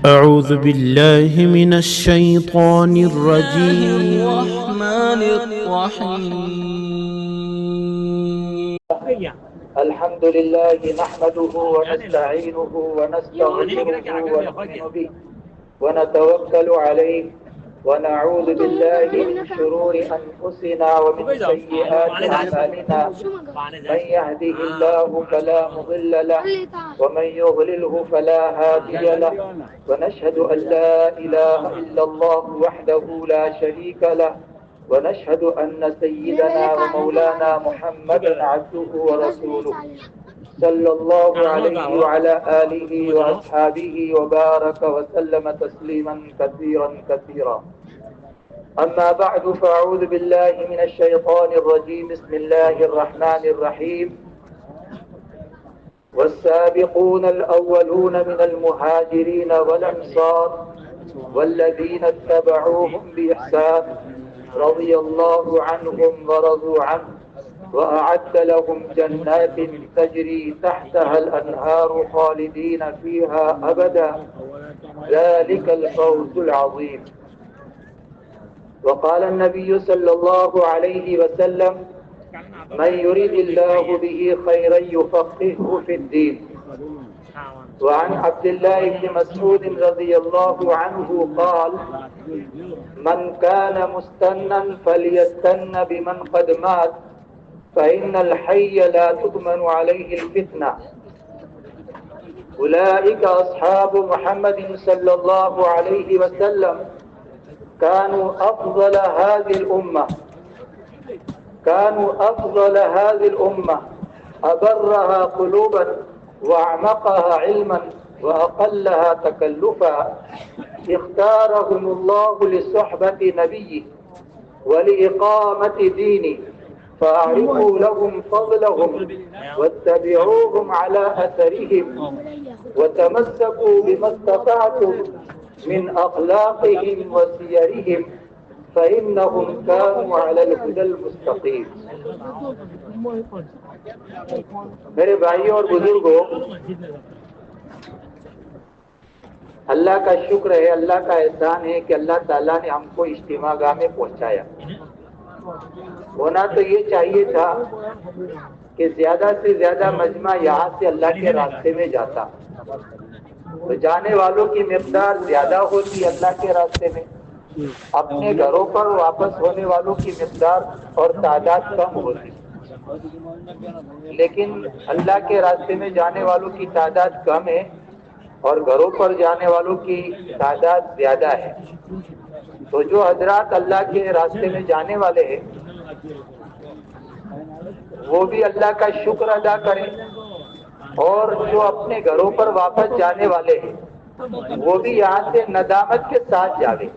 أعوذ بالله من الشيطان الرجيم. الرحمن الرحيم. الحمد لله نحمده ونستعينه ونستغفره ونؤمن به ونتوكل عليه ونعوذ بالله من شرور أنفسنا ومن سيئات أعمالنا. من يهده الله فلا مضل له ومن يضلله فلا هادي له، ونشهد أن لا إله إلا الله وحده لا شريك له، ونشهد أن سيدنا ومولانا محمدا عبده ورسوله صلى الله عليه وعلى آله وأصحابه وبارك وسلم تسليما كثيرا كثيرا. أما بعد، فأعوذ بالله من الشيطان الرجيم. بسم الله الرحمن الرحيم. والسابقون الأولون من المهاجرين والأنصار والذين اتبعوهم بإحسان رضي الله عنهم ورضوا عنه وأعد لهم جنات تجري تحتها الأنهار خالدين فيها أبدا، ذلك الفوز العظيم. وقال النبي صلى الله عليه وسلم: من يريد الله به خيرا يفقهه في الدين. وعن عبد الله بن مسعود رضي الله عنه قال: من كان مستنا فليستن بمن قد مات، فإن الحي لا تؤمن عليه الفتنة. أولئك أصحاب محمد صلى الله عليه وسلم، كانوا أفضل هذه الأمة، أبرها قلوبا وأعمقها علما وأقلها تكلفا، اختارهم الله لصحبة نبيه ولإقامة دينه، فأعرفوا لهم فضلهم واتبعوهم على أثرهم، وتمسكوا بما استطعتم من أخلاقهم وسيرهم، فإنهم كانوا على الهدى المستقيم. میرے بھائیوں اور بزرگوں، اللہ کا شکر ہے، اللہ کا احسان ہے کہ اللہ تعالیٰ نے ہم کو اجتماع گاہ میں پہنچایا. ہونا تو یہ چاہیے تھا کہ زیادہ سے زیادہ مجمع یہاں سے اللہ کے راستے میں جاتا، تو جانے والوں کی مقدار زیادہ ہوتی اللہ کے راستے میں، اپنے گھروں پر واپس ہونے والوں کی مقدار اور تعداد کم ہوتی. لیکن اللہ کے راستے میں جانے والوں کی تعداد کم ہے اور گھروں پر جانے والوں کی تعداد زیادہ ہے. تو جو حضرات اللہ کے راستے میں جانے والے ہیں وہ بھی اللہ کا شکر ادا کریں، اور جو اپنے گھروں پر واپس جانے والے ہیں وہ بھی یہاں سے ندامت کے ساتھ جاوے.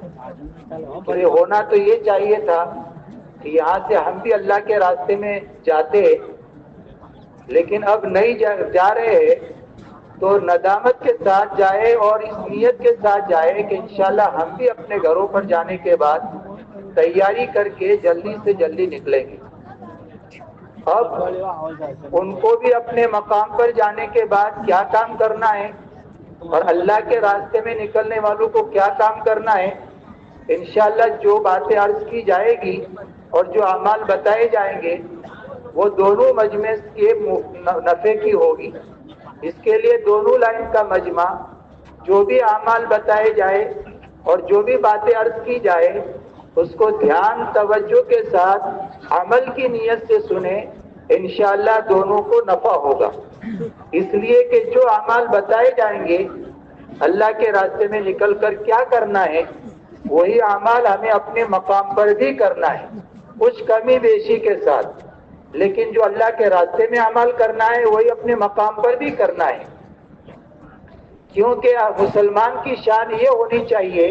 اور یہ ہونا تو یہ چاہیے تھا کہ یہاں سے ہم بھی اللہ کے راستے میں جاتے، لیکن اب نہیں جا رہے ہیں تو ندامت کے ساتھ جائے اور اس نیت کے ساتھ جائے کہ انشاءاللہ ہم بھی اپنے گھروں پر جانے کے بعد تیاری کر کے جلدی سے جلدی نکلیں گے. اب ان کو بھی اپنے مقام پر جانے کے بعد کیا کام کرنا ہے اور اللہ کے راستے میں نکلنے والوں کو کیا کام کرنا ہے، انشاءاللہ جو باتیں عرض کی جائے گی اور جو اعمال بتائے جائیں گے وہ دونوں مجمع کے نفع کی ہوگی. اس کے لیے دونوں لائن کا مجمع، جو بھی اعمال بتائے جائے اور جو بھی باتیں عرض کی جائے اس کو دھیان توجہ کے ساتھ عمل کی نیت سے سنیں، انشاءاللہ دونوں کو نفع ہوگا. اس لیے کہ جو اعمال بتائے جائیں گے اللہ کے راستے میں نکل کر کیا کرنا ہے، وہی اعمال ہمیں اپنے مقام پر بھی کرنا ہے، کچھ کمی بیشی کے ساتھ. لیکن جو اللہ کے راستے میں عمل کرنا ہے وہی اپنے مقام پر بھی کرنا ہے، کیونکہ مسلمان کی شان یہ ہونی چاہیے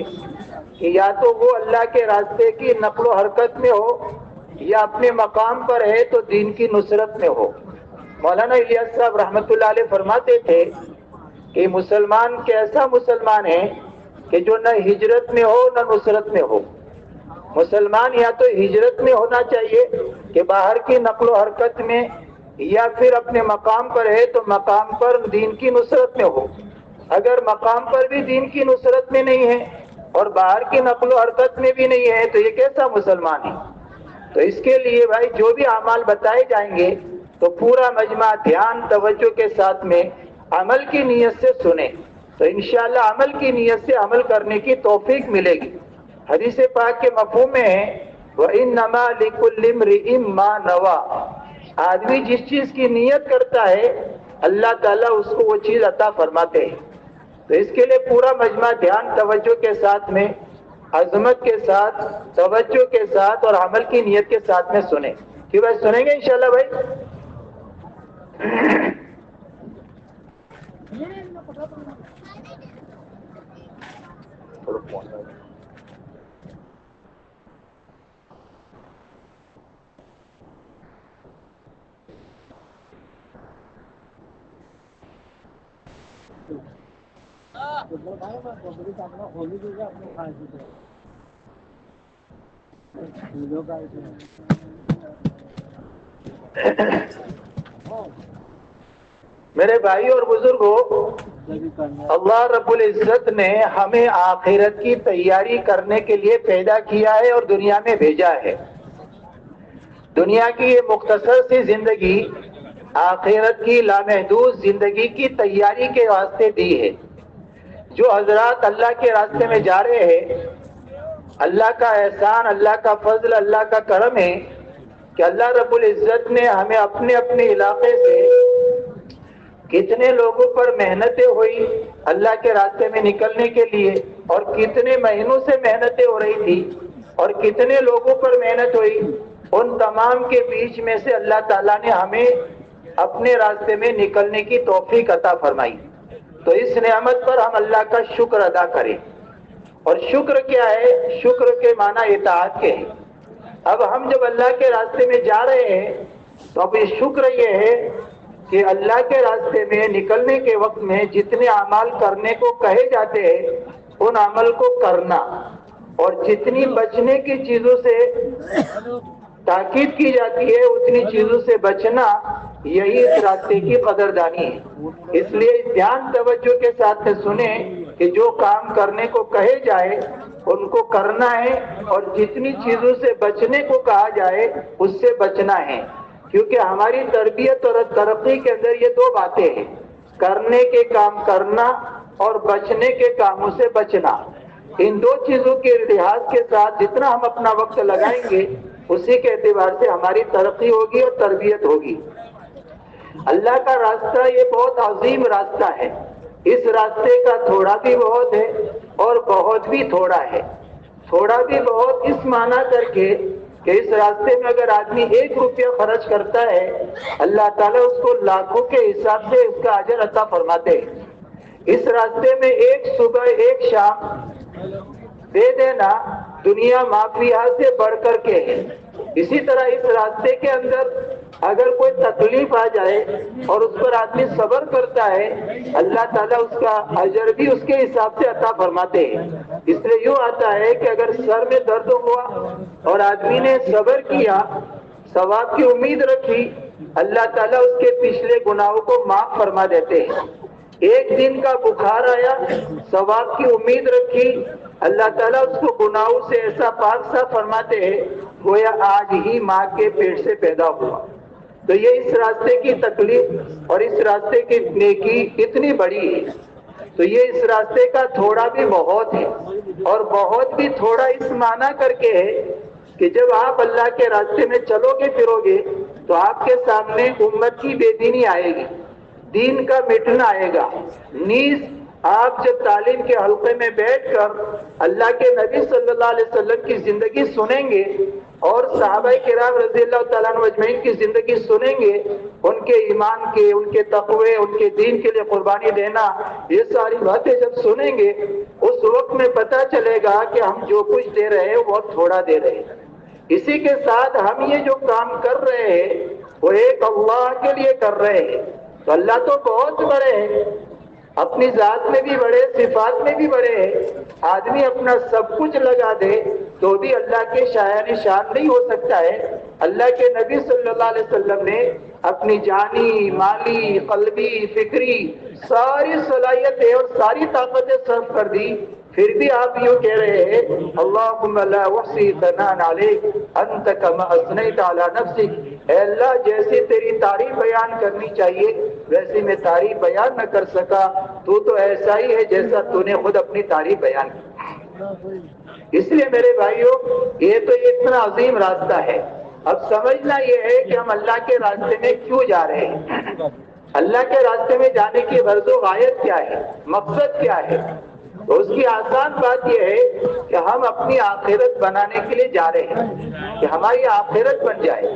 کہ یا تو وہ اللہ کے راستے کی نقل و حرکت میں ہو یا اپنے مقام پر ہے تو دین کی نصرت میں ہو. مولانا الیاس صاحب رحمۃ اللہ علیہ فرماتے تھے کہ مسلمان کیسا مسلمان ہے کہ جو نہ ہجرت میں ہو نہ نصرت میں ہو. مسلمان یا تو ہجرت میں ہونا چاہیے کہ باہر کی نقل و حرکت میں، یا پھر اپنے مقام پر ہے تو مقام پر دین کی نصرت میں ہو. اگر مقام پر بھی دین کی نصرت میں نہیں ہے اور باہر کی نقل و حرکت میں بھی نہیں ہے تو یہ کیسا مسلمان ہے؟ تو اس کے لیے بھائی جو بھی اعمال بتائے جائیں گے تو پورا مجمع دھیان توجہ کے ساتھ میں عمل کی نیت سے سنیں، تو انشاءاللہ عمل کی نیت سے عمل کرنے کی توفیق ملے گی۔ حدیث پاک کے مفہوم میں ہے وَإِنَّمَا لِكُلِّ امْرِئٍ مَّا نَوَىٰ، آدمی جس چیز کی نیت کرتا ہے اللہ تعالیٰ اس کو وہ چیز عطا فرماتے ہیں۔ تو اس کے لیے پورا مجمع دھیان توجہ کے ساتھ میں عظمت کے ساتھ توجہ کے ساتھ اور عمل کی نیت کے ساتھ میں سنیں۔ کیوں بھائی سنیں گے انشاءاللہ بھائی؟ میرے بھائی اور بزرگوں، اللہ رب العزت نے ہمیں آخرت کی تیاری کرنے کے لیے پیدا کیا ہے اور دنیا میں بھیجا ہے۔ دنیا کی یہ مختصر سی زندگی آخرت کی لامحدود زندگی کی تیاری کے واسطے دی ہے۔ جو حضرات اللہ کے راستے میں جا رہے ہیں، اللہ کا احسان، اللہ کا فضل، اللہ کا کرم ہے کہ اللہ رب العزت نے ہمیں اپنے اپنے علاقے سے کتنے لوگوں پر محنتیں ہوئی اللہ کے راستے میں نکلنے کے لیے، اور کتنے مہینوں سے محنتیں ہو رہی تھی اور کتنے لوگوں پر محنت ہوئی، ان تمام کے بیچ میں سے اللہ تعالیٰ نے ہمیں اپنے راستے میں نکلنے کی توفیق عطا فرمائی۔ تو اس نعمت پر ہم اللہ کا شکر ادا کریں۔ اور شکر کیا ہے؟ شکر کے معنی اطاعت کے ہیں۔ اب ہم جب اللہ کے راستے میں جا رہے ہیں تو اب یہ شکر یہ ہے کہ اللہ کے راستے میں نکلنے کے وقت میں جتنے اعمال کرنے کو کہے جاتے ہیں ان عمل کو کرنا، اور جتنی بچنے کی چیزوں سے تاکید کی جاتی ہے اتنی چیزوں سے بچنا، یہی اس راستے کی قدردانی ہے۔ اس لیے دھیان توجہ کے ساتھ سنیں کہ جو کام کرنے کو کہے جائے ان کو کرنا ہے، اور جتنی چیزوں سے بچنے کو کہا جائے اس سے بچنا ہے، کیونکہ ہماری تربیت اور ترقی کے اندر یہ دو باتیں ہیں، کرنے کے کام کرنا اور بچنے کے کاموں سے بچنا۔ ان دو چیزوں کے لحاظ کے ساتھ جتنا ہم اپنا وقت لگائیں گے اسی کے اعتبار سے ہماری ترقی ہوگی اور تربیت ہوگی۔ اللہ کا راستہ یہ بہت عظیم راستہ ہے۔ اس راستے کا تھوڑا بھی بہت ہے اور بہت بھی تھوڑا ہے۔ تھوڑا بھی بہت اس معنی کر کے کہ اس راستے میں اگر آدمی 1 روپیہ خرچ کرتا ہے اللہ تعالیٰ اس کو لاکھوں کے حساب سے اس کا اجر عطا فرماتے ہیں۔ اس راستے میں 1 صبح 1 شام دے دینا دنیا مافیہ سے بڑھ کر کے ہے۔ اسی طرح اس راستے کے اندر اگر کوئی تکلیف آ جائے اور اس پر آدمی صبر کرتا ہے اللہ تعالیٰ اس کا اجر بھی اس کے حساب سے عطا فرماتے ہیں۔ اس لیے یوں آتا ہے کہ اگر سر میں درد ہوا اور آدمی نے صبر کیا، ثواب کی امید رکھی، اللہ تعالیٰ اس کے پچھلے گناہوں کو معاف فرما دیتے ہیں۔ 1 دن کا بخار آیا، ثواب کی امید رکھی، اللہ تعالیٰ اس کو گناہوں سے ایسا پاک صاف فرماتے ہیں گویا آج ہی ماں کے پیٹ سے پیدا ہوا۔ تو یہ اس راستے کی تکلیف اور اس راستے کی نیکی اتنی بڑی ہے۔ تو یہ اس راستے کا تھوڑا بھی بہت ہے، اور بہت بھی تھوڑا اس معنی کر کے ہے کہ جب آپ اللہ کے راستے میں چلو گے پھرو گے تو آپ کے سامنے امت کی بے دینی آئے گی، دین کا مٹنا آئے گا۔ نیز آپ جب تعلیم کے حلقے میں بیٹھ کر اللہ کے نبی صلی اللہ علیہ وسلم کی زندگی سنیں گے اور صحابہ کرام رضی اللہ تعالیٰ عنہ اجمعین کی زندگی سنیں گے، ان کے ایمان کے، ان کے تقوی، ان کے دین کے لیے قربانی دینا، یہ ساری باتیں جب سنیں گے اس وقت میں پتہ چلے گا کہ ہم جو کچھ دے رہے ہیں وہ تھوڑا دے رہے ہیں۔ اسی کے ساتھ ہم یہ جو کام کر رہے ہیں وہ ایک اللہ کے لیے کر رہے ہیں۔ تو اللہ تو بہت بڑے ہیں، اپنی ذات میں بھی بڑے، صفات میں بھی بڑے ہیں۔ آدمی اپنا سب کچھ لگا دے تو بھی اللہ کے شایان شان نہیں ہو سکتا ہے۔ اللہ کے نبی صلی اللہ علیہ وسلم نے اپنی جانی، مالی، قلبی، فکری ساری صلاحیتیں اور ساری طاقتیں صرف کر دی، پھر بھی آپ یوں کہہ رہے ہیں اللہم لا احصی ثناء علیک انت کما اثنیت علی نفسک، اے اللہ جیسے تیری تعریف بیان کرنی چاہیے ویسے میں تعریف بیان نہ کر سکا، تو ایسا ہی ہے جیسا تو نے خود اپنی تعریف بیان کی۔ اس لیے میرے بھائیوں یہ تو اتنا عظیم راستہ ہے، اب سمجھنا یہ ہے کہ ہم اللہ کے راستے میں کیوں جا رہے ہیں، اللہ کے راستے میں جانے کی غرض و غایت کیا ہے، مقصد کیا ہے؟ تو اس کی آسان بات یہ ہے کہ ہم اپنی آخرت بنانے کے لیے جا رہے ہیں، کہ ہماری آخرت بن جائے،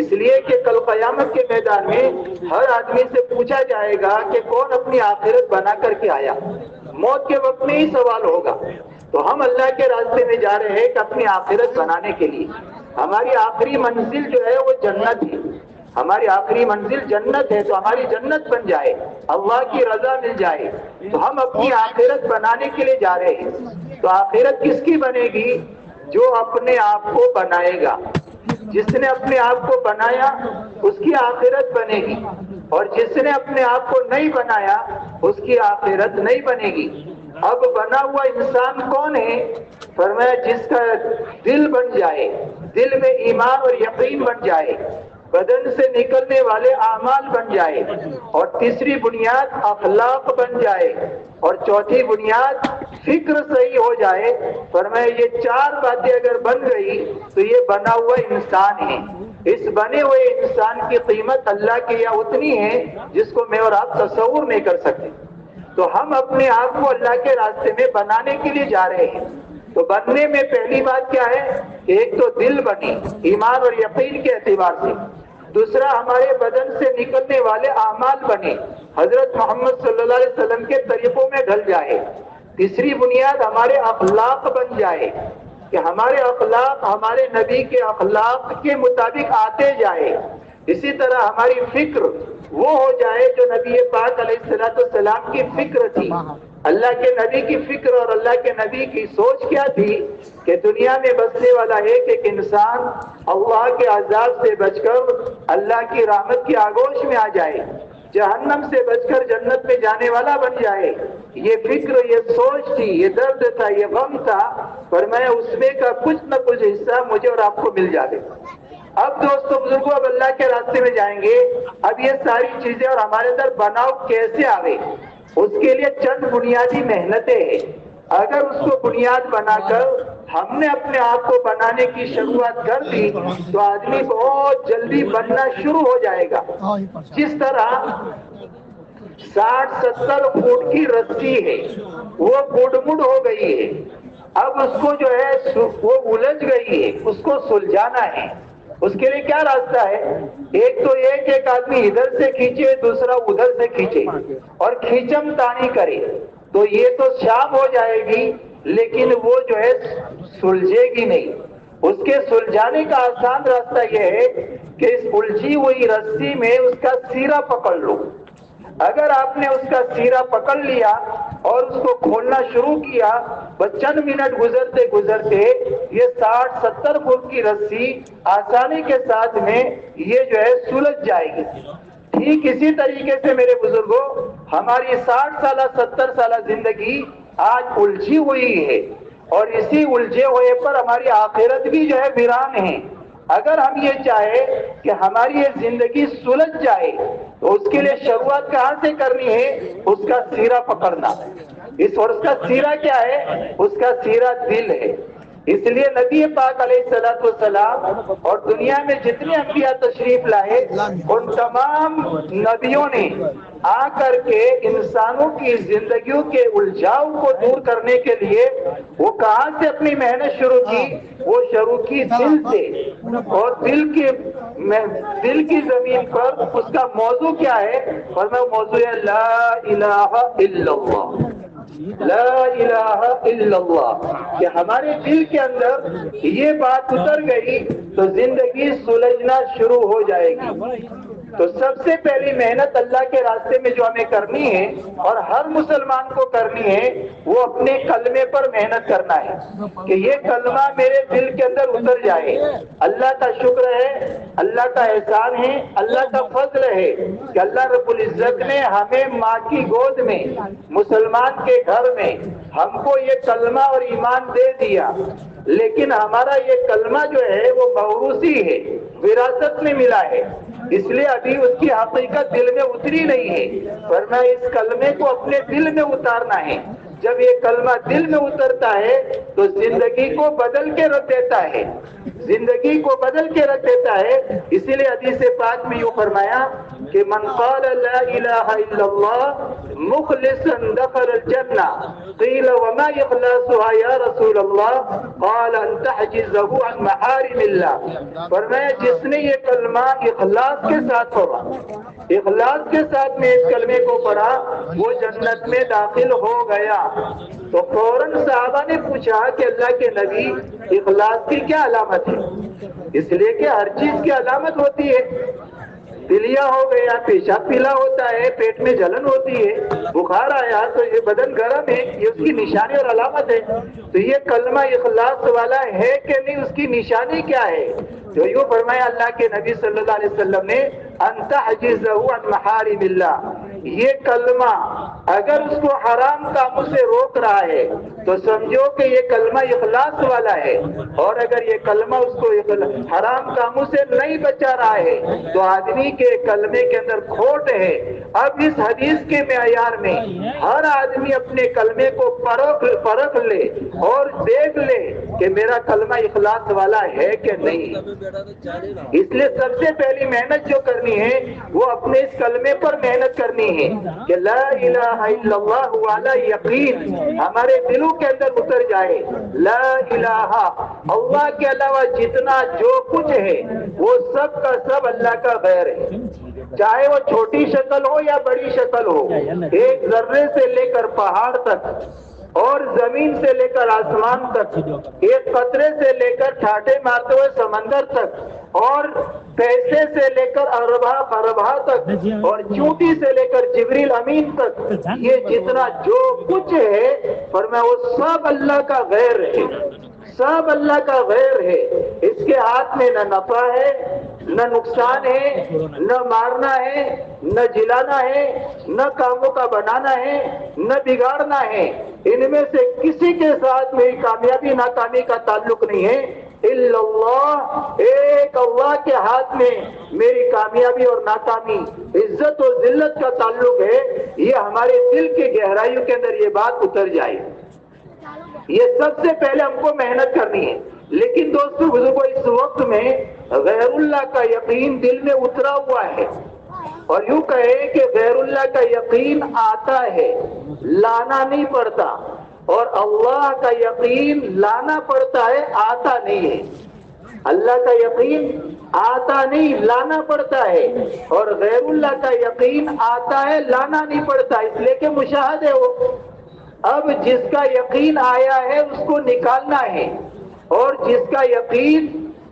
اس لیے کہ کل قیامت کے میدان میں ہر آدمی سے پوچھا جائے گا کہ کون اپنی آخرت بنا کر کے آیا، موت کے وقت میں ہی سوال ہوگا۔ تو ہم اللہ کے راستے میں جا رہے ہیں کہ اپنی آخرت بنانے کے لیے، ہماری آخری منزل جو ہے وہ جنت ہے، ہماری آخری منزل جنت ہے، تو ہماری جنت بن جائے، اللہ کی رضا مل جائے، تو ہم اپنی آخرت بنانے کے لیے جا رہے ہیں۔ تو آخرت کس کی بنے گی؟ جو اپنے آپ کو بنائے گا، جس نے اپنے آپ کو بنایا اس کی آخرت بنے گی، اور جس نے اپنے آپ کو نہیں بنایا اس کی آخرت نہیں بنے گی۔ اب بنا ہوا انسان کون ہے؟ فرمایا جس کا دل بن جائے، دل میں ایمان اور یقین بن جائے، بدن سے نکلنے والے اعمال بن جائے، اور تیسری بنیاد اخلاق بن جائے، اور چوتھی بنیاد فکر صحیح ہو جائے۔ فرمایا یہ چار باتیں اگر بن گئی تو یہ بنا ہوا انسان ہے۔ اس بنے ہوئے انسان کی قیمت اللہ کے یہاں اتنی ہے جس کو میں اور آپ تصور نہیں کر سکتے۔ تو ہم اپنے آپ کو اللہ کے راستے میں بنانے کے لیے جا رہے ہیں۔ تو بننے میں پہلی بات کیا ہے کہ ایک تو دل بنے ایمان اور یقین کے اعتبار سے، دوسرا ہمارے بدن سے نکلنے والے اعمال بنے، حضرت محمد صلی اللہ علیہ وسلم کے طریقوں میں ڈھل جائے، تیسری بنیاد ہمارے اخلاق بن جائے کہ ہمارے اخلاق ہمارے نبی کے اخلاق کے مطابق آتے جائے، اسی طرح ہماری فکر وہ ہو جائے جو نبی پاک علیہ السلام کی فکر تھی۔ اللہ کے نبی کی فکر اور اللہ کے نبی کی سوچ کیا تھی کہ دنیا میں بسنے والا ایک انسان اللہ کے عذاب سے بچ کر اللہ کی رحمت کی آغوش میں آ جائے، جہنم سے بچ کر جنت میں جانے والا بن جائے۔ یہ فکر، یہ سوچ تھی، یہ درد تھا، یہ غم تھا، فرمایا اس میں کا کچھ نہ کچھ حصہ مجھے اور آپ کو مل جائے۔ اب دوستو بزرگوں اب اللہ کے راستے میں جائیں گے، اب یہ ساری چیزیں اور ہمارے اندر بناؤ کیسے آوے؟ اس کے لیے چند بنیادی محنتیں ہیں۔ اگر اس کو بنیاد بنا کر ہم نے اپنے آپ کو بنانے کی شروعات کر دی تو آدمی بہت جلدی بننا شروع ہو جائے گا۔ جس طرح 60-70 فٹ کی رسی ہے، وہ گڈ ہو گئی ہے، اب اس کو جو ہے وہ الجھ گئی ہے، اس کو سلجھانا ہے۔ اس کے لیے کیا راستہ ہے؟ ایک تو ایک آدمی ادھر سے کھینچے، دوسرا ادھر سے کھینچے اور کھینچم تانی کرے، تو یہ تو شام ہو جائے گی لیکن وہ جو ہے سلجھے گی نہیں۔ اس کے سلجھانے کا آسان راستہ یہ ہے کہ اس الجھی ہوئی رسی میں اس کا سیرا پکڑ لو۔ اگر آپ نے اس کا سیرا پکڑ لیا اور اس کو کھولنا شروع کیا، بس چند منٹ گزرتے گزرتے یہ 60-70 فٹ کی رسی آسانی کے ساتھ میں یہ جو ہے سلجھ جائے گی۔ ٹھیک اسی طریقے سے میرے بزرگوں ہماری 60 سالہ 70 سالہ زندگی آج الجھی ہوئی ہے، اور اسی الجھے ہوئے پر ہماری آخرت بھی جو ہے ویران ہے۔ اگر ہم یہ چاہے کہ ہماری یہ زندگی سلجھ جائے تو اس کے لیے شروعات کہاں سے کرنی ہے؟ اس کا سیرا پکڑنا۔ اور اس کا سیرا کیا ہے؟ اس کا سیرا دل ہے۔ اس لیے نبی پاک علیہ السلام اور دنیا میں جتنے انبیاء تشریف لائے ان تمام نبیوں نے آ کر کے انسانوں کی زندگیوں کے الجھاؤ کو دور کرنے کے لیے وہ کہاں سے اپنی محنت شروع کی؟ وہ شروع کی دل سے، اور دل کی زمین پر اس کا موضوع کیا ہے؟ فرمایا موضوع ہے لا الہ الا اللہ، لا الہ الا اللہ، کہ ہمارے دل کے اندر یہ بات اتر گئی تو زندگی سلجھنا شروع ہو جائے گی۔ تو سب سے پہلی محنت اللہ کے راستے میں جو ہمیں کرنی ہے اور ہر مسلمان کو کرنی ہے وہ اپنے کلمے پر محنت کرنا ہے کہ یہ کلمہ میرے دل کے اندر اتر جائے. اللہ کا شکر ہے، اللہ کا احسان ہے، اللہ کا فضل ہے کہ اللہ رب العزت نے ہمیں ماں کی گود میں مسلمان کے گھر میں ہم کو یہ کلمہ اور ایمان دے دیا. لیکن ہمارا یہ کلمہ جو ہے وہ موروثی ہے، وراثت میں ملا ہے، اس لیے ابھی اس کی حقیقت دل میں اتری نہیں ہے. ورنہ اس کلمے کو اپنے دل میں اتارنا ہے. جب یہ کلمہ دل میں اترتا ہے تو زندگی کو بدل کے رکھ دیتا ہے، زندگی کو بدل کے رکھ دیتا ہے. اسی لیے حدیث پاک میں یوں فرمایا کہ من قال لا الہ الا اللہ مخلصا دخل الجنہ. قیل وما اخلاصها یا رسول اللہ؟ قال ان تحجزه عن محارم اللہ. فرمایا جس نے یہ کلمہ اخلاص کے ساتھ پڑھا، اخلاص کے ساتھ میں اس کلمے کو پڑھا، وہ جنت میں داخل ہو گیا. تو فوراً صحابہ نے پوچھا کہ اللہ کے نبی اخلاص کی کیا علامت ہے؟ اس لیے کہ ہر چیز کی علامت ہوتی ہے. دلیا ہو گیا، پیشاب پیلا ہوتا ہے، پیٹ میں جلن ہوتی ہے، بخار آیا تو یہ بدن گرم ہے، یہ اس کی نشانی اور علامت ہے. تو یہ کلمہ اخلاص والا ہے کہ نہیں، اس کی نشانی کیا ہے؟ تو یوں فرمایا اللہ کے نبی صلی اللہ علیہ وسلم نے ان تحجزہ عن محارم اللہ. یہ کلمہ اگر اس کو حرام کاموں سے روک رہا ہے تو سمجھو کہ یہ کلمہ اخلاص والا ہے، اور اگر یہ کلمہ اس کو حرام کاموں سے نہیں بچا رہا ہے تو آدمی کے کلمے کے اندر کھوٹ ہے. اب اس حدیث کے معیار میں ہر آدمی اپنے کلمے کو پرکھ لے اور دیکھ لے کہ میرا کلمہ اخلاص والا ہے کہ نہیں. اس لیے سب سے پہلی محنت جو کرنی ہے وہ اپنے اس کلمے پر محنت کرنی ہے کہ لا الہ الا اللہ والا یقین ہمارے دلوں کے اندر اتر جائے. لا الہ، اللہ کے علاوہ جتنا جو کچھ ہے وہ سب کا سب اللہ کا غیر ہے، چاہے وہ چھوٹی شکل ہو یا بڑی شکل ہو. ایک ذرے سے لے کر پہاڑ تک اور زمین سے لے کر آسمان تک، ایک قطرے سے لے کر ٹھاٹے مارتے ہوئے سمندر تک، اور پیسے سے لے کر اربہ تک، اور چونٹی سے لے کر جبریل امین تک، یہ جتنا جو کچھ ہے فرمایا وہ سب اللہ کا غیر ہے، سب اللہ کا غیر ہے. اس کے ہاتھ میں نہ نفع ہے، نہ نقصان ہے، نہ مارنا ہے، نہ جلانا ہے، نہ کاموں کا بنانا ہے، نہ بگاڑنا ہے. ان میں سے کسی کے ساتھ میری کامیابی ناکامی کا تعلق نہیں ہے الا اللہ. ایک اللہ کے ہاتھ میں میری کامیابی اور ناکامی، عزت اور ذلت کا تعلق ہے. یہ ہمارے دل کی گہرائیوں کے اندر یہ بات اتر جائے، یہ سب سے پہلے ہم کو محنت کرنی ہے. لیکن دوستو بزرگوں، اس وقت میں غیر اللہ کا یقین دل میں اترا ہوا ہے، اور یوں کہے کہ غیر اللہ کا یقین آتا ہے، لانا نہیں پڑتا، اور اللہ کا یقین لانا پڑتا ہے، آتا نہیں ہے. اللہ کا یقین آتا نہیں، لانا پڑتا ہے، اور غیر اللہ کا یقین آتا ہے، لانا نہیں پڑتا، اس لیے کہ مشاہد ہے وہ. اب جس کا یقین آیا ہے اس کو نکالنا ہے، اور جس کا یقین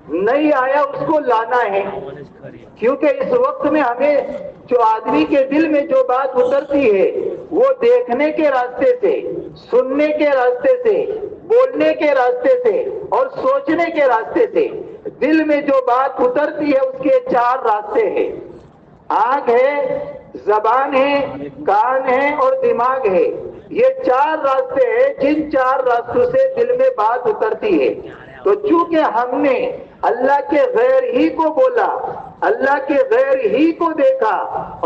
نہیں آیا اس کو لانا ہے. کیونکہ اس وقت میں ہمیں جو آدمی کے دل میں جو بات اترتی ہے وہ دیکھنے کے راستے سے، سننے کے راستے سے، بولنے کے راستے سے اور سوچنے کے راستے سے. دل میں جو بات اترتی ہے اس کے 4 راستے ہیں. آنکھ ہے، زبان ہے، کان ہے اور دماغ ہے. یہ 4 راستے ہیں جن 4 راستوں سے دل میں بات اترتی ہے. تو چونکہ ہم نے اللہ کے غیر ہی کو بولا، اللہ کے غیر ہی کو دیکھا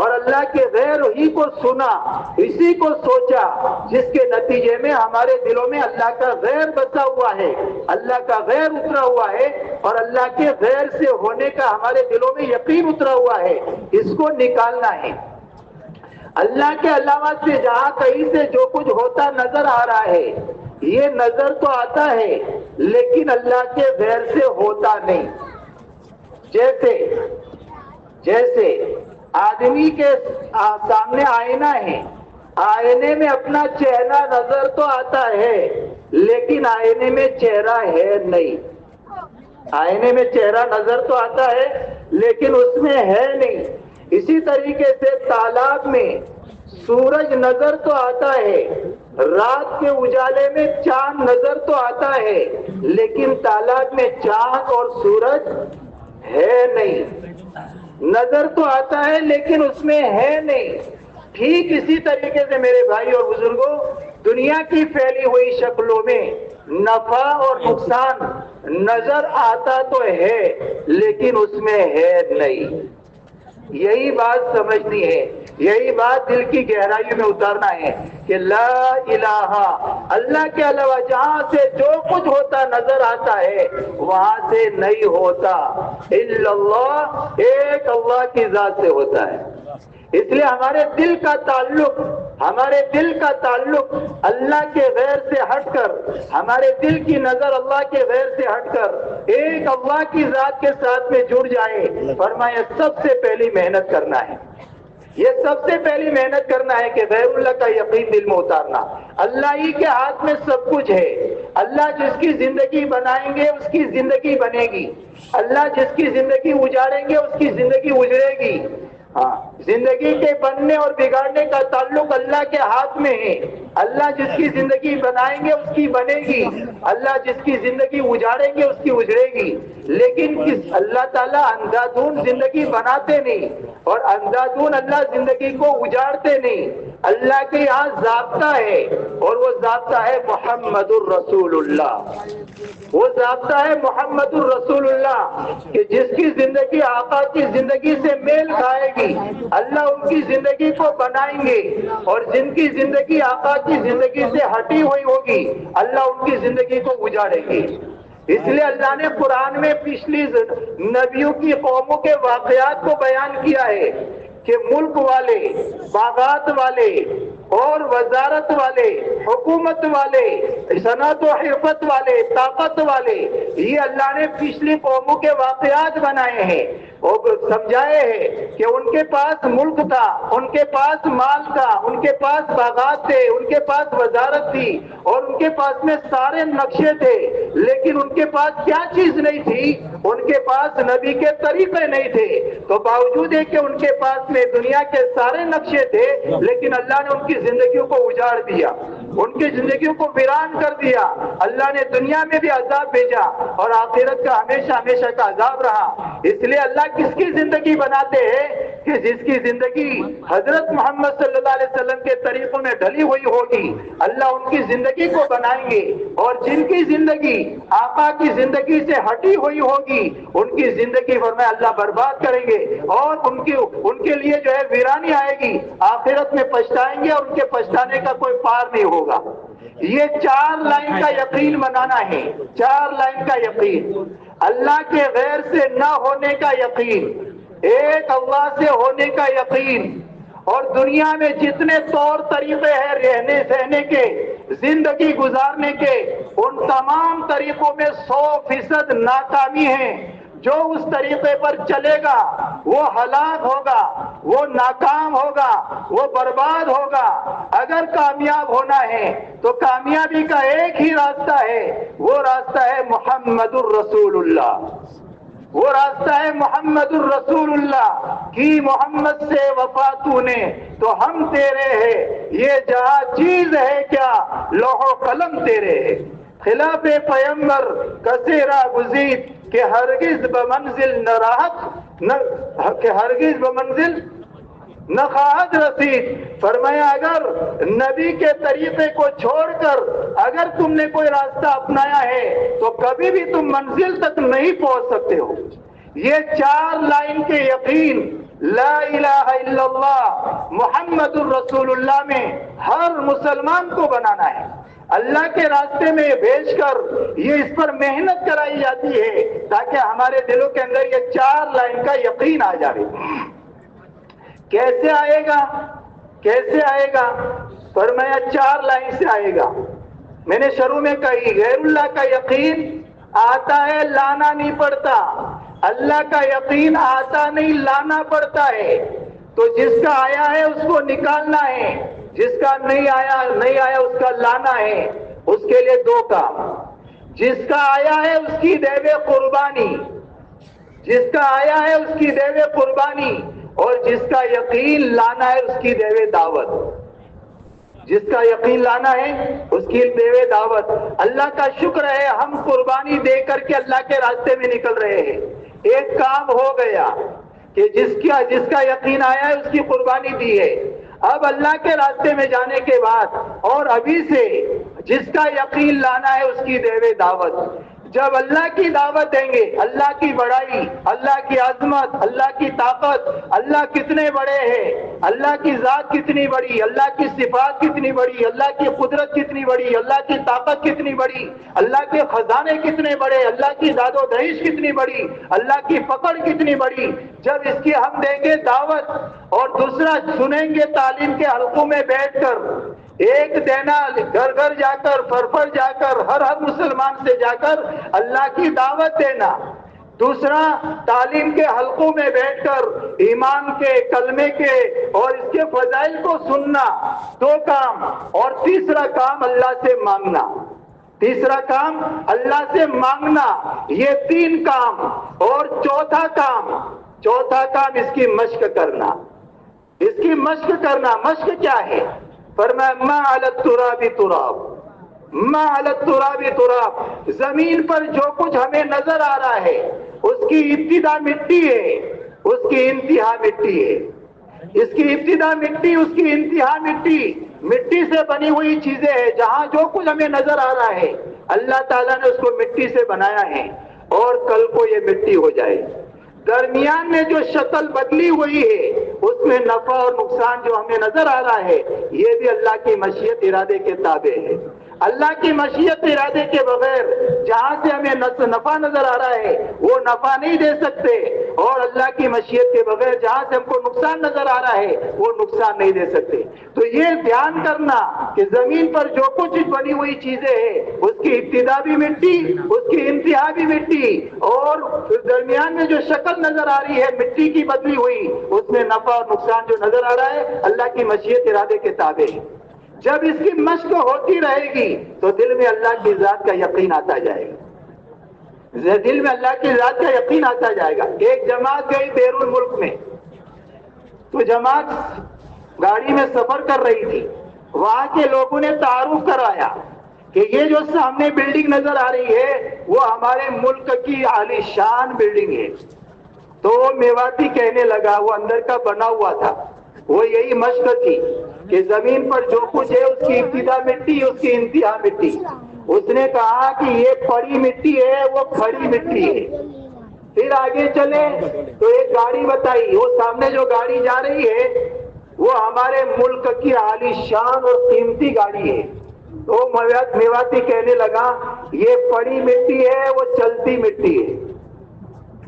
اور اللہ کے غیر ہی کو سنا، اسی کو سوچا، جس کے نتیجے میں ہمارے دلوں میں اللہ کا غیر بسا ہوا ہے، اللہ کا غیر اترا ہوا ہے، اور اللہ کے غیر سے ہونے کا ہمارے دلوں میں یقین اترا ہوا ہے. اس کو نکالنا ہے. اللہ کے علاوہ سے جہاں کہیں سے جو کچھ ہوتا نظر آ رہا ہے، یہ نظر تو آتا ہے لیکن اللہ کے غیر سے ہوتا نہیں. جیسے آدمی کے سامنے آئینہ ہے، آئینے میں اپنا چہرہ نظر تو آتا ہے لیکن آئینے میں چہرہ ہے نہیں. آئینے میں چہرہ نظر تو آتا ہے لیکن اس میں ہے نہیں. اسی طریقے سے تالاب میں سورج نظر تو آتا ہے، رات کے اجالے میں چاند نظر تو آتا ہے، لیکن تالاب میں چاند اور سورج ہے نہیں، نظر تو آتا ہے لیکن اس میں ہے نہیں۔ ٹھیک اسی طریقے سے میرے بھائی اور بزرگوں، دنیا کی پھیلی ہوئی شکلوں میں نفع اور نقصان نظر آتا تو ہے لیکن اس میں ہے نہیں۔ یہی بات سمجھنی ہے، یہی بات دل کی گہرائیوں میں اتارنا ہے کہ لا الہ، اللہ کے علاوہ جہاں سے جو کچھ ہوتا نظر آتا ہے وہاں سے نہیں ہوتا، الا اللہ، ایک اللہ کی ذات سے ہوتا ہے۔ اس لیے ہمارے دل کا تعلق اللہ کے غیر سے ہٹ کر، ہمارے دل کی نظر اللہ کے غیر سے ہٹ کر ایک اللہ کی ذات کے ساتھ میں جڑ جائے۔ فرمایا سب سے پہلی محنت کرنا ہے، یہ سب سے پہلی محنت کرنا ہے کہ غیر اللہ کا یقین دل میں اتارنا۔ اللہ ہی کے ہاتھ میں سب کچھ ہے، اللہ جس کی زندگی بنائیں گے اس کی زندگی بنے گی، اللہ جس کی زندگی اجاڑیں گے اس کی زندگی اجڑے گی۔ ہاں، زندگی کے بننے اور بگاڑنے کا تعلق اللہ کے ہاتھ میں ہے، اللہ جس کی زندگی بنائیں گے اس کی بنے گی، اللہ جس کی زندگی اجاڑیں گے اس کی اجڑے گی۔ لیکن اللہ تعالیٰ اندھادھند زندگی بناتے نہیں اور اندھادھند اللہ زندگی کو اجاڑتے نہیں۔ اللہ کے یہاں ضابطہ ہے اور وہ ضابطہ ہے محمد الرسول اللہ، وہ ضابطہ ہے محمد الرسول اللہ کہ جس کی زندگی آقا کی زندگی سے میل کھائے گی اللہ ان کی زندگی کو بنائیں گے، اور جن کی زندگی آقا کی زندگی سے ہٹی ہوئی ہوگی اللہ ان کی زندگی کو اجاڑیں گے۔ اس لیے اللہ نے قرآن میں پچھلی نبیوں کی قوموں کے واقعات کو بیان کیا ہے کہ ملک والے، باغات والے اور وزارت والے، حکومت والے، صنعت و حرفت والے، طاقت والے، یہ اللہ نے پچھلی قوموں کے واقعات بنائے ہیں اور سمجھائے ہیں کہ ان کے پاس ملک تھا، ان کے پاس مال تھا، ان کے پاس باغات تھے، ان کے پاس وزارت تھی اور ان کے پاس میں سارے نقشے تھے، لیکن ان کے پاس کیا چیز نہیں تھی؟ ان کے پاس نبی کے طریقے نہیں تھے۔ تو باوجود ہے کہ ان کے پاس میں دنیا کے سارے نقشے تھے لیکن اللہ نے ان کی زندگیوں کو اجاڑ دیا، ان کی زندگیوں کو ویران کر دیا۔ اللہ نے دنیا میں بھی عذاب بھیجا اور آخرت کا ہمیشہ ہمیشہ کا عذاب رہا۔ اس لیے اللہ کس کی زندگی بناتے ہیں کہ جس کی زندگی حضرت محمد صلی اللہ علیہ وسلم کے طریقوں میں ڈلی ہوئی ہوگی اللہ ان کی زندگی کو بنائیں گے، اور جن کی زندگی آقا کی زندگی سے ہٹی ہوئی ہوگی ان کی زندگی فرمایا اللہ برباد کریں گے اور ان کے لیے جو ہے ویرانی آئے گی، آخرت میں پچھتائیں گے اور ان کے پچھتانے کا کوئی پار نہیں ہوگا۔ یہ 4 لائن کا یقین بنانا ہے، 4 لائن کا یقین، اللہ کے غیر سے نہ ہونے کا یقین، ایک اللہ سے ہونے کا یقین، اور دنیا میں جتنے طور طریقے ہیں رہنے سہنے کے، زندگی گزارنے کے، ان تمام طریقوں میں 100% ناکامی ہے۔ جو اس طریقے پر چلے گا وہ ہلاک ہوگا، وہ ناکام ہوگا، وہ برباد ہوگا۔ اگر کامیاب ہونا ہے تو کامیابی کا ایک ہی راستہ ہے، وہ راستہ ہے محمد الرسول اللہ، وہ راستہ ہے محمد الرسول اللہ کی محمد سے وفا تو نے تو ہم تیرے ہیں، یہ جہاں چیز ہے کیا لوح و قلم تیرے ہے۔ خلاف پیغمبر کثیرہ گزید کہ ہرگز بمنزل نہ راحت، کہ ہرگز بمنزل نہ خواہد رسید۔ فرمایا اگر نبی کے طریقے کو چھوڑ کر اگر تم نے کوئی راستہ اپنایا ہے تو کبھی بھی تم منزل تک نہیں پہنچ سکتے ہو۔ یہ 4 لائن کے یقین لا الہ الا اللہ محمد الرسول اللہ میں ہر مسلمان کو بنانا ہے۔ اللہ کے راستے میں بھیج کر یہ اس پر محنت کرائی جاتی ہے تاکہ ہمارے دلوں کے اندر یہ 4 لائن کا یقین آ جائے۔ کیسے آئے گا؟ کیسے آئے گا؟ فرمایا 4 لائن سے آئے گا۔ میں نے شروع میں کہی غیر اللہ کا یقین آتا ہے، لانا نہیں پڑتا۔ اللہ کا یقین آتا نہیں، لانا پڑتا ہے۔ تو جس کا آیا ہے اس کو نکالنا ہے، جس کا نہیں آیا اس کا لانا ہے۔ اس کے لیے 2 کام، جس کا آیا ہے اس کی دیو قربانی، جس کا آیا ہے اس کی دیو قربانی، اور جس کا یقین لانا ہے اس کی دیوے دعوت، جس کا یقین لانا ہے اس کی دیوے دعوت۔ اللہ کا شکر ہے ہم قربانی دے کر کے اللہ کے راستے میں نکل رہے ہیں۔ ایک کام ہو گیا کہ جس کا یقین آیا ہے اس کی قربانی دی ہے۔ اب اللہ کے راستے میں جانے کے بعد اور ابھی سے جس کا یقین لانا ہے اس کی دیوے دعوت۔ جب اللہ کی دعوت دیں گے، اللہ کی بڑائی، اللہ کی عظمت، اللہ کی طاقت، اللہ کتنے بڑے ہیں، اللہ کی ذات کتنی بڑی، اللہ کی صفات کتنی بڑی، اللہ کی قدرت کتنی بڑی، اللہ کی طاقت کتنی بڑی، اللہ کے خزانے کتنے بڑے، اللہ کی داد و دہش کتنی بڑی، اللہ کی پکڑ کتنی بڑی، جب اس کی ہم دیں گے دعوت اور دوسرا سنیں گے تعلیم کے حلقوں میں بیٹھ کر، ایک دینا گھر گھر جا کر، فر جا کر، ہر مسلمان سے جا کر اللہ کی دعوت دینا، دوسرا تعلیم کے حلقوں میں بیٹھ کر ایمان کے، کلمے کے اور اس کے فضائل کو سننا، دو کام، اور تیسرا کام اللہ سے مانگنا، تیسرا کام اللہ سے مانگنا، یہ تین کام، اور چوتھا کام اس کی مشق کرنا، اس کی مشق کرنا۔ مشق کیا ہے؟ فرمایا ما علی التراب تراب، ما علی التراب تراب، زمین پر جو کچھ ہمیں نظر آ رہا ہے اس کی ابتدا مٹی ہے، اس کی انتہا مٹی ہے، اس کی ابتدا مٹی، اس کی انتہا مٹی، مٹی سے بنی ہوئی چیزیں ہیں۔ جہاں جو کچھ ہمیں نظر آ رہا ہے اللہ تعالیٰ نے اس کو مٹی سے بنایا ہے، اور کل کو یہ مٹی ہو جائے۔ درمیان میں جو شکل بدلی ہوئی ہے اس میں نفع اور نقصان جو ہمیں نظر آ رہا ہے یہ بھی اللہ کی مشیت ارادے کے تابع ہے۔ اللہ کی مشیت ارادے کے بغیر جہاں سے ہمیں نفع نظر آ رہا ہے وہ نفع نہیں دے سکتے، اور اللہ کی مشیت کے بغیر جہاں سے ہم کو نقصان نظر آ رہا ہے وہ نقصان نہیں دے سکتے۔ تو یہ دھیان کرنا کہ زمین پر جو کچھ بنی ہوئی چیزیں ہیں اس کی ابتدا بھی مٹی، اس کی انتہا بھی مٹی، اور درمیان میں جو شکل نظر آ رہی ہے مٹی کی بدلی ہوئی اس میں نفع اور نقصان جو نظر آ رہا ہے اللہ کی مشیت ارادے کے تابع ہے۔ جب اس کی مشق ہوتی رہے گی تو دل میں اللہ کی ذات کا یقین آتا جائے گا، دل میں اللہ کی ذات کا یقین آتا جائے گا۔ ایک جماعت گئی بیرون ملک میں، تو جماعت گاڑی میں سفر کر رہی تھی، وہاں کے لوگوں نے تعارف کرایا کہ یہ جو سامنے بلڈنگ نظر آ رہی ہے وہ ہمارے ملک کی عالی شان بلڈنگ ہے۔ تو میواتی کہنے لگا، وہ اندر کا بنا ہوا تھا، وہ یہی مشق تھی کہ زمین پر جو کچھ ہے اس کی ابتدا مٹی، اس کی انتہا مٹی۔ اس نے کہا کہ یہ پڑی مٹی ہے، وہ کھڑی مٹی ہے۔ پھر آگے چلے تو ایک گاڑی بتائی، وہ سامنے جو گاڑی جا رہی ہے وہ ہمارے ملک کی عالی شان اور قیمتی گاڑی ہے۔ تو میواتی کہنے لگا یہ پڑی مٹی ہے، وہ چلتی مٹی ہے،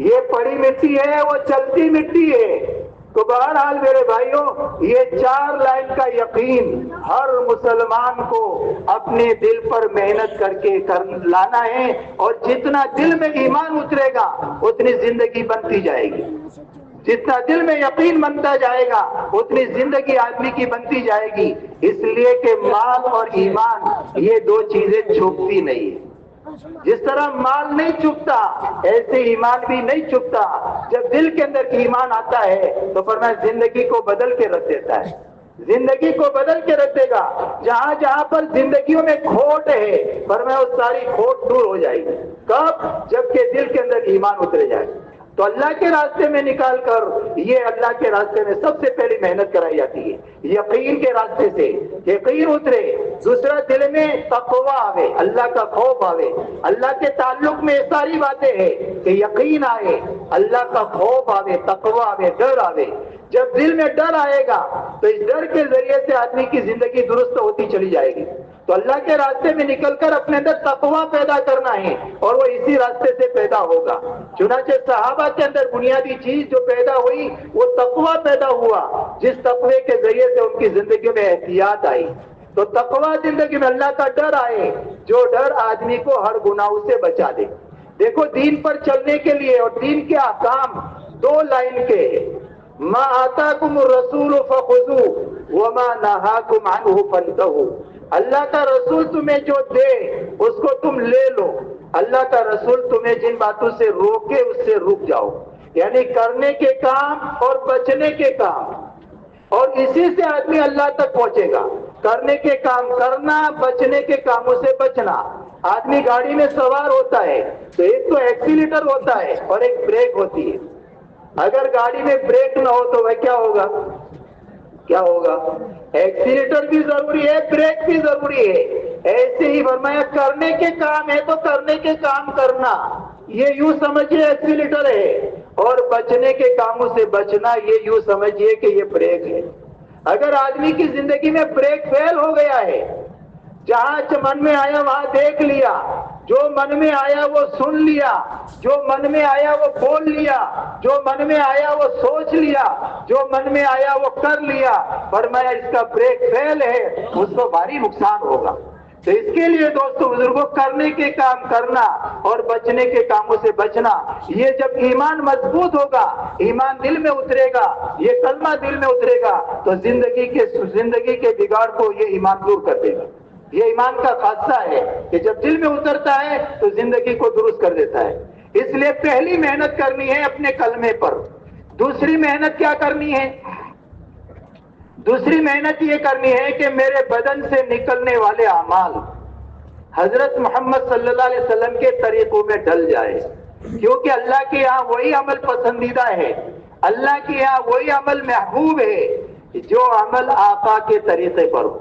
یہ پڑی مٹی ہے، وہ چلتی مٹی ہے۔ تو بہرحال میرے بھائیوں، یہ 4 لائن کا یقین ہر مسلمان کو اپنے دل پر محنت کر کے لانا ہے، اور جتنا دل میں ایمان اترے گا اتنی زندگی بنتی جائے گی، جتنا دل میں یقین بنتا جائے گا اتنی زندگی آدمی کی بنتی جائے گی۔ اس لیے کہ مال اور ایمان یہ 2 چیزیں چھپتی نہیں ہیں۔ جس طرح مال نہیں چھپتا ایسے ایمان بھی نہیں چھپتا۔ جب دل کے اندر ایمان آتا ہے تو فرمایا زندگی کو بدل کے رکھ دیتا ہے، زندگی کو بدل کے رکھ دے گا۔ جہاں جہاں پر زندگیوں میں کھوٹ ہے فرمایا وہ ساری کھوٹ دور ہو جائے گی۔ کب؟ جب کہ دل کے اندر ایمان اترے جائے۔ تو اللہ کے راستے میں نکال کر، یہ اللہ کے راستے میں سب سے پہلی محنت کرائی جاتی ہے، یقین کے راستے سے یقین اترے، دوسرا دل میں تقوی آوے، اللہ کا خوف آوے، اللہ کے تعلق میں ساری باتیں ہیں کہ یقین آئے، اللہ کا خوف آوے، تقوی آوے، ڈر آوے۔ جب دل میں ڈر آئے گا تو اس ڈر کے ذریعے سے آدمی کی زندگی درست ہوتی چلی جائے گی۔ تو اللہ کے راستے میں نکل کر اپنے اندر تقوی پیدا کرنا ہے، اور وہ اسی راستے سے پیدا ہوگا۔ چنانچہ صحابہ کے اندر بنیادی چیز جو پیدا ہوئی وہ تقوی پیدا ہوا، جس تقوی کے ذریعے سے ان کی زندگی میں احتیاط آئی۔ تو تقوی زندگی میں اللہ کا ڈر آئے، جو ڈر آدمی کو ہر گناہ سے بچا دے۔ دیکھو دین پر چلنے کے لیے اور دین کے احکام 2 لائن کے، ما آتاکم الرسول فخذوہ وما نہاکم عنہ فانتہوا۔ اللہ کا رسول تمہیں جو دے اس کو تم لے لو، اللہ کا رسول تمہیں جن باتوں سے روکے اس سے رک جاؤ۔ یعنی کرنے کے کام اور بچنے کے کام، اور اسی سے آدمی اللہ تک پہنچے گا۔ کرنے کے کام کرنا، بچنے کے کاموں سے بچنا۔ آدمی گاڑی میں سوار ہوتا ہے تو ایک تو ایکسیلیٹر ہوتا ہے اور ایک بریک ہوتی ہے۔ اگر گاڑی میں بریک نہ ہو تو وہ کیا ہوگا؟ کیا ہوگا؟ ایکسیلیٹر بھی ضروری ہے، بریک بھی ضروری ہے۔ ایسے ہی فرمایا کرنے کے کام ہے تو کرنے کے کام کرنا، یہ یوں سمجھیے ایکسیلیٹر ہے، اور بچنے کے کاموں سے بچنا یہ یوں سمجھیے کہ یہ بریک ہے۔ اگر آدمی کی زندگی میں بریک فیل ہو گیا ہے، جہاں من میں آیا وہاں دیکھ لیا، جو من میں آیا وہ سن لیا، جو من میں آیا وہ بول لیا، جو من میں آیا وہ سوچ لیا، جو من میں آیا وہ کر لیا، فرمایا اس کا بریک فیل ہے، اس کو بھاری نقصان ہوگا۔ تو اس کے لیے دوستو بزرگوں، کرنے کے کام کرنا اور بچنے کے کاموں سے بچنا، یہ جب ایمان مضبوط ہوگا، ایمان دل میں اترے گا، یہ کلمہ دل میں اترے گا، تو زندگی کے بگاڑ کو یہ ایمان دور کر دے گا۔ یہ ایمان کا خاصہ ہے کہ جب دل میں اترتا ہے تو زندگی کو درست کر دیتا ہے۔ اس لیے پہلی محنت کرنی ہے اپنے کلمے پر۔ دوسری محنت کیا کرنی ہے؟ دوسری محنت یہ کرنی ہے کہ میرے بدن سے نکلنے والے اعمال حضرت محمد صلی اللہ علیہ وسلم کے طریقوں میں ڈل جائے، کیونکہ اللہ کے یہاں وہی عمل پسندیدہ ہے، اللہ کے یہاں وہی عمل محبوب ہے جو عمل آقا کے طریقے پر ہو،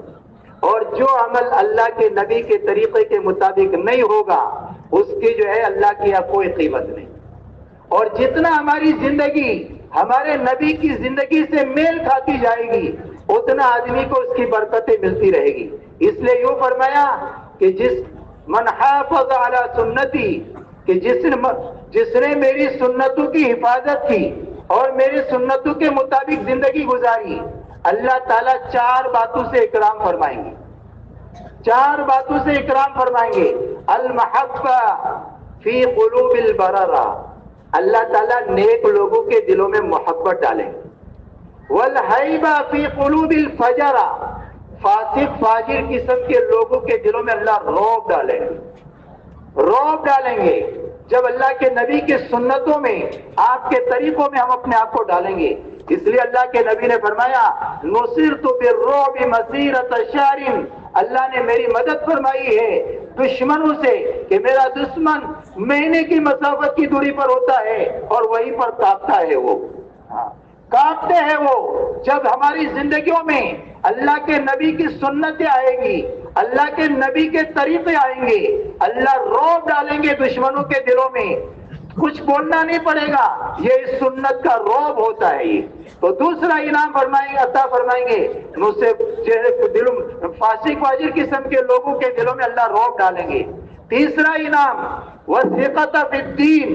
اور جو عمل اللہ کے نبی کے طریقے کے مطابق نہیں ہوگا اس کی جو ہے اللہ کے یہاں کوئی قیمت نہیں۔ اور جتنا ہماری زندگی ہمارے نبی کی زندگی سے میل کھاتی جائے گی اتنا آدمی کو اس کی برکتیں ملتی رہے گی۔ اس لیے یوں فرمایا کہ من حافظ علی سنتی، کہ جس نے میری سنتوں کی حفاظت کی اور میری سنتوں کے مطابق زندگی گزاری، اللہ تعالیٰ 4 باتوں سے اکرام فرمائیں گے، 4 باتوں سے اکرام فرمائیں گے۔ المحبہ فی قلوب البررہ، اللہ تعالیٰ نیک لوگوں کے دلوں میں محبت ڈالیں گے۔ والہیبہ فی قلوب الفجرہ، فاسق فاجر قسم کے لوگوں کے دلوں میں اللہ رعب ڈالیں گے، رعب ڈالیں گے۔ جب اللہ کے نبی کے سنتوں میں، آپ کے طریقوں میں ہم اپنے آپ کو ڈالیں گے، اس لیے اللہ کے نبی نے فرمایا نصرت بالرعب مسیرۃ شہر، اللہ نے میری مدد فرمائی ہے دشمنوں سے کہ میرا دشمن مہینے کی مسافت کی دوری پر ہوتا ہے اور وہیں پر کانپتا ہے، وہ کانپتے ہیں وہ۔ جب ہماری زندگیوں میں اللہ کے نبی کی سنتیں آئیں گی، اللہ کے نبی کے طریقے آئیں گے، اللہ رعب ڈالیں گے دشمنوں کے دلوں میں، کچھ بولنا نہیں پڑے گا، یہ اس سنت کا رعب ہوتا ہے۔ یہ تو دوسرا انعام فرمائیں گے، عطا فرمائیں گے، فاسق فاجر قسم کے لوگوں کے دلوں میں اللہ رعب ڈالیں گے۔ تیسرا انعام وثقۃ فی الدین،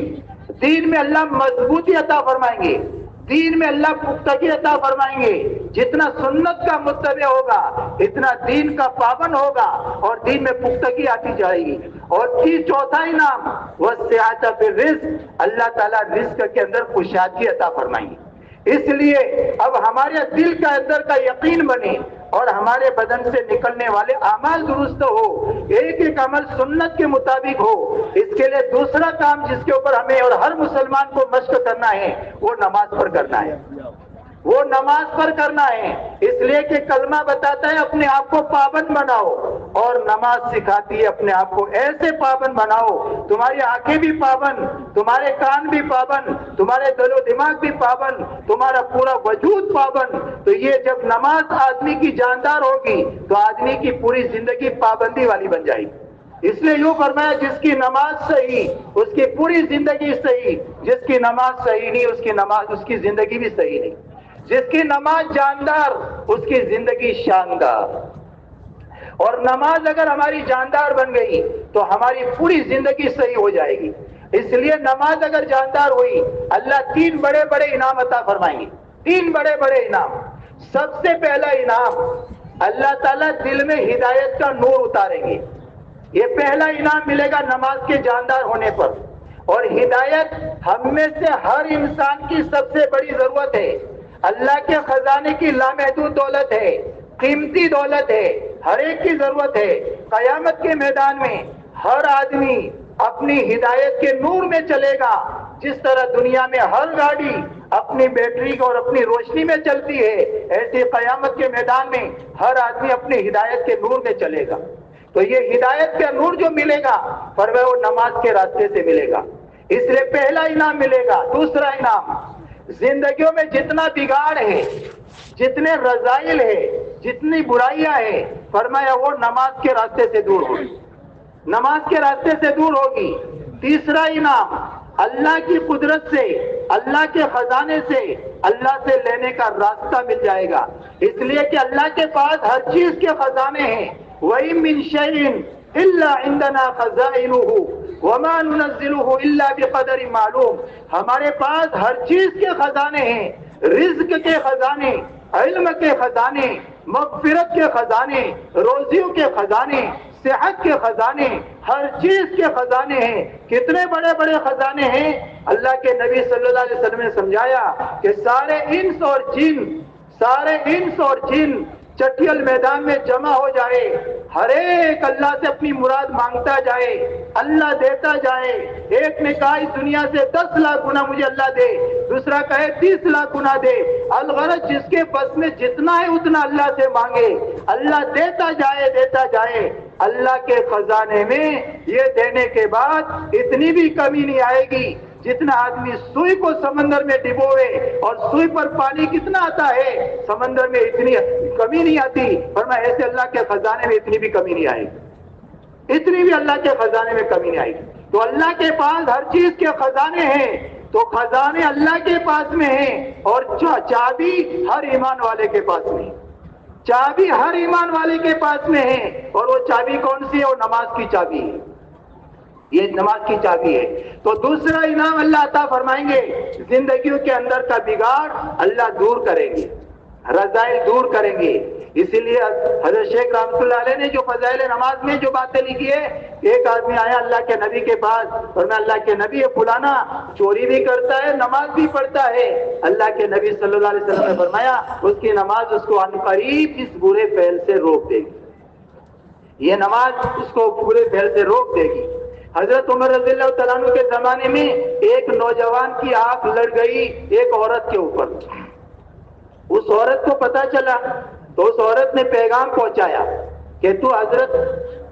دین میں اللہ مضبوطی عطا فرمائیں گے، دین میں اللہ پختگی عطا فرمائیں گے۔ جتنا سنت کا متبع ہوگا اتنا دین کا پابند ہوگا اور دین میں پختگی آتی جائے گی۔ اور چوتھا انعام وسعت فی الرزق، اللہ تعالیٰ رزق کے اندر کشادگی عطا فرمائیں گے۔ اس لیے اب ہمارے دل کا اندر کا یقین بنے اور ہمارے بدن سے نکلنے والے اعمال درست ہو، ایک ایک عمل سنت کے مطابق ہو۔ اس کے لیے دوسرا کام جس کے اوپر ہمیں اور ہر مسلمان کو مشق کرنا ہے وہ نماز پر کرنا ہے، وہ نماز پر کرنا ہے۔ اس لیے کہ کلمہ بتاتا ہے اپنے آپ کو پابند بناؤ، اور نماز سکھاتی ہے اپنے آپ کو ایسے پابند بناؤ، تمہاری آنکھیں بھی پابند، تمہارے کان بھی پابند، تمہارے دل و دماغ بھی پابند، تمہارا پورا وجود پابند۔ تو یہ جب نماز آدمی کی جاندار ہوگی تو آدمی کی پوری زندگی پابندی والی بن جائے گی۔ اس لیے یوں فرمایا جس کی نماز صحیح اس کی پوری زندگی صحیح، جس کی نماز صحیح نہیں اس کی زندگی بھی صحیح نہیں، جس کی نماز جاندار اس کی زندگی شاندار۔ اور نماز اگر ہماری جاندار بن گئی تو ہماری پوری زندگی صحیح ہو جائے گی۔ اس لیے نماز اگر جاندار ہوئی اللہ 3 بڑے بڑے انعام عطا فرمائیں گے، 3 بڑے بڑے انعام۔ سب سے پہلا انعام اللہ تعالیٰ دل میں ہدایت کا نور اتاریں گے، یہ پہلا انعام ملے گا نماز کے جاندار ہونے پر۔ اور ہدایت ہم میں سے ہر انسان کی سب سے بڑی ضرورت ہے، اللہ کے خزانے کی لامحدود دولت ہے، قیمتی دولت ہے، ہر ایک کی ضرورت ہے۔ قیامت کے میدان میں ہر آدمی اپنی ہدایت کے نور میں چلے گا، جس طرح دنیا میں ہر گاڑی اپنی بیٹری اور اپنی روشنی میں چلتی ہے، ایسے قیامت کے میدان میں ہر آدمی اپنی ہدایت کے نور میں چلے گا۔ تو یہ ہدایت کا نور جو ملے گا فرمایا وہ نماز کے راستے سے ملے گا، اس لیے پہلا انعام ملے گا۔ دوسرا انعام، زندگیوں میں جتنا بگاڑ ہے، جتنے رذائل ہے، جتنی برائیاں ہیں، فرمایا وہ نماز کے راستے سے دور ہوگی، نماز کے راستے سے دور ہوگی۔ تیسرا انعام، اللہ کی قدرت سے، اللہ کے خزانے سے، اللہ سے لینے کا راستہ مل جائے گا، اس لیے کہ اللہ کے پاس ہر چیز کے خزانے ہیں۔ وَإِن مِّن شَيْءٍ إِلَّا عِندَنَا خَزَائِنُهُ وَمَا نُنَزِّلُهُ إِلَّا بِقَدَرٍ مَّعْلُومٍ، ہمارے پاس ہر چیز کے خزانے ہیں، رزق کے خزانے، علم کے خزانے، مغفرت کے خزانے، روزیوں کے خزانے، صحت کے خزانے، ہر چیز کے خزانے ہیں۔ کتنے بڑے بڑے خزانے ہیں، اللہ کے نبی صلی اللہ علیہ وسلم نے سمجھایا کہ سارے انس اور جن چٹیل میدان میں جمع ہو جائے، ہر ایک اللہ سے اپنی مراد مانگتا جائے، اللہ دیتا جائے۔ ایک نے کہا اس دنیا سے 10 لاکھ گنا مجھے اللہ دے، دوسرا کہے 30 لاکھ گنا دے، الغرض جس کے بس میں جتنا ہے اتنا اللہ سے مانگے، اللہ دیتا جائے۔ اللہ کے خزانے میں یہ دینے کے بعد اتنی بھی کمی نہیں آئے گی، جتنا آدمی سوئی کو سمندر میں ڈبوئے اور سوئی پر پانی کتنا آتا ہے، سمندر میں اتنی کمی نہیں آتی، فرمایا ایسے اللہ کے خزانے میں اتنی بھی کمی نہیں آئے گی، اتنی بھی اللہ کے خزانے میں کمی نہیں آئے گی۔ تو اللہ کے پاس ہر چیز کے خزانے ہیں، تو خزانے اللہ کے پاس میں ہیں، اور چابی ہر ایمان والے کے پاس میں ہے، چابی ہر ایمان والے کے پاس میں ہے، اور وہ چابی کون سی ہے؟ وہ نماز کی چابی ہے، یہ نماز کی چابی ہے۔ تو دوسرا انعام اللہ عطا فرمائیں گے، زندگیوں کے اندر کا بگاڑ اللہ دور کریں گے، رذائل دور کریں گے۔ اسی لیے حضرت شیخ رحمۃ اللہ علیہ نے جو فضائل نماز میں جو باتیں لکھی ہے، ایک آدمی آیا اللہ کے نبی کے پاس اور میں اللہ کے نبی یہ فلانا چوری بھی کرتا ہے، نماز بھی پڑھتا ہے۔ اللہ کے نبی صلی اللہ علیہ وسلم نے فرمایا اس کی نماز اس کو عنقریب اس برے فعل سے روک دے گی، یہ نماز اس کو برے فعل سے روک دے گی۔ حضرت عمر رضی اللہ تعالیٰ عنہ کے زمانے میں ایک نوجوان کی آنکھ لڑ گئی ایک عورت کے اوپر، اس عورت کو پتا چلا تو اس عورت نے پیغام پہنچایا کہ تو حضرت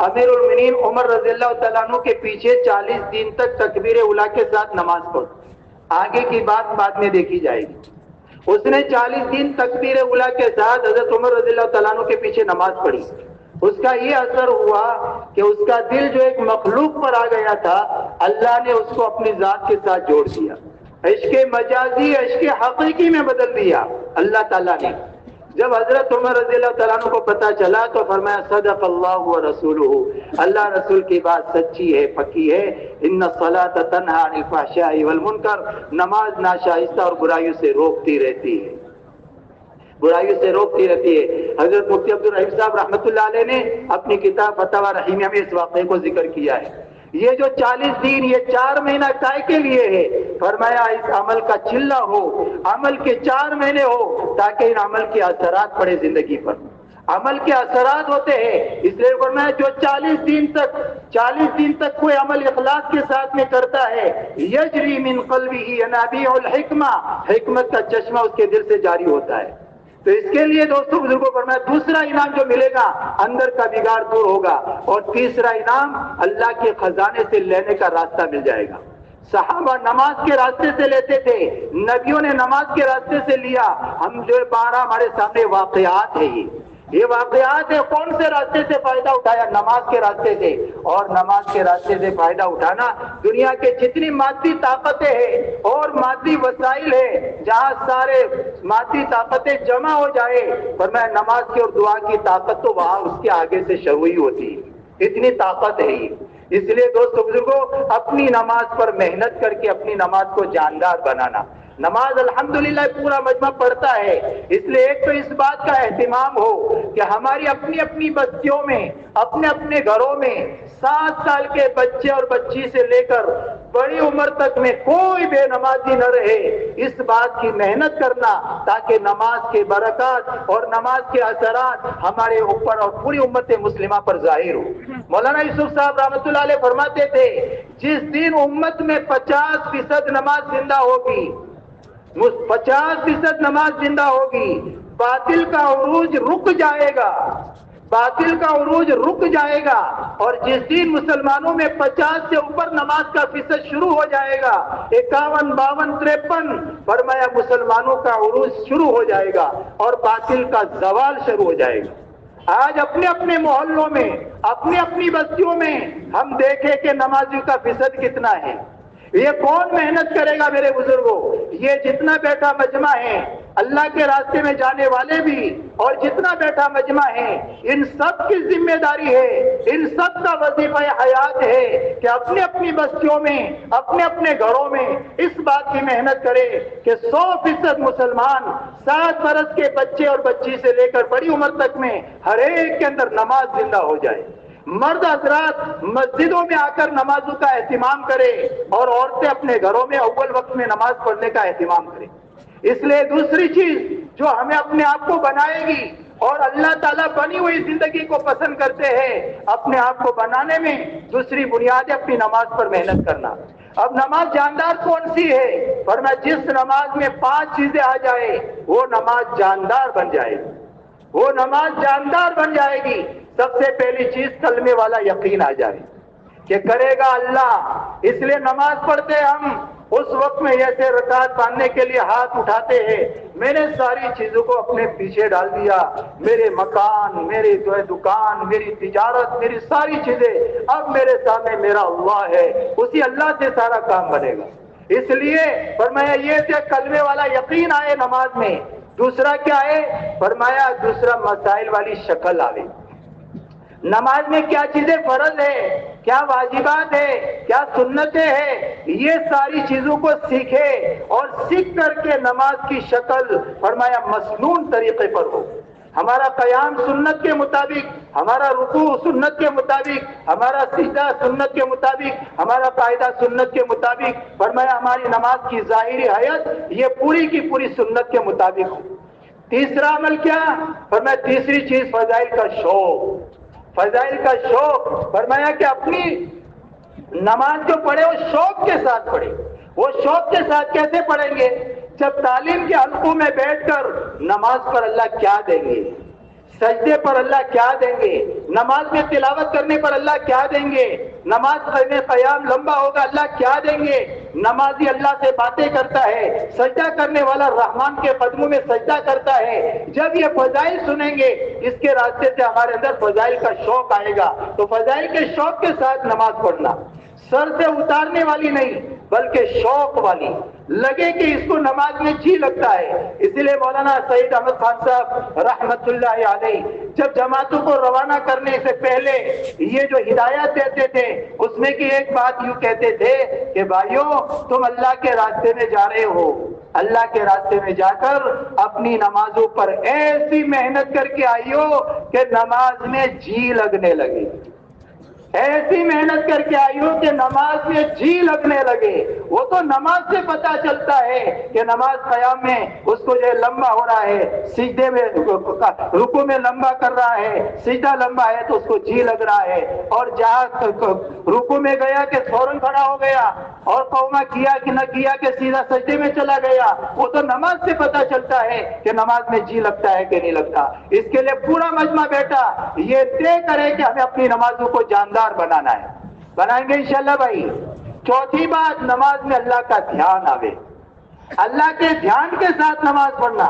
امیر المؤمنین عمر رضی اللہ تعالیٰ عنہ کے پیچھے 40 دن تک تکبیر اولیٰ کے ساتھ نماز پڑھ، آگے کی بات بعد میں دیکھی جائے گی۔ اس نے 40 دن تکبیر اولیٰ کے ساتھ حضرت عمر رضی اللہ تعالیٰ عنہ کے پیچھے نماز پڑھی۔ اس کا یہ اثر ہوا کہ اس کا دل جو ایک مخلوق پر آ گیا تھا، اللہ نے اس کو اپنی ذات کے ساتھ جوڑ دیا، عشق مجازی عشق حقیقی میں بدل دیا اللہ تعالیٰ نے۔ جب حضرت عمر رضی اللہ تعالیٰ عنہ کو پتا چلا تو فرمایا صدق اللہ و رسولہ، اللہ رسول کی بات سچی ہے، پکی ہے۔ ان الصلاۃ تنہی عن الفحشاء والمنکر، نماز ناشائستہ اور برائیوں سے روکتی رہتی ہے، برائیوں سے روکتی رہتی ہے۔ حضرت مفتی عبدالرحیم صاحب رحمۃ اللہ علیہ نے اپنی کتاب فتاوی رحیمیہ میں اس واقعے کو ذکر کیا ہے۔ یہ جو 40 دن، یہ 4 مہینہ کائے کے لیے ہے؟ فرمایا اس عمل کا چلہ ہو، عمل کے 4 مہینے ہو، تاکہ ان عمل کے اثرات پڑے زندگی پر، عمل کے اثرات ہوتے ہیں۔ اس لیے فرمایا جو 40 دن تک کوئی عمل اخلاص کے ساتھ میں کرتا ہے، یجری من قلبہ ینابیع الحکمہ، حکمت کا چشمہ اس کے دل سے جاری ہوتا ہے۔ تو اس کے لیے دوستوں بزرگوں فرمایا دوسرا انعام جو ملے گا اندر کا بگاڑ دور ہوگا، اور تیسرا انعام اللہ کے خزانے سے لینے کا راستہ مل جائے گا۔ صحابہ نماز کے راستے سے لیتے تھے، نبیوں نے نماز کے راستے سے لیا۔ ہم جو 12 ہمارے سامنے واقعات ہیں، یہ واقعات ہے، کون سے راستے سے فائدہ اٹھایا؟ نماز کے راستے سے۔ اور نماز کے راستے سے فائدہ اٹھانا، دنیا کے جتنی مادی طاقتیں ہیں اور مادی وسائل ہیں، جہاں سارے مادی طاقتیں جمع ہو جائے، فرمایا نماز کی اور دعا کی طاقت تو وہاں اس کے آگے سے شروع ہی ہوتی ہے، اتنی طاقت ہے یہ۔ اس لیے دوستو بزرگوں، اپنی نماز پر محنت کر کے اپنی نماز کو جاندار بنانا، نماز الحمدللہ پورا مجمع پڑھتا ہے، اس لیے ایک تو اس بات کا اہتمام ہو کہ ہماری اپنی اپنی بستیوں میں، اپنے اپنے گھروں میں 7 سال کے بچے اور بچی سے لے کر بڑی عمر تک میں کوئی بے نمازی نہ رہے، اس بات کی محنت کرنا تاکہ نماز کے برکات اور نماز کے اثرات ہمارے اوپر اور پوری امت مسلمہ پر ظاہر ہو۔ مولانا یوسف صاحب رحمۃ اللہ علیہ فرماتے تھے جس دن امت میں 50% نماز زندہ ہوگی، 50% نماز زندہ ہوگی، باطل کا عروج رک جائے گا، باطل کا عروج رک جائے گا، اور جس دن مسلمانوں میں 50 سے اوپر نماز کا فیصد شروع ہو جائے گا، 51 52 53، فرمایا مسلمانوں کا عروج شروع ہو جائے گا اور باطل کا زوال شروع ہو جائے گا۔ آج اپنے اپنے محلوں میں، اپنی اپنی بستیوں میں ہم دیکھیں کہ نمازیوں کا فیصد کتنا ہے۔ یہ کون محنت کرے گا میرے بزرگوں؟ یہ جتنا بیٹھا مجمع ہے، اللہ کے راستے میں جانے والے بھی اور جتنا بیٹھا مجمع ہے، ان سب کی ذمہ داری ہے، ان سب کا وظیفہ حیات ہے کہ اپنے اپنی بستیوں میں، اپنے اپنے گھروں میں اس بات کی محنت کرے کہ 100% مسلمان 7 برس کے بچے اور بچی سے لے کر بڑی عمر تک میں ہر ایک کے اندر نماز زندہ ہو جائے۔ مرد حضرات مسجدوں میں آ کر نمازوں کا اہتمام کرے اور عورتیں اپنے گھروں میں اول وقت میں نماز پڑھنے کا اہتمام کریں۔ اس لیے دوسری چیز جو ہمیں اپنے آپ کو بنائے گی، اور اللہ تعالیٰ بنی ہوئی زندگی کو پسند کرتے ہیں، اپنے آپ کو بنانے میں دوسری بنیاد ہے اپنی نماز پر محنت کرنا۔ اب نماز جاندار کون سی ہے؟ فرمایا جس نماز میں 5 چیزیں آ جائے وہ نماز جاندار بن جائے گی، وہ نماز جاندار بن جائے گی۔ سب سے پہلی چیز کلمے والا یقین آ جائے کہ کرے گا اللہ۔ اس لیے نماز پڑھتے ہم اس وقت میں ایسے رکعت باندھنے کے لیے ہاتھ اٹھاتے ہیں، میں نے ساری چیزوں کو اپنے پیچھے ڈال دیا، میرے مکان، میری دکان، میری تجارت، میری ساری چیزیں، اب میرے سامنے میرا اللہ ہے، اسی اللہ سے سارا کام بنے گا۔ اس لیے فرمایا یہ کہ کلمے والا یقین آئے نماز میں۔ دوسرا کیا ہے؟ فرمایا دوسرا مسائل والی شکل آئے۔ نماز میں کیا چیزیں فرض ہے، کیا واجبات ہے، کیا سنتیں ہیں، یہ ساری چیزوں کو سیکھے اور سیکھ کر کے نماز کی شکل فرمایا مسنون طریقے پر ہو۔ ہمارا قیام سنت کے مطابق، ہمارا رکوع سنت کے مطابق، ہمارا سجدہ سنت کے مطابق، ہمارا قاعدہ سنت کے مطابق، فرمایا ہماری نماز کی ظاہری حیت یہ پوری کی پوری سنت کے مطابق ہو۔ تیسرا عمل کیا؟ فرمایا تیسری چیز فضائل کا شوق، فضائل کا شوق۔ فرمایا کہ اپنی نماز جو پڑھے وہ شوق کے ساتھ پڑھے۔ وہ شوق کے ساتھ کیسے پڑھیں گے؟ جب تعلیم کے حلقوں میں بیٹھ کر نماز پر اللہ کیا دیں گے، سجدے پر اللہ کیا دیں گے، نماز میں تلاوت کرنے پر اللہ کیا دیں گے، نماز میں قیام لمبا ہوگا اللہ کیا دیں گے، نمازی اللہ سے باتیں کرتا ہے، سجدہ کرنے والا رحمان کے قدموں میں سجدہ کرتا ہے۔ جب یہ فضائل سنیں گے اس کے راستے سے ہمارے اندر فضائل کا شوق آئے گا۔ تو فضائل کے شوق کے ساتھ نماز پڑھنا، سر سے اتارنے والی نہیں بلکہ شوق والی، لگے کہ اس کو نماز میں جی لگتا ہے۔ اسی لیے مولانا سعید احمد خان صاحب رحمت اللہ علیہ جب جماعتوں کو روانہ کرنے سے پہلے یہ جو ہدایات دیتے تھے اس میں کی ایک بات یوں کہتے تھے کہ بھائیو تم اللہ کے راستے میں جا رہے ہو، اللہ کے راستے میں جا کر اپنی نمازوں پر ایسی محنت کر کے آئیو کہ نماز میں جی لگنے لگے، ایسی محنت کر کے آئی ہو کہ نماز میں جی لگنے لگے۔ وہ تو نماز سے پتا چلتا ہے کہ نماز قیام میں اس کو جو لمبا ہو رہا ہے، سجدے میں رکوع میں لمبا کر رہا ہے، سجدہ لمبا ہے تو اس کو جی لگ رہا ہے، اور جہاں رکوع میں گیا کہ فوراً کھڑا ہو گیا، اور قومہ کیا کہ نہ کیا کہ سیدھا سجدے میں چلا گیا، وہ تو نماز سے پتا چلتا ہے کہ نماز میں جی لگتا ہے کہ نہیں لگتا۔ اس کے لیے پورا مجمع بیٹا یہ طے کرے کہ ہمیں اپنی نمازوں کو جاندار بنانا ہے، بنائیں گے انشاءاللہ بھائی۔ چوتھی بات نماز میں اللہ کا دھیان آوے، اللہ کے دھیان کے ساتھ نماز پڑھنا۔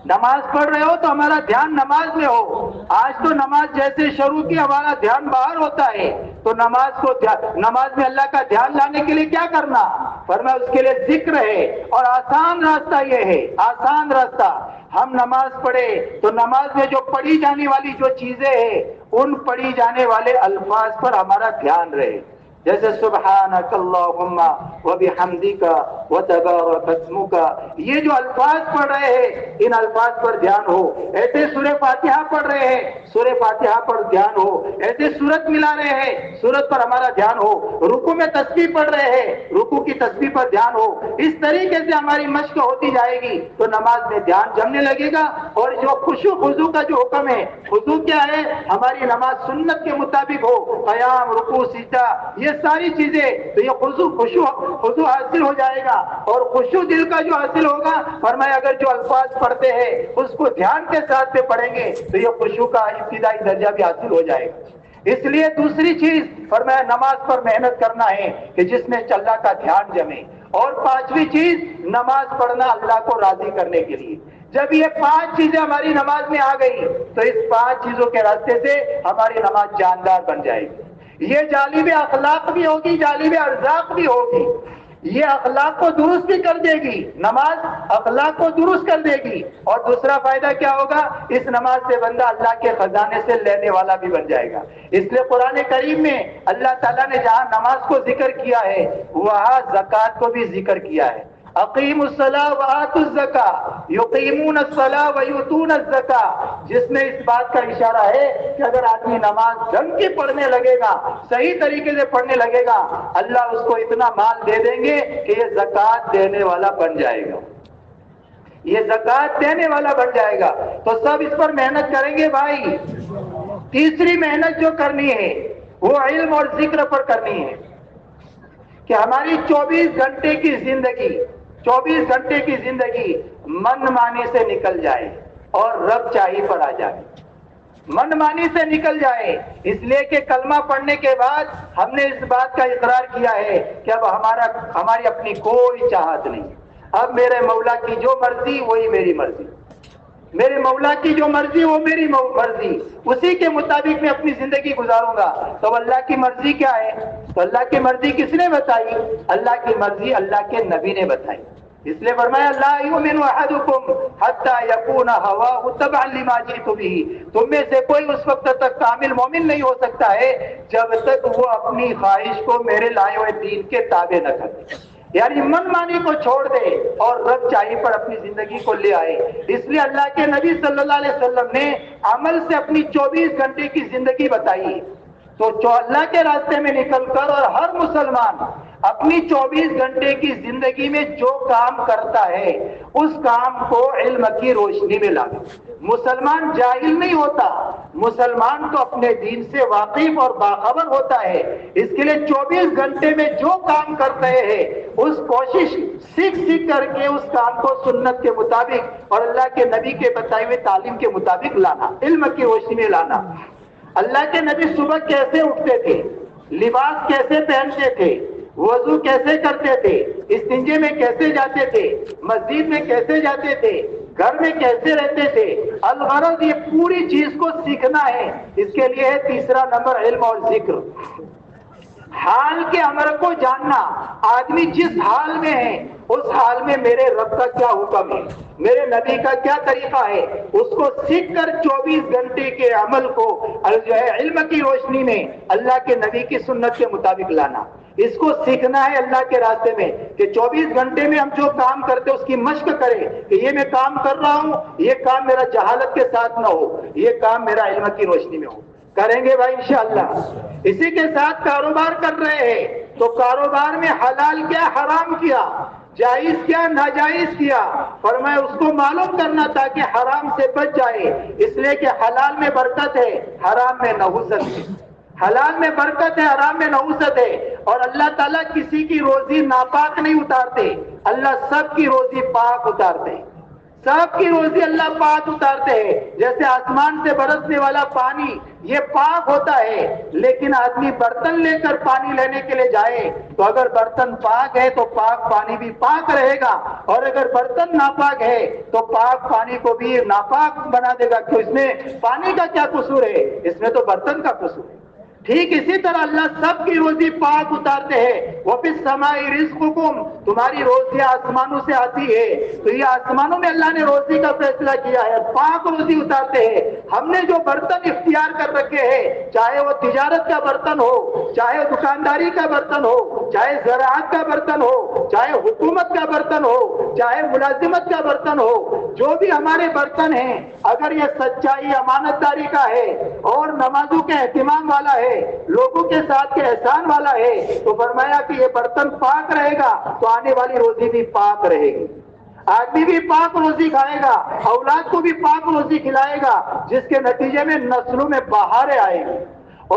نماز پڑھ رہے ہو تو ہمارا دھیان نماز میں ہو۔ آج تو نماز جیسے شروع کی ہمارا دھیان باہر ہوتا ہے، تو نماز میں اللہ کا دھیان لانے کے لیے کیا کرنا؟ فرمایا اس کے لیے ذکر ہے، اور آسان راستہ یہ ہے، آسان راستہ ہم نماز پڑھے تو نماز میں جو پڑھی جانے والی جو چیزیں ہیں ان پڑھی جانے والے الفاظ پر ہمارا دھیان رہے، جیسے سبحانک اللہم و بحمدک و تبارک اسمک، یہ جو الفاظ پڑھ رہے ہیں ان الفاظ پر دھیان ہو. ایسے سورہ فاتحہ پڑھ رہے ہیں، سورہ فاتحہ پر دھیان ہو. ایسے سورت ملا رہے ہیں، سورت پر ہمارا دھیان ہو. رکوع میں تسبیح پڑھ رہے ہیں، رکوع کی تسبیح پر دھیان ہو. اس طریقے سے ہماری مشق ہوتی جائے گی تو نماز میں دھیان جمنے لگے گا. اور جو خشوع خضوع کا جو حکم ہے، خضوع کیا ہے؟ ہماری نماز سنت کے مطابق ہو، قیام، رکوع، سجدہ، یہ ساری چیزیں. تو یہ خضوع حاصل ہو جائے گا. اور خشوع دل کا جو حاصل ہوگا، فرمایا اگر جو الفاظ پڑھتے ہیں اس کو دھیان کے ساتھ سے پڑھیں گے تو یہ خشوع کا ابتدائی درجہ بھی حاصل ہو جائے گا. اس لیے دوسری چیز فرمایا نماز پر محنت کرنا ہے کہ جس میں اللہ کا دھیان جمے. اور پانچویں چیز نماز پڑھنا اللہ کو راضی کرنے کے لیے. جب یہ 5 چیزیں ہماری نماز میں آ گئی تو اس 5 چیزوں کے راستے سے ہماری نماز جاندار بن جائے گی. یہ جالب اخلاق بھی ہوگی، جالب ارزاق بھی ہوگی. یہ اخلاق کو درست بھی کر دے گی، نماز اخلاق کو درست کر دے گی. اور دوسرا فائدہ کیا ہوگا؟ اس نماز سے بندہ اللہ کے خزانے سے لینے والا بھی بن جائے گا. اس لیے قرآن کریم میں اللہ تعالیٰ نے جہاں نماز کو ذکر کیا ہے وہاں زکوٰۃ کو بھی ذکر کیا ہے. اقیموا الصلاۃ وآتوا الزکاۃ یقیمون الصلاۃ ویؤتون الزکاۃ، جس میں اس بات کا اشارہ ہے کہ اگر آدمی نماز ڈھنگ کی پڑھنے لگے گا، صحیح طریقے سے پڑھنے لگے گا، اللہ اس کو اتنا مال دے دیں گے کہ یہ زکوٰۃ دینے والا بن جائے گا، یہ زکوٰۃ دینے والا بن جائے گا. تو سب اس پر محنت کریں گے بھائی. تیسری محنت جو کرنی ہے وہ علم اور ذکر پر کرنی ہے کہ ہماری 24 گھنٹے کی زندگی 24 گھنٹے کی زندگی من مانی سے نکل جائے اور رب چاہی پر آ جائے. من مانی سے نکل جائے، اس لیے کہ کلمہ پڑھنے کے بعد ہم نے اس بات کا اقرار کیا ہے کہ اب ہماری اپنی کوئی چاہت نہیں. اب میرے مولا کی جو مرضی وہی میری مرضی، میرے مولا کی جو مرضی وہ میری مرضی، اسی کے مطابق میں اپنی زندگی گزاروں گا. تو اللہ کی مرضی کیا ہے؟ تو اللہ کی مرضی کس نے بتائی؟ اللہ کی مرضی اللہ کے نبی نے بتائی. اس لیے فرمایا لا یؤمن احدکم حتی یکون ہواہ تبعا لما جئت بہ، تم میں سے کوئی اس وقت تک کامل مومن نہیں ہو سکتا ہے جب تک وہ اپنی خواہش کو میرے لائے ہوئے دین کے تابع نہ کرے. یعنی من مانی کو چھوڑ دے اور رب چاہی پر اپنی زندگی کو لے آئے. اس لیے اللہ کے نبی صلی اللہ علیہ وسلم نے عمل سے اپنی 24 گھنٹے کی زندگی بتائی. تو جو اللہ کے راستے میں نکل کر اور ہر مسلمان اپنی 24 گھنٹے کی زندگی میں جو کام کرتا ہے اس کام کو علم کی روشنی میں لانا. مسلمان جاہل نہیں ہوتا، مسلمان تو اپنے دین سے واقف اور باخبر ہوتا ہے. اس کے لیے 24 گھنٹے میں جو کام کر رہے ہیں اس کوشش سیکھ کر کے اس کام کو سنت کے مطابق اور اللہ کے نبی کے بتائے ہوئے تعلیم کے مطابق لانا، علم کی روشنی میں لانا. اللہ کے نبی صبح کیسے اٹھتے تھے، لباس کیسے پہنتے تھے، وضو کیسے کرتے تھے، استنجے میں کیسے جاتے تھے، مسجد میں کیسے جاتے تھے، گھر میں کیسے رہتے تھے. الغرض یہ پوری چیز کو سیکھنا ہے. اس کے لیے ہے تیسرا نمبر علم اور ذکر. حال کے امر کو جاننا، آدمی جس حال میں ہے اس حال میں میرے رب کا کیا حکم ہے، میرے نبی کا کیا طریقہ ہے، اس کو سیکھ کر 24 گھنٹے کے عمل کو جو ہے علم کی روشنی میں اللہ کے نبی کی سنت کے مطابق لانا. اس کو سیکھنا ہے اللہ کے راستے میں کہ 24 گھنٹے میں ہم جو کام کرتے اس کی مشق کریں کہ یہ میں کام کر رہا ہوں، یہ کام میرا جہالت کے ساتھ نہ ہو، یہ کام میرا علم کی روشنی میں ہو. کریں گے بھائی انشاءاللہ. اسی کے ساتھ کاروبار کر رہے ہیں تو کاروبار میں حلال کیا حرام کیا، جائز کیا ناجائز کیا، فرمایا اس کو معلوم کرنا تاکہ حرام سے بچ جائے. اس لیے کہ حلال میں برکت ہے، حرام میں نحوست ہے. حلال میں برکت ہے، حرام میں نحوست ہے. اور اللہ تعالیٰ کسی کی روزی ناپاک نہیں اتارتے، اللہ سب کی روزی پاک اتارتے ہیں. سب کی روزی اللہ پاک اتارتے ہیں. جیسے آسمان سے برسنے والا پانی یہ پاک ہوتا ہے، لیکن آدمی برتن لے کر پانی لینے کے لیے جائے تو اگر برتن پاک ہے تو پاک پانی بھی پاک رہے گا، اور اگر برتن ناپاک ہے تو پاک پانی کو بھی ناپاک بنا دے گا. تو اس میں پانی کا کیا قصور ہے، اس میں تو برتن کا قصور ہے. ٹھیک اسی طرح اللہ سب کی روزی پاک اتارتے ہیں. وَفِي السَّمَاءِ رِزْقُكُمْ، تمہاری روزی آسمانوں سے آتی ہے. تو یہ آسمانوں میں اللہ نے روزی کا فیصلہ کیا ہے، پاک روزی اتارتے ہیں. ہم نے جو برتن اختیار کر رکھے ہیں، چاہے وہ تجارت کا برتن ہو، چاہے وہ دکانداری کا برتن ہو، چاہے زراعت کا برتن ہو، چاہے حکومت کا برتن ہو، چاہے ملازمت کا برتن ہو، جو بھی ہمارے برتن ہیں، اگر یہ سچائی امانت داری کا ہے اور نمازوں کے اہتمام والا ہے، لوگوں کے ساتھ کے احسان والا ہے، تو فرمایا کہ یہ برتن پاک رہے گا تو آنے والی روزی بھی پاک رہے گی. آدمی بھی پاک روزی کھائے گا، اولاد کو بھی پاک روزی کھلائے گا، جس کے نتیجے میں نسلوں میں بہاریں آئیں گی.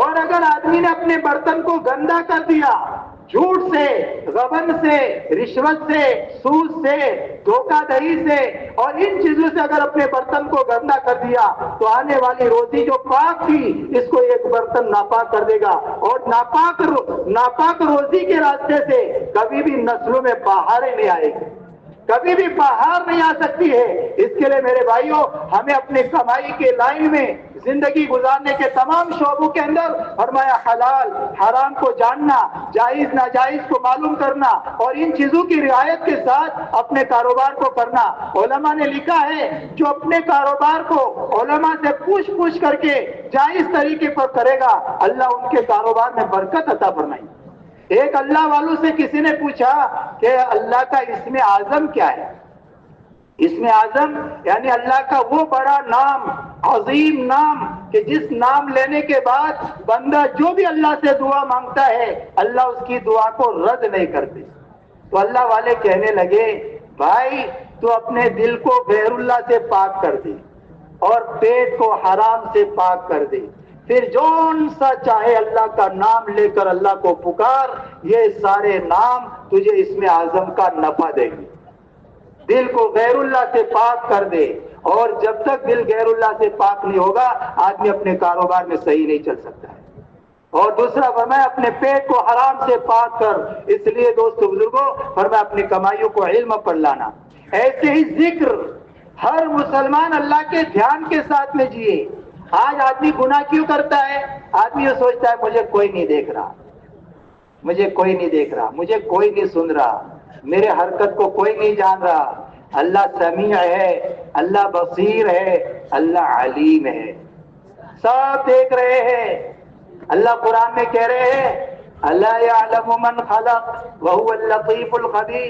اور اگر آدمی نے اپنے برتن کو گندا کر دیا، جھوٹ سے، غبن سے، رشوت سے، سود سے، دھوکہ دہی سے اور ان چیزوں سے اگر اپنے برتن کو گندا کر دیا تو آنے والی روزی جو پاک تھی اس کو ایک برتن ناپاک کر دے گا. اور ناپاک روزی کے راستے سے کبھی بھی نسلوں میں بہاریں نہیں آئے گی، کبھی بھی باہر نہیں آ سکتی ہے. اس کے لیے میرے بھائیوں، ہمیں اپنے کمائی کے لائن میں زندگی گزارنے کے تمام شعبوں کے اندر فرمایا حلال حرام کو جاننا، جائز ناجائز کو معلوم کرنا اور ان چیزوں کی رعایت کے ساتھ اپنے کاروبار کو کرنا. علماء نے لکھا ہے جو اپنے کاروبار کو علماء سے پوچھ کر کے جائز طریقے پر کرے گا، اللہ ان کے کاروبار میں برکت عطا فرمائے. ایک اللہ والوں سے کسی نے پوچھا کہ اللہ کا اسم اعظم کیا ہے؟ اسم اعظم یعنی اللہ کا وہ بڑا نام، عظیم نام کہ جس نام لینے کے بعد بندہ جو بھی اللہ سے دعا مانگتا ہے اللہ اس کی دعا کو رد نہیں کرتے. تو اللہ والے کہنے لگے بھائی تو اپنے دل کو غیر اللہ سے پاک کر دے اور پیٹ کو حرام سے پاک کر دے، پھر جون سا چاہے اللہ کا نام لے کر اللہ کو پکار، یہ سارے نام تجھے اسم اعظم کا نفع دیں گے. دل کو غیر اللہ سے پاک کر دے، اور جب تک دل غیر اللہ سے پاک نہیں ہوگا آدمی اپنے کاروبار میں صحیح نہیں چل سکتا ہے. اور دوسرا فرمایا اپنے پیٹ کو حرام سے پاک کر. اس لیے دوستو بزرگوں فرمایا اپنی کمائیوں کو علم پر لانا. ایسے ہی ذکر ہر مسلمان اللہ کے دھیان کے ساتھ میں جیے. آج آدمی گناہ کیوں کرتا ہے؟ آدمی یہ سوچتا ہے مجھے کوئی نہیں دیکھ رہا، مجھے کوئی نہیں دیکھ رہا، مجھے کوئی نہیں سن رہا، میرے حرکت کو کوئی نہیں جان رہا. اللہ سمیع ہے، اللہ بصیر ہے، اللہ علیم ہے، سب دیکھ رہے ہیں. اللہ قرآن میں کہہ رہے ہیں اللہ یعلم من خلق وهو اللطیف الخبیر.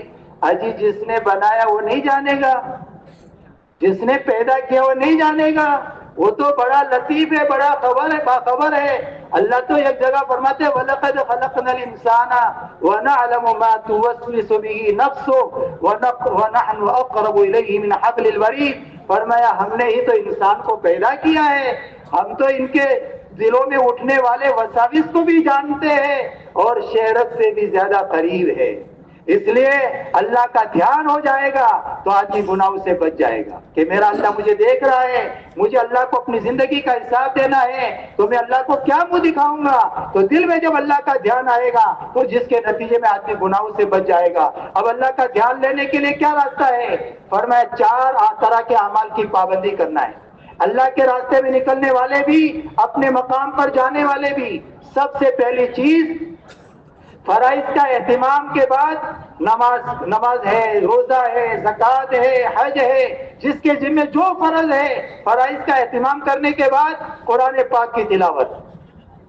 اجی جس نے بنایا وہ نہیں جانے گا، جس نے پیدا کیا وہ نہیں جانے گا، وہ تو بڑا لطیف ہے، بڑا خبر ہے، باخبر ہے. اللہ تو ایک جگہ فرماتے وَلَقَدْ خَلَقْنَا الْإِنسَانَ وَنَعْلَمُ مَا تُوَسْوِسُ بِهِ نَفْسُهُ وَنَحْنُ أَقْرَبُ إِلَيْهِ مِنْ حَبْلِ الْوَرِيدِ. فرمایا ہم نے ہی تو انسان کو پیدا کیا ہے، ہم تو ان کے دلوں میں اٹھنے والے وساوس کو بھی جانتے ہیں اور شہرت سے بھی زیادہ قریب ہے. اس لیے اللہ کا دھیان ہو جائے گا تو آدمی گناہوں سے بچ جائے گا کہ میرا اللہ مجھے دیکھ رہا ہے، مجھے اللہ کو اپنی زندگی کا حساب دینا ہے، تو میں اللہ کو کیا منہ دکھاؤں گا. تو دل میں جب اللہ کا دھیان آئے گا تو جس کے نتیجے میں آدمی گناہوں سے بچ جائے گا. اب اللہ کا دھیان لینے کے لیے کیا راستہ ہے؟ فرمایا 4 طرح کے اعمال کی پابندی کرنا ہے. اللہ کے راستے میں نکلنے والے بھی، اپنے مقام پر جانے والے بھی. سب سے پہلی چیز فرائض کا اہتمام کے بعد نماز ہے، روزہ ہے، زکوٰۃ ہے، حج ہے، جس کے ذمہ جو فرض ہے فرائض کا اہتمام کرنے کے بعد قرآن پاک کی تلاوت.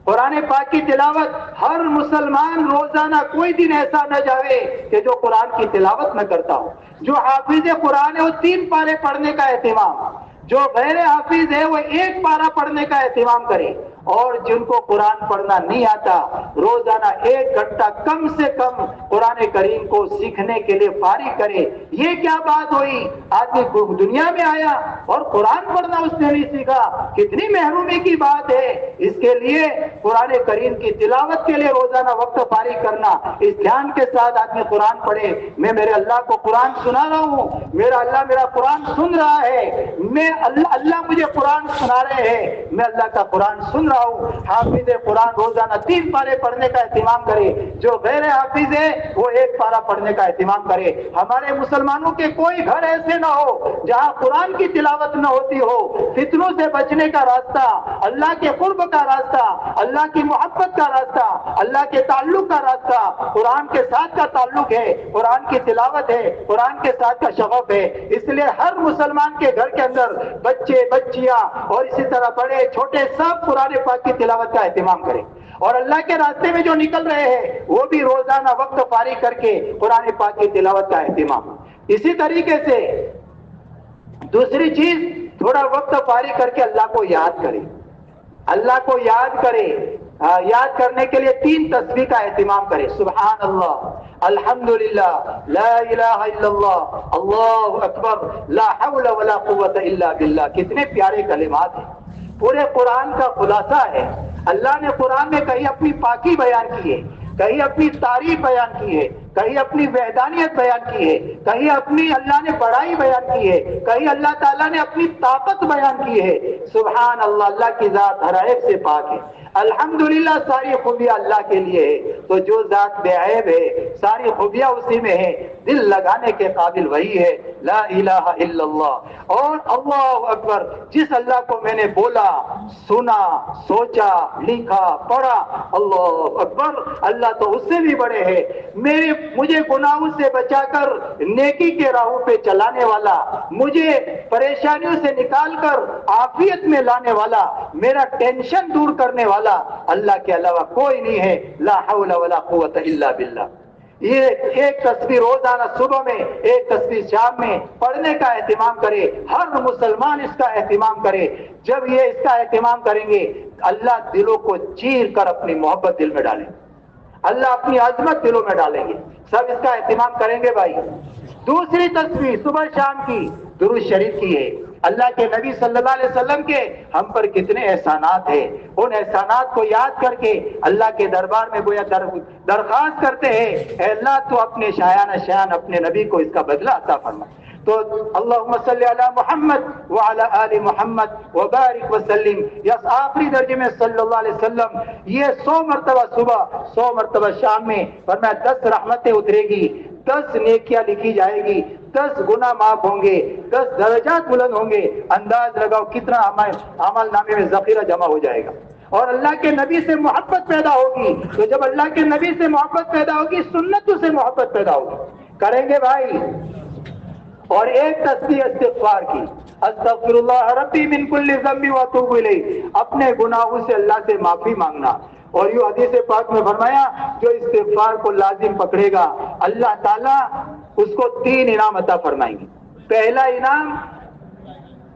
قرآن پاک کی تلاوت ہر مسلمان روزانہ کوئی دن ایسا نہ جاوے کہ جو قرآن کی تلاوت نہ کرتا ہو. جو حافظ قرآن ہے وہ 3 پارے پڑھنے کا اہتمام، جو غیر حافظ ہے وہ 1 پارہ پڑھنے کا اہتمام کرے. اور جن کو قرآن پڑھنا نہیں آتا روزانہ 1 گھنٹہ کم سے کم قرآن کریم کو سیکھنے کے لیے فارغ کرے. یہ کیا بات ہوئی؟ آدمی دنیا میں آیا اور قرآن پڑھنا اس نے نہیں سیکھا، کتنی محرومی کی بات ہے. اس کے لیے قرآن کریم کی تلاوت کے لیے روزانہ وقت فارغ کرنا. اس دھیان کے ساتھ آدمی قرآن پڑھے، میں میرے اللہ کو قرآن سنا رہا ہوں، میرا اللہ میرا قرآن سن رہا ہے، میں اللہ مجھے قرآن سنا رہے ہیں، میں اللہ کا قرآن سن رہا ہوں، حافظ قرآن روزانہ 3 پارے پڑھنے کا اہتمام کرے، جو غیر حافظ ہے وہ 1 پارہ پڑھنے کا اہتمام کرے۔ ہمارے مسلمانوں کے کوئی گھر ایسے نہ ہو جہاں قرآن کی تلاوت نہ ہوتی ہو۔ فتنوں سے بچنے کا راستہ، اللہ کے قرب کا راستہ، اللہ کی محبت کا راستہ، اللہ کے تعلق کا راستہ قرآن کے ساتھ کا تعلق ہے، قرآن کی تلاوت ہے، قرآن کے ساتھ کا شغف ہے۔ اس لیے ہر مسلمان کے گھر کے اندر بچے بچیاں اور اسی طرح بڑے چھوٹے سب قرآن پاک کی تلاوت کا اہتمام کریں، اور اللہ کے راستے میں جو نکل رہے ہیں وہ بھی روزانہ وقت فارغ کر کے قرآن پاک کی تلاوت کا اہتمام۔ اسی طریقے سے دوسری چیز، تھوڑا وقت فارغ کر کے اللہ کو یاد کرے، اللہ کو یاد کرے۔ یاد کرنے کے لیے 3 تسبیح کا اہتمام کرے، سبحان اللہ، الحمدللہ، لا الہ الا اللہ، اللہ اکبر، لا حول ولا قوت الا باللہ۔ کتنے پیارے کلمات ہیں، پورے قرآن کا خلاصہ ہے۔ اللہ نے قرآن میں کہیں اپنی پاکی بیان کی ہے، کہیں اپنی تعریف بیان کی ہے، کہیں اپنی وحدانیت بیان کی ہے، کہیں اپنی اللہ نے بڑائی بیان کی ہے، کہیں اللہ تعالیٰ نے اپنی طاقت بیان کی ہے۔ سبحان اللہ، اللہ کی ذات ہر عیب سے پاک ہے۔ الحمدللہ، ساری خوبیاں اللہ کے لیے ہے، تو جو ذات بے عیب ہے ساری خوبیاں اسی میں ہے، دل لگانے کے قابل وہی ہے، لا الہ الا اللہ۔ اور اللہ اکبر، جس اللہ کو میں نے بولا، سنا، سوچا، لکھا، پڑھا، اللہ اکبر، اللہ تو اس سے بھی بڑے ہیں۔ مجھے گناہوں سے بچا کر نیکی کے راہوں پہ چلانے والا، مجھے پریشانیوں سے نکال کر عافیت میں لانے والا، میرا ٹینشن دور کرنے والا اللہ کے علاوہ کوئی نہیں ہے، لا حول ولا قوت الا باللہ۔ یہ 1 تسبیح روزانہ صبح میں، 1 تسبیح شام میں پڑھنے کا اہتمام کرے، ہر مسلمان اس کا اہتمام کرے۔ جب یہ اس کا اہتمام کریں گے، اللہ دلوں کو چیر کر اپنی محبت دل میں ڈالیں، اللہ اپنی عظمت دلوں میں ڈالیں گے۔ سب اس کا اہتمام کریں گے بھائی۔ دوسری تسبیح صبح شام کی درود شریف کی ہے۔ اللہ کے نبی صلی اللہ علیہ وسلم کے ہم پر کتنے احسانات ہیں، ان احسانات کو یاد کر کے اللہ کے دربار میں گویا درخواست کرتے ہیں، اے اللہ تو اپنے شایان اپنے نبی کو اس کا بدلہ عطا فرما۔ تو اللہم صلی علی محمد وعلی آل محمد وبارک وسلم، یا آخری درجے میں صلی اللہ علیہ وسلم، یہ 100 مرتبہ صبح، 100 مرتبہ شام میں، فرمایا 10 رحمتیں اترے گی، 10 نیکیاں لکھی جائے گی، 10 گناہ معاف ہوں گے، 10 درجات بلند ہوں گے۔ انداز لگاؤ کتنا عمل نامے میں ذخیرہ جمع ہو جائے گا۔ اور اللہ کے نبی سے محبت پیدا ہوگی، تو جب اللہ کے نبی سے محبت پیدا ہوگی، سنتوں سے محبت پیدا ہوگی۔ کریں گے بھائی۔ اور 1 تسبیح استغفار کی، استغفر اللہ ربی من کل ذنب واتوب الیہ، اپنے گناہوں سے اللہ سے معافی مانگنا۔ اور یہ حدیث پاک میں فرمایا، جو استغفار کو لازم پکڑے گا اللہ تعالیٰ اس کو 3 انعام عطا فرمائیں گے۔ پہلا انعام،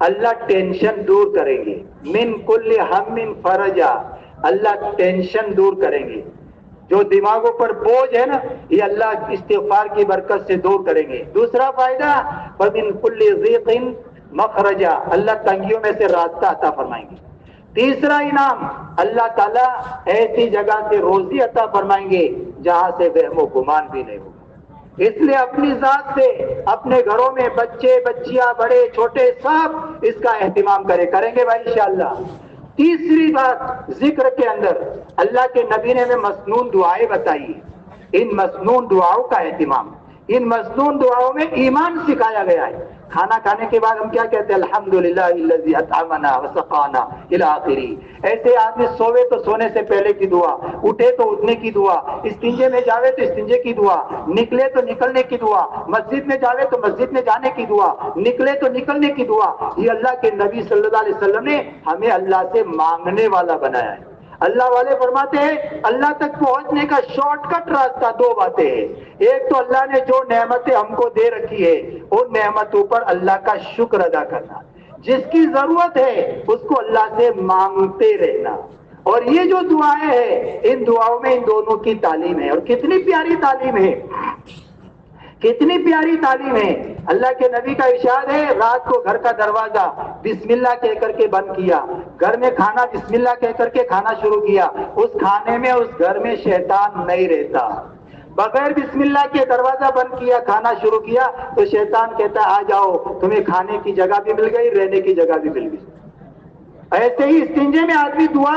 اللہ ٹینشن دور کریں گے، من کل ہم فرجا، اللہ ٹینشن دور کریں گے۔ جو دماغوں پر بوجھ ہے نا، یہ اللہ استغفار کی برکت سے دور کریں گے۔ دوسرا فائدہ، وَمِن كُلِّ ضِيقٍ مخرجا، اللہ تنگیوں میں سے راستہ عطا فرمائیں گے۔ تیسرا انعام، اللہ تعالیٰ ایسی جگہ سے روزی عطا فرمائیں گے جہاں سے وہم و گمان بھی نہیں ہوگا۔ اس لیے اپنی ذات سے اپنے گھروں میں بچے بچیاں بڑے چھوٹے سب اس کا اہتمام کریں گے بھائی انشاءاللہ۔ تیسری بات، ذکر کے اندر اللہ کے نبی نے ہمیں مسنون دعائیں بتائی، ان مسنون دعاؤں کا اہتمام، ان مسنون دعاؤں میں ایمان سکھایا گیا ہے۔ کھانا کھانے کے بعد ہم کیا کہتے ہیں؟ الحمدللہ الذی اطعمنا وسقانا الی آخری۔ ایسے آدمی سوے تو سونے سے پہلے کی دعا، اٹھے تو اٹھنے کی دعا، استنجے میں جاوے تو استنجے کی دعا، نکلے تو نکلنے کی دعا، مسجد میں جاوے تو مسجد میں جانے کی دعا، نکلے تو نکلنے کی دعا۔ یہ اللہ کے نبی صلی اللہ علیہ وسلم نے ہمیں اللہ سے مانگنے والا بنایا ہے۔ اللہ والے فرماتے ہیں اللہ تک پہنچنے کا شارٹ کٹ راستہ 2 باتیں ہیں۔ ایک تو اللہ نے جو نعمتیں ہم کو دے رکھی ہے ان نعمتوں پر اللہ کا شکر ادا کرنا، جس کی ضرورت ہے اس کو اللہ سے مانگتے رہنا۔ اور یہ جو دعائیں ہیں، ان دعاؤں میں ان دونوں کی تعلیم ہے، اور کتنی پیاری تعلیم ہے، کتنی پیاری تعلیم ہے۔ اللہ کے نبی کا ارشاد ہے، رات کو گھر کا دروازہ بسم اللہ کہہ کر کے بند کیا، گھر میں کھانا بسم اللہ کہہ کر کے کھانا شروع کیا، اس کھانے میں اس گھر میں شیطان نہیں رہتا۔ بغیر بسم اللہ کے دروازہ بند کیا، کھانا شروع کیا تو شیطان کہتا ہے آ جاؤ، تمہیں کھانے کی جگہ بھی مل گئی، رہنے کی جگہ بھی مل گئی۔ ایسے ہی استنجے میں آدمی دعا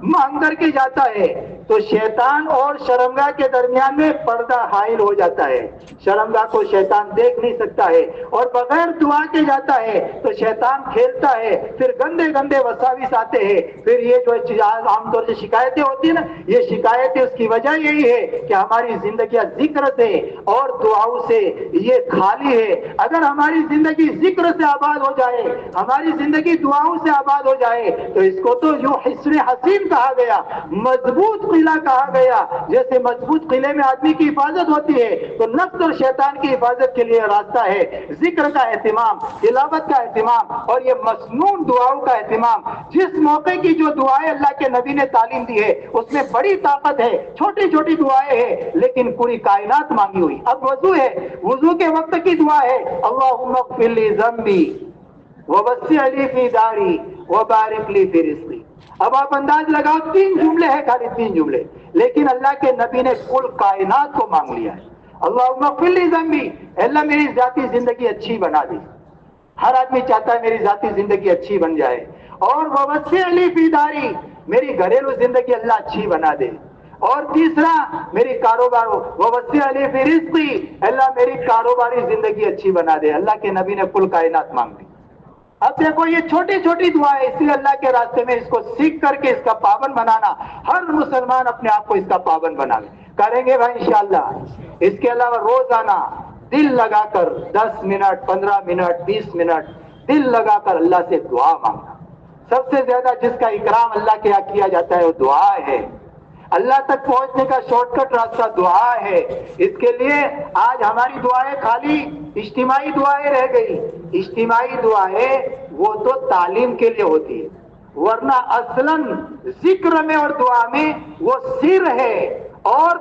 مانگ کر کے جاتا ہے تو شیطان اور شرمگاہ کے درمیان میں پردہ حائل ہو جاتا ہے، شرمگاہ کو شیطان دیکھ نہیں سکتا ہے، اور بغیر دعا کے جاتا ہے تو شیطان کھیلتا ہے، پھر گندے گندے وساوس آتے ہیں، پھر یہ جو عام طور سے شکایتیں ہوتی ہیں نا، یہ شکایتیں اس کی وجہ یہی ہے کہ ہماری زندگیاں ذکر سے اور دعاؤں سے یہ خالی ہے۔ اگر ہماری زندگی ذکر سے آباد ہو جائے، ہماری زندگی دعاؤں سے آباد ہو جائے تو اس کو تو جو حصن حسین کہا گیا، مضبوط قلعہ کہا گیا، جیسے مضبوط قلعے میں آدمی کی حفاظت ہوتی ہے تو نفس اور شیطان کی حفاظت کے لیے راستہ ہے ذکر کا اہتمام، تلاوت کا اہتمام، اور یہ مسنون دعاؤں کا اہتمام۔ جس موقع کی جو دعائیں اللہ کے نبی نے تعلیم دی ہے اس میں بڑی طاقت ہے، چھوٹی چھوٹی دعائیں ہیں لیکن پوری کائنات مانگی ہوئی۔ اب وضو ہے، وضو کے وقت کی دعا ہے اللہم اغفر لی ذنبی ووسع لی فی داری وبارک لی فی رزقی۔ اب آپ انداز لگاؤ، 3 جملے ہیں، خالی 3 جملے، لیکن اللہ کے نبی نے کل کائنات کو مانگ لیا ہے۔ اللہم اغفر لی ذنبی، اللہ میری ذاتی زندگی اچھی بنا دے، ہر آدمی چاہتا ہے میری ذاتی زندگی اچھی بن جائے، اور ووسع لی فی داری، میری گھریلو زندگی اللہ اچھی بنا دے، اور تیسرا میری کاروبار، ووسع لی فی رزقی، اللہ میری کاروباری زندگی اچھی بنا دے۔ اللہ کے نبی نے کل کائنات مانگ لی۔ اب دیکھو یہ چھوٹی چھوٹی دعائیں، اس لیے اللہ کے راستے میں اس کو سیکھ کر کے اس کا پابند بنانا، ہر مسلمان اپنے آپ کو اس کا پابند بنا لے، کریں گے بھائی انشاءاللہ۔ اس کے علاوہ روزانہ دل لگا کر 10 منٹ 15 منٹ 20 منٹ دل لگا کر اللہ سے دعا مانگنا۔ سب سے زیادہ جس کا اکرام اللہ کے یہاں کیا جاتا ہے وہ دعا ہے۔ اللہ تک پہنچنے کا شارٹ کٹ راستہ دعا ہے۔ اس کے لیے آج ہماری دعائیں خالی اجتماعی دعائیں رہ گئی۔ اجتماعی دعائیں وہ تو تعلیم کے لیے ہوتی ہے، ورنہ اصلاً ذکر میں اور دعا میں وہ سر ہے اور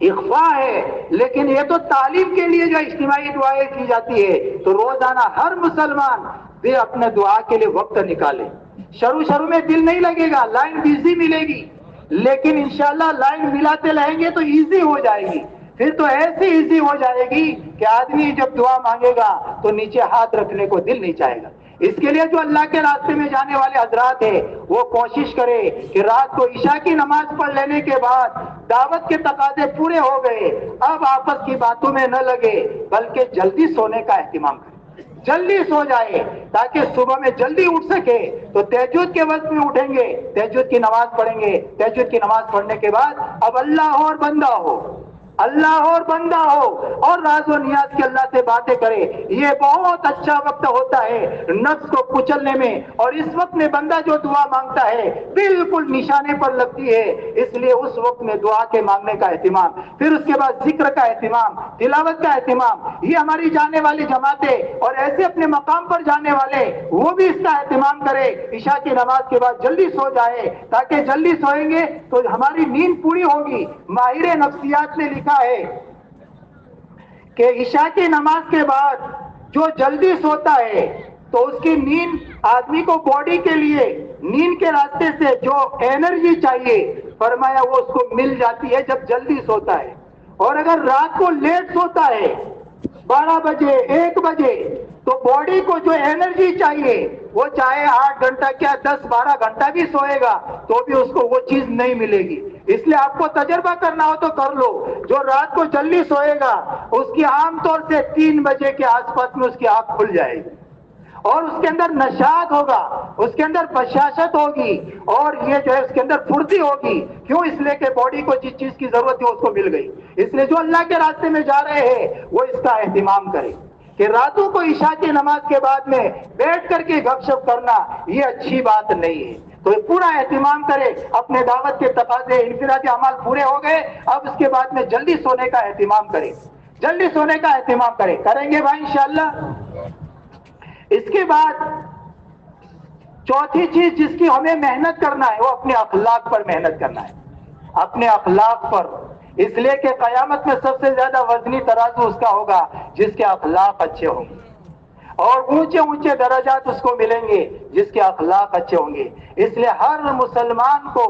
اخفاء ہے، لیکن یہ تو تعلیم کے لیے جو اجتماعی دعائیں کی جاتی ہے۔ تو روزانہ ہر مسلمان بھی اپنے دعا کے لیے وقت نکالے۔ شروع میں دل نہیں لگے گا، لائن بیزی ملے گی، لیکن انشاءاللہ لائن ملاتے رہیں گے تو ایزی ہو جائے گی، پھر تو ایسی ایزی ہو جائے گی کہ آدمی جب دعا مانگے گا تو نیچے ہاتھ رکھنے کو دل نہیں چاہے گا۔ اس کے لیے جو اللہ کے راستے میں جانے والے حضرات ہیں وہ کوشش کرے کہ رات کو عشاء کی نماز پڑھ لینے کے بعد دعوت کے تقاضے پورے ہو گئے، اب آپس کی باتوں میں نہ لگے بلکہ جلدی سونے کا اہتمام کرے، جلدی سو جائے تاکہ صبح میں جلدی اٹھ سکے۔ تو تہجد کے وقت میں اٹھیں گے، تہجد کی نماز پڑھیں گے، تہجد کی نماز پڑھنے کے بعد اب اللہ ہو اور بندہ ہو، اللہ ہو اور بندہ ہو، اور راز و نیاز کے اللہ سے باتیں کرے۔ یہ بہت اچھا وقت ہوتا ہے نفس کو کچلنے میں، اور اس وقت میں بندہ جو دعا مانگتا ہے بالکل نشانے پر لگتی ہے۔ اس لیے اس وقت میں دعا کے مانگنے کا اہتمام، پھر اس کے بعد ذکر کا اہتمام، تلاوت کا اہتمام، یہ ہماری جانے والی جماعتیں اور ایسے اپنے مقام پر جانے والے وہ بھی اس کا اہتمام کرے۔ عشاء کی نماز کے بعد جلدی سو جائے، تاکہ جلدی سوئیں گے تو ہماری نیند پوری ہوگی۔ ماہر نفسیات نے لکھا ہے کہ عشاء کی نماز کے بعد جو جلدی سوتا ہے تو اس کی نیند، آدمی کو باڈی کے لیے نیند کے راستے سے جو انرجی چاہیے فرمایا وہ اس کو مل جاتی ہے جب جلدی سوتا ہے۔ اور اگر رات کو لیٹ سوتا ہے 12 بجے 1 بجے تو باڈی کو جو انرجی چاہیے وہ چاہے 8 گھنٹہ کیا 10-12 گھنٹہ بھی سوئے گا تو بھی اس کو وہ چیز نہیں ملے گی۔ اس لیے آپ کو تجربہ کرنا ہو تو کر لو، جو رات کو جلدی سوئے گا اس کی عام طور سے 3 بجے کے آس پاس میں اس کی آنکھ کھل جائے گی، اور اس کے اندر نشاط ہوگا، اس کے اندر بشاشت ہوگی، اور یہ جو ہے اس کے اندر پھرتی ہوگی۔ کیوں؟ اس لیے کہ باڈی کو جس چیز کی ضرورت ہے اس کو مل گئی۔ اس لیے جو اللہ کے راستے میں جا رہے ہیں وہ اس کا اہتمام کرے کہ راتوں کو عشاء کی نماز کے بعد میں بیٹھ کر کے گپ شپ کرنا یہ اچھی بات نہیں ہے۔ تو پورا اہتمام کرے، اپنے دعوت کے تقاضے انفرادی اعمال پورے ہو گئے، اب اس کے بعد میں جلدی سونے کا اہتمام کرے، جلدی سونے کا اہتمام کرے، کریں گے بھائی انشاءاللہ۔ اس کے بعد چوتھی چیز جس کی ہمیں محنت کرنا ہے وہ اپنے اخلاق پر محنت کرنا ہے، اپنے اخلاق پر، اس لیے کہ قیامت میں سب سے زیادہ وزنی ترازو اس کا ہوگا جس کے اخلاق اچھے ہوں گے۔ اور اونچے اونچے درجات اس کو ملیں گے جس کے اخلاق اچھے ہوں گے۔ اس لیے ہر مسلمان کو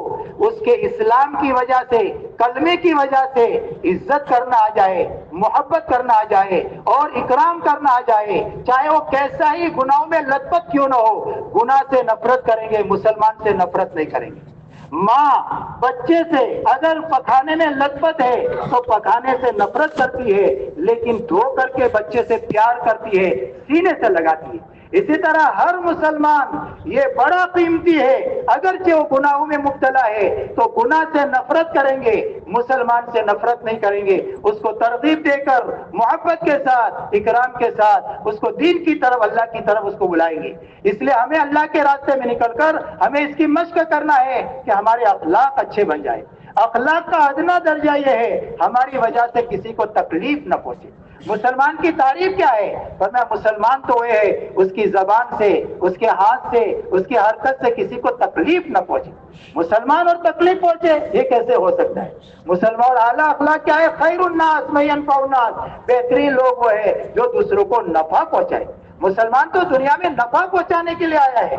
اس کے اسلام کی وجہ سے، کلمے کی وجہ سے عزت کرنا آ جائے، محبت کرنا آ جائے اور اکرام کرنا آ جائے، چاہے وہ کیسا ہی گناہوں میں لت پت کیوں نہ ہو، گناہ سے نفرت کریں گے، مسلمان سے نفرت نہیں کریں گے۔ ماں بچے سے اگر پکانے میں لت پت ہے تو پکانے سے نفرت کرتی ہے، لیکن دھو کر کے بچے سے پیار کرتی ہے، سینے سے لگاتی ہے۔ اسی طرح ہر مسلمان یہ بڑا قیمتی ہے، اگرچہ وہ گناہوں میں مبتلا ہے تو گناہ سے نفرت کریں گے، مسلمان سے نفرت نہیں کریں گے، اس کو ترغیب دے کر محبت کے ساتھ، اکرام کے ساتھ اس کو دین کی طرف، اللہ کی طرف اس کو بلائیں گے۔ اس لیے ہمیں اللہ کے راستے میں نکل کر ہمیں اس کی مشق کرنا ہے کہ ہمارے اخلاق اچھے بن جائے۔ اخلاق کا ادنا درجہ یہ ہے ہماری وجہ سے کسی کو تکلیف نہ پہنچے۔ مسلمان کی تعریف کیا ہے؟ فرمایا مسلمان تو وہ ہے اس کی زبان سے، اس کے ہاتھ سے، اس کی حرکت سے کسی کو تکلیف نہ پہنچے۔ مسلمان اور تکلیف پہنچے، یہ کیسے ہو سکتا ہے؟ مسلمان اور اعلیٰ اخلاق کیا ہے؟ خیر الناس من ينفع الناس، بہترین لوگ وہ ہے جو دوسروں کو نفع پہنچائے۔ مسلمان تو دنیا میں نفع پہنچانے کے لیے آیا ہے،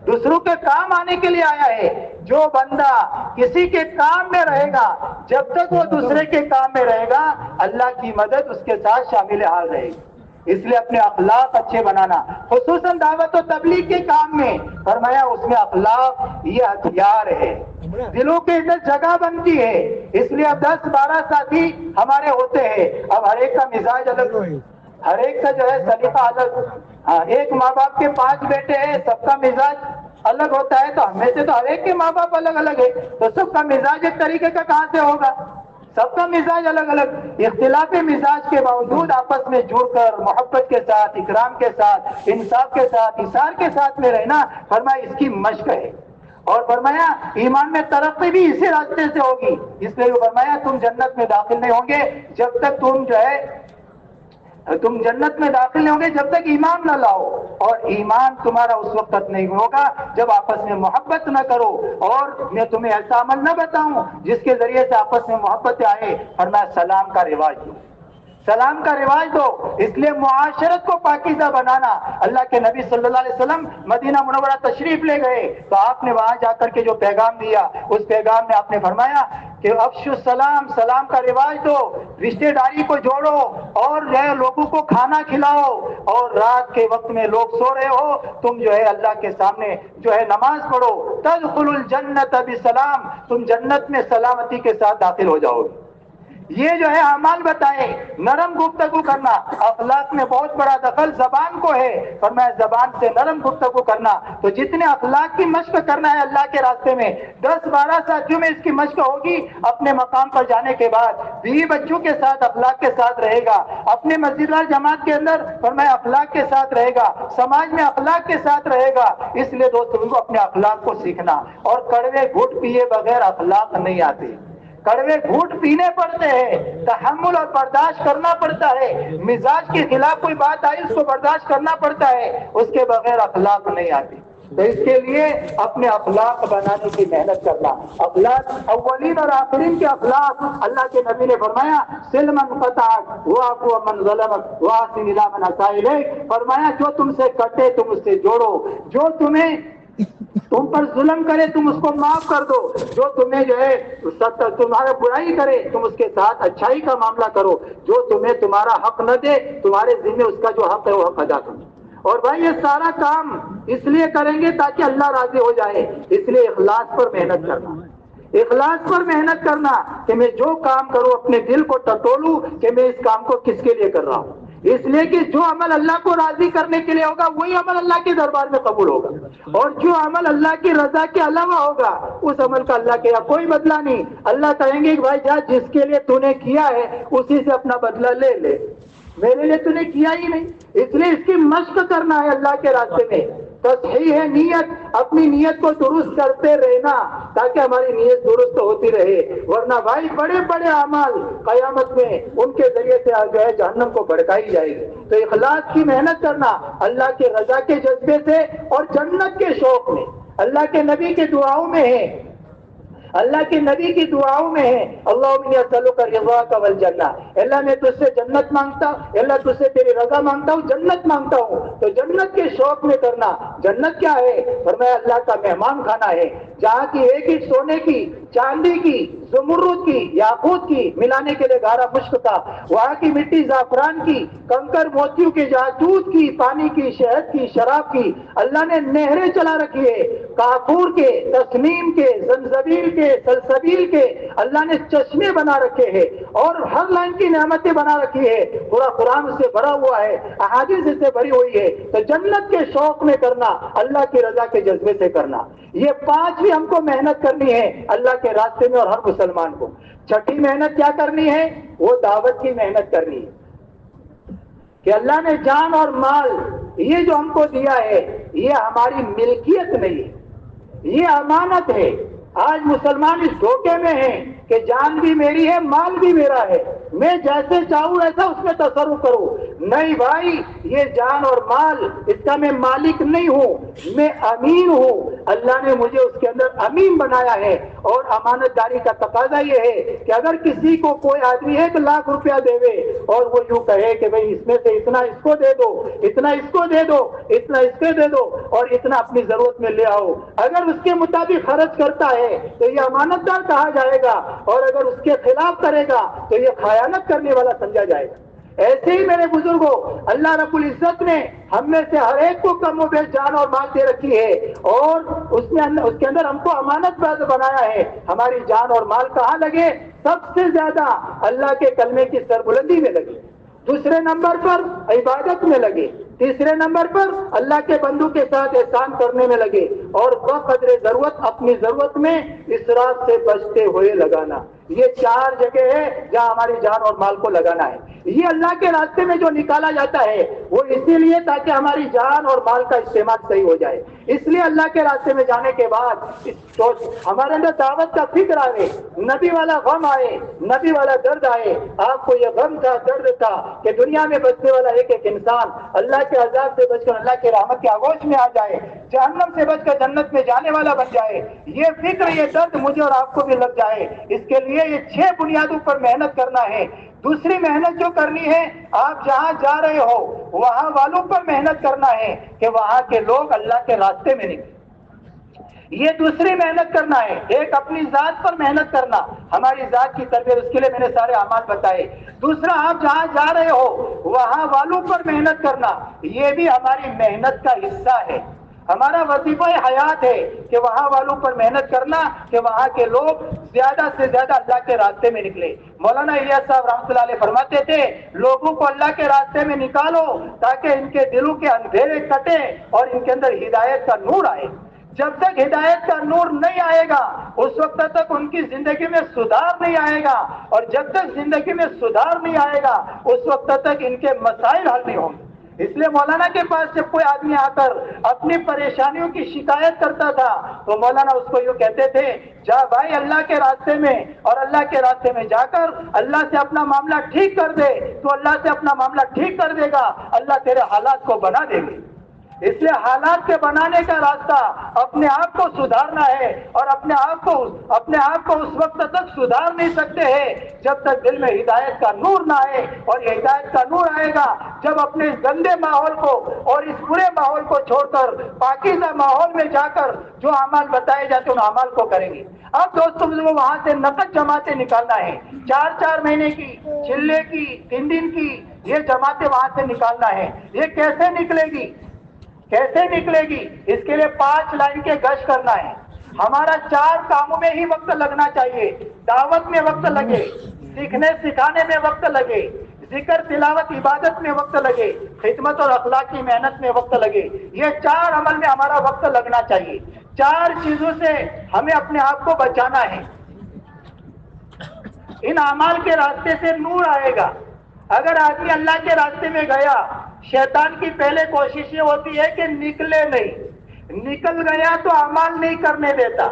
دوسروں کے کام آنے کے لیے آیا ہے۔ جو بندہ کسی کے کام میں رہے گا، جب تک وہ دوسرے کے کام میں رہے گا، اللہ کی مدد اس کے ساتھ شامل حال رہے گی۔ اس لیے اپنے اخلاق اچھے بنانا، خصوصاً دعوت و تبلیغ کے کام میں فرمایا اس میں اخلاق یہ ہتھیار ہے، دلوں کے اندر جگہ بنتی ہے۔ اس لیے اب 10-12 ساتھی ہمارے ہوتے ہیں، اب ہر ایک کا مزاج الگ، ہر ایک کا جو ہے سلیقہ الگ۔ ایک ماں باپ کے 5 بیٹے ہیں، سب کا مزاج الگ ہوتا ہے، تو ہم میں سے تو ہر ایک کے ماں باپ الگ الگ ہے، تو سب کا مزاج ایک طریقے کا کہاں سے ہوگا؟ سب کا مزاج الگ الگ۔ اختلاف مزاج کے باوجود آپس میں جڑ کر محبت کے ساتھ، اکرام کے ساتھ، انصاف کے ساتھ، اثار کے ساتھ میں رہنا، فرمایا اس کی مشق ہے۔ اور فرمایا ایمان میں ترقی بھی اسی راستے سے ہوگی۔ اس لیے فرمایا تم جنت میں داخل نہیں ہوں گے جب تک تم جنت میں داخل نہیں ہوں گے جب تک ایمان نہ لاؤ، اور ایمان تمہارا اس وقت تک نہیں ہوگا جب آپس میں محبت نہ کرو۔ اور میں تمہیں ایسا عمل نہ بتاؤں جس کے ذریعے سے آپس میں محبت آئے؟ فرمایا سلام کا رواج دو، سلام کا رواج دو۔ اس لیے معاشرت کو پاکیزہ بنانا، اللہ کے نبی صلی اللہ علیہ وسلم مدینہ منورہ تشریف لے گئے تو آپ نے وہاں جا کر کے جو پیغام دیا، اس پیغام میں آپ نے فرمایا کہ افشوا السلام، سلام کا رواج دو، رشتہ داری کو جوڑو، اور جو ہے لوگوں کو کھانا کھلاؤ، اور رات کے وقت میں لوگ سو رہے ہو تم جو ہے اللہ کے سامنے جو ہے نماز پڑھو، تدخلوا الجنت بسلام، تم جنت میں سلامتی کے ساتھ داخل ہو جاؤ گے۔ یہ جو ہے اعمال بتائے، نرم گفتگو کرنا، اخلاق میں بہت بڑا دخل زبان کو ہے، فرمایا زبان سے نرم گفتگو کرنا۔ تو جتنے اخلاق کی مشق کرنا ہے اللہ کے راستے میں، 10-12 ساتھیوں میں اس کی مشق ہوگی، اپنے مقام پر جانے کے بعد بیوی بچوں کے ساتھ اخلاق کے ساتھ رہے گا، اپنے مسجد وال جماعت کے اندر فرمایا اخلاق کے ساتھ رہے گا، سماج میں اخلاق کے ساتھ رہے گا۔ اس لیے دوستوں کو اپنے اخلاق کو سیکھنا، اور کڑوے گھونٹ پیے بغیر اخلاق نہیں آتے، کڑوے گھونٹ پینے پڑتے ہیں، تحمل اور برداشت کرنا پڑتا ہے، مزاج کے خلاف کوئی بات آئی اس کو برداشت کرنا پڑتا ہے، اس کے بغیر اخلاق نہیں آتی۔ تو اس کے لیے اپنے اخلاق بنانے کی محنت کرنا، اخلاق اولین اور آخرین کے اخلاق۔ اللہ کے نبی نے فرمایا سل من قطعک واعف من ظلمک واحسن الی من اساء الیک، فرمایا جو تم سے کٹے تم اس سے جوڑو، جو تم پر ظلم کرے تم اس کو معاف کر دو، جو تمہیں جو ہے تمہارا برائی کرے تم اس کے ساتھ اچھائی کا معاملہ کرو، جو تمہیں تمہارا حق نہ دے تمہارے ذمہ اس کا جو حق ہے وہ حق ادا کرو۔ اور بھائی یہ سارا کام اس لیے کریں گے تاکہ اللہ راضی ہو جائے، اس لیے اخلاص پر محنت کرنا، اخلاص پر محنت کرنا کہ میں جو کام کروں اپنے دل کو ٹٹولوں کہ میں اس کام کو کس کے لیے کر رہا ہوں، اس لیے کہ جو عمل اللہ کو راضی کرنے کے لیے ہوگا وہی عمل اللہ کے دربار میں قبول ہوگا، اور جو عمل اللہ کی رضا کے علاوہ ہوگا اس عمل کا اللہ کے یہاں کوئی بدلہ نہیں۔ اللہ کہیں گے کہ بھائی جا جس کے لیے تو نے کیا ہے اسی سے اپنا بدلہ لے لے، میرے لیے تو نے کیا ہی نہیں۔ اس لیے اس کی مشق کرنا ہے اللہ کے راستے میں، تصحیح ہے نیت، اپنی نیت کو درست کرتے رہنا تاکہ ہماری نیت درست ہوتی رہے، ورنہ بھائی بڑے بڑے اعمال قیامت میں ان کے ذریعے سے جو ہے جہنم کو بھڑکائی جائے گی۔ تو اخلاص کی محنت کرنا اللہ کے رضا کے جذبے سے اور جنت کے شوق میں، اللہ کے نبی کے دعاؤں میں ہے اللہ کے نبی کی دعاؤں میں ہے اللہم انی اسألک رضاک والجنہ، اللہ میں تجھ سے جنت مانگتا ہوں، اللہ تجھ سے تیری رضا مانگتا ہوں، جنت مانگتا ہوں۔ تو جنت کے شوق میں کرنا، جنت کیا ہے؟ فرمایا اللہ کا مہمان کھانا ہے، جہاں کی ایک ہی سونے کی، چاندی کی، زمرد کی، یاقوت کی، ملانے کے لیے گارا مشک کا، وہاں کی مٹی زعفران کی، کنکر موتیوں کی، جہاں دودھ کی، پانی کی، شہد کی، شراب کی، اللہ نے نہریں چلا رکھی ہے، کافور کے، تسنیم کے، زنجبیل کے، سلسبیل کے، اللہ نے چشمے بنا رکھے ہیں اور ہر لائن کی نعمتیں بنا رکھی ہے، پورا قرآن سے بھرا ہوا ہے، احادیث سے بھری ہوئی ہے۔ تو جنت کے شوق میں کرنا، اللہ کی رضا کے جذبے سے کرنا، یہ 5 بھی ہم کو محنت کرنی ہے اللہ کے راستے میں، اور ہر مسلمان کو۔ چھٹی محنت کیا کرنی ہے؟ وہ دعوت کی محنت کرنی ہے کہ اللہ نے جان اور مال یہ جو ہم کو دیا ہے یہ ہماری ملکیت نہیں ہے، یہ امانت ہے۔ آج مسلمان اس دھوکے میں ہیں کہ جان بھی میری ہے، مال بھی میرا ہے، میں جیسے چاہوں ایسا اس میں تصرف کروں۔ نہیں بھائی، یہ جان اور مال اس کا میں مالک نہیں ہوں، میں امین ہوں۔ اللہ نے مجھے اس کے اندر امین بنایا ہے، اور امانت داری کا تقاضا یہ ہے کہ اگر کسی کو کوئی آدمی 1 لاکھ روپیہ دے اور وہ یوں کہے کہ بھئی اس میں سے اتنا اس کو دے دو، اتنا اس کو دے دو، اتنا اس کو دے دو، اور اتنا اپنی ضرورت میں لے آؤ، اگر اس کے مطابق خرچ کرتا ہے تو یہ امانت دار کہا جائے گا، اور اگر اس کے خلاف کرے گا تو یہ خیانت کرنے والا سمجھا جائے گا۔ ایسے ہی میرے بزرگوں، اللہ رب العزت نے ہم میں سے ہر ایک کو کم و بیش جان اور مال دے رکھی ہے، اور اس کے اندر ہم کو امانت باز بنایا ہے۔ ہماری جان اور مال کہاں لگے؟ سب سے زیادہ اللہ کے کلمے کی سربلندی میں لگے، دوسرے نمبر پر عبادت میں لگے، تیسرے نمبر پر اللہ کے بندوں کے ساتھ احسان کرنے میں لگے، اور بقدر ضرورت اپنی ضرورت میں اسراف سے بچتے ہوئے لگانا۔ یہ 4 جگہ ہے جہاں ہماری جان اور مال کو لگانا ہے۔ یہ اللہ کے راستے میں جو نکالا جاتا ہے وہ اسی لیے تاکہ ہماری جان اور مال کا استعمال صحیح ہو جائے۔ اس لیے اللہ کے راستے میں جانے کے بعد ہمارے اندر دعوت کا فکر آئے، نبی والا غم آئے، نبی والا درد آئے۔ آپ کو یہ غم تھا، درد تھا کہ دنیا میں بچنے والا ایک ایک انسان اللہ کے عذاب سے بچ کر اللہ کے رحمت کے آغوش میں آ جائے، جہنم سے بچ کر جنت میں جانے والا بن جائے۔ یہ فکر، یہ درد مجھے اور آپ کو بھی لگ جائے۔ اس کے لیے یہ 6 بنیادوں پر محنت کرنا ہے۔ دوسری محنت جو کرنی ہے، آپ جہاں جا رہے ہو وہاں والوں پر محنت کرنا ہے کہ وہاں کے لوگ اللہ کے راستے میں نکلیں۔ یہ دوسری محنت کرنا ہے۔ ایک اپنی ذات پر محنت کرنا، ہماری ذات کی تربیت، اس کے لیے میں نے سارے اعمال بتائے۔ دوسرا، آپ جہاں جا رہے ہو وہاں والوں پر محنت کرنا، یہ بھی ہماری محنت کا حصہ ہے۔ ہمارا وظیفہ حیات ہے کہ وہاں والوں پر محنت کرنا کہ وہاں کے لوگ زیادہ سے زیادہ اللہ کے راستے میں نکلے۔ مولانا الیاس صاحب رحمۃ اللہ علیہ فرماتے تھے، لوگوں کو اللہ کے راستے میں نکالو تاکہ ان کے دلوں کے اندھیرے کٹے اور ان کے اندر ہدایت کا نور آئے۔ جب تک ہدایت کا نور نہیں آئے گا اس وقت تک ان کی زندگی میں سدھار نہیں آئے گا، اور جب تک زندگی میں سدھار نہیں آئے گا اس وقت تک ان کے مسائل حل نہیں ہوں گے۔ اس لیے مولانا کے پاس جب کوئی آدمی آ کر اپنی پریشانیوں کی شکایت کرتا تھا تو مولانا اس کو یوں کہتے تھے، جا بھائی اللہ کے راستے میں، اور اللہ کے راستے میں جا کر اللہ سے اپنا معاملہ ٹھیک کر دے، تو اللہ سے اپنا معاملہ ٹھیک کر دے گا، اللہ تیرے حالات کو بنا دے گے۔ اس لیے حالات کے بنانے کا راستہ اپنے آپ کو سدھارنا ہے، اور اپنے آپ کو اس وقت تک سدھار نہیں سکتے ہیں جب تک دل میں ہدایت کا نور نہ آئے، اور یہ ہدایت کا نور آئے گا جب اپنے گندے ماحول کو اور اس برے ماحول کو چھوڑ کر پاکیزہ ماحول میں جا کر جو اعمال بتائے جاتے ان اعمال کو کریں گے۔ اب دوستوں وہاں سے نقد جماعتیں نکالنا ہے، 4 مہینے کی، چلے کی، 3 دن کی، یہ جماعتیں وہاں سے نکالنا ہے۔ یہ کیسے نکلے گی؟ اس کے لیے 5 لائن کے گشت کرنا ہے۔ ہمارا 4 کاموں میں ہی وقت لگنا چاہیے۔ دعوت میں وقت لگے، سیکھنے سکھانے میں وقت لگے، ذکر تلاوت عبادت میں وقت لگے، خدمت اور اخلاق کی محنت میں وقت لگے۔ یہ 4 عمل میں ہمارا وقت لگنا چاہیے۔ 4 چیزوں سے ہمیں اپنے آپ کو بچانا ہے۔ ان اعمال کے راستے سے نور آئے گا۔ اگر آدمی اللہ کے راستے میں گیا، شیطان کی پہلے کوشش یہ ہوتی ہے کہ نکلے نہیں، نکل گیا تو اعمال نہیں کرنے دیتا،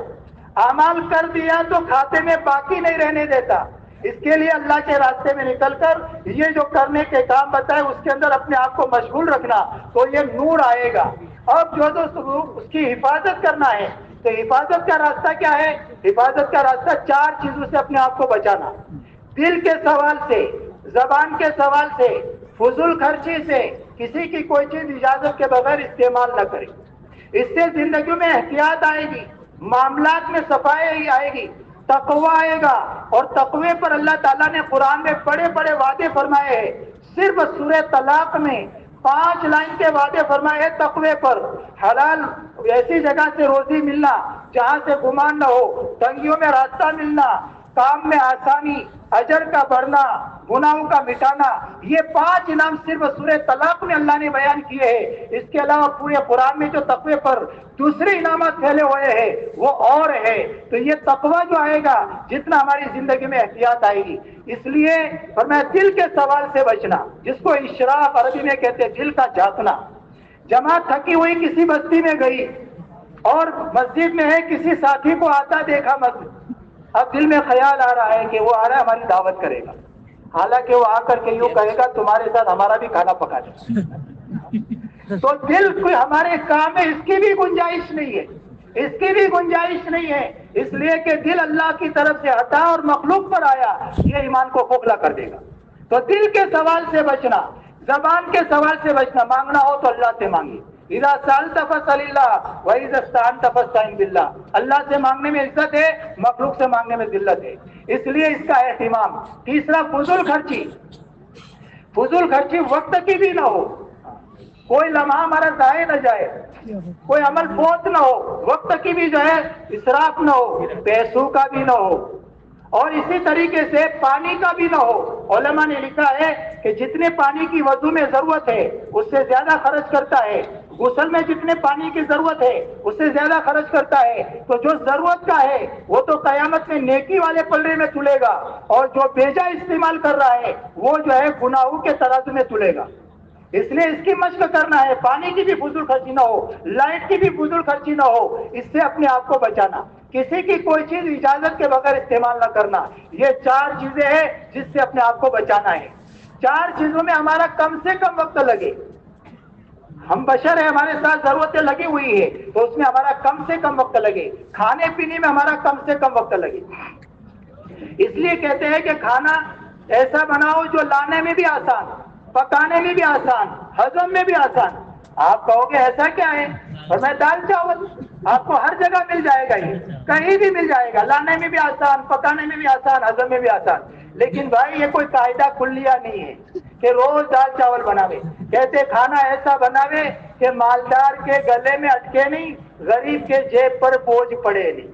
اعمال کر دیا تو کھاتے میں باقی نہیں رہنے دیتا۔ اس کے لیے اللہ کے راستے میں نکل کر یہ جو کرنے کے کام بتائے اس کے اندر اپنے آپ کو مشغول رکھنا، تو یہ نور آئے گا۔ اب جو اس کی حفاظت کرنا ہے، تو حفاظت کا راستہ کیا ہے؟ حفاظت کا راستہ 4 چیزوں سے اپنے آپ کو بچانا: دل کے سوال سے، زبان کے سوال سے، فضول خرچی سے، کسی کی کوئی چیز اجازت کے بغیر استعمال نہ کرے۔ اس سے زندگی میں احتیاط آئے گی، معاملات میں صفائی آئے گی، تقوی آئے گا، اور تقوی پر اللہ تعالیٰ نے قرآن میں بڑے بڑے وعدے فرمائے ہیں۔ صرف سورہ طلاق میں 5 لائن کے وعدے فرمائے ہیں تقوی پر: حلال ایسی جگہ سے روزی ملنا جہاں سے گمان نہ ہو، تنگیوں میں راستہ ملنا، کام میں آسانی، اجر کا بڑھنا، گناہوں کا مٹانا۔ یہ 5 انعام صرف سورہ طلاق میں اللہ نے بیان کیے ہیں۔ اس کے علاوہ پورے قرآن میں جو تقوی پر دوسرے انعامات پھیلے ہوئے ہیں وہ اور ہے۔ تو یہ تقوی جو آئے گا، جتنا ہماری زندگی میں احتیاط آئے گی۔ اس لیے فرمایا دل کے سوال سے بچنا، جس کو اشراف عربی میں کہتے ہیں، دل کا جھانکنا۔ جماعت تھکی ہوئی کسی بستی میں گئی اور مسجد میں ہے، کسی ساتھی کو آتا دیکھا مسجد، اب دل میں خیال آ رہا ہے کہ وہ آ رہا ہے ہماری دعوت کرے گا، حالانکہ وہ آ کر کے یوں کہے گا تمہارے ساتھ ہمارا بھی کھانا پکا دے۔ تو دل کوئی ہمارے کام میں اس کی بھی گنجائش نہیں ہے، اس کی بھی گنجائش نہیں ہے، اس لیے کہ دل اللہ کی طرف سے ہٹا اور مخلوق پر آیا، یہ ایمان کو کھوکھلا کر دے گا۔ تو دل کے سوال سے بچنا، زبان کے سوال سے بچنا، مانگنا ہو تو اللہ سے مانگی۔ اذا سألت فاسأل اللہ واذا استعنت فاستعن باللہ۔ اللہ سے مانگنے میں عزت ہے، مخلوق سے مانگنے میں ذلت ہے، اس لیے اس کا اہتمام۔ تیسرا، فضول خرچی۔ فضول خرچی وقت کی بھی نہ ہو، کوئی لمحہ ہمارا ضائع نہ جائے، کوئی عمل فوت نہ ہو، وقت کی بھی جو ہے اسراف نہ ہو، پیسوں کا بھی نہ ہو، اور اسی طریقے سے پانی کا بھی نہ ہو۔ علماء نے لکھا ہے کہ جتنے پانی کی وضو میں ضرورت ہے اس سے زیادہ خرچ کرتا ہے، غسل میں جتنے پانی کی ضرورت ہے اس سے زیادہ خرچ کرتا ہے، تو جو ضرورت کا ہے وہ تو قیامت میں نیکی والے پلڑے میں تلے گا، اور جو بیجا استعمال کر رہا ہے وہ جو ہے گناہوں کے ترازو میں تلے گا۔ اس لیے اس کی مشق کرنا ہے، پانی کی بھی فضول خرچی نہ ہو، لائٹ کی بھی فضول خرچی نہ ہو، اس سے اپنے آپ کو بچانا، کسی کی کوئی چیز اجازت کے بغیر استعمال نہ کرنا۔ یہ 4 چیزیں ہیں جس سے اپنے آپ کو بچانا ہے۔ 4 چیزوں میں ہمارا کم سے کم وقت لگے۔ ہم بشر ہیں، ہمارے ساتھ ضرورتیں لگی ہوئی ہے، تو اس میں ہمارا کم سے کم وقت لگے، کھانے پینے میں ہمارا کم سے کم وقت لگے۔ اس لیے کہتے ہیں کہ کھانا ایسا بناؤ جو لانے میں بھی آسان، پکانے میں بھی آسان، ہضم میں بھی آسان۔ آپ کہو گے ایسا کیا ہے؟ اور میں دال چاول آپ کو ہر جگہ مل جائے گا، یہ کہیں بھی مل جائے گا، لانے میں بھی آسان، پکانے میں بھی آسان، ہضم میں بھی آسان۔ لیکن بھائی یہ کوئی قاعدہ کلیہ نہیں ہے کہ روز دال چاول بناوے۔ کہتے کھانا ایسا بناوے کہ مالدار کے گلے میں اٹکے نہیں، غریب کے جیب پر بوجھ پڑے نہیں،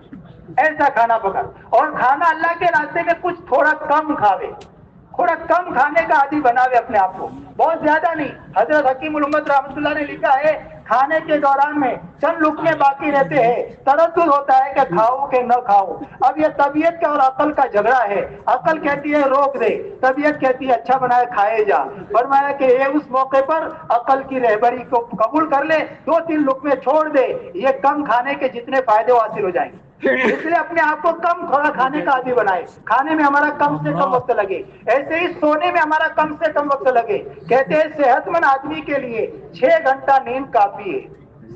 ایسا کھانا پکا۔ اور کھانا اللہ کے راستے میں کچھ تھوڑا کم کھاوے، تھوڑا کم کھانے کا عادی بناوے اپنے آپ کو، بہت زیادہ نہیں۔ حضرت حکیم الامت رحمۃ اللہ نے لکھا ہے کھانے کے دوران میں چند لقمے باقی رہتے ہیں، تردد ہوتا ہے کہ کھاؤ کہ نہ کھاؤ۔ اب یہ طبیعت کا اور عقل کا جھگڑا ہے، عقل کہتی ہے روک دے، طبیعت کہتی ہے اچھا بنائے کھائے جا۔ فرمایا کہ یہ اس موقع پر عقل کی رہبری کو قبول کر لے، 2-3 لقمے چھوڑ دے، یہ کم کھانے کے جتنے فائدے حاصل ہو جائیں گے۔ اس لیے اپنے آپ کو کم تھوڑا کھانے کا عادی بنائے، کھانے میں ہمارا کم سے کم وقت لگے، ایسے ہی سونے میں ہمارا کم سے کم وقت لگے۔ کہتے ہیں صحت مند آدمی کے لیے 6 گھنٹہ نیند کافی ہے،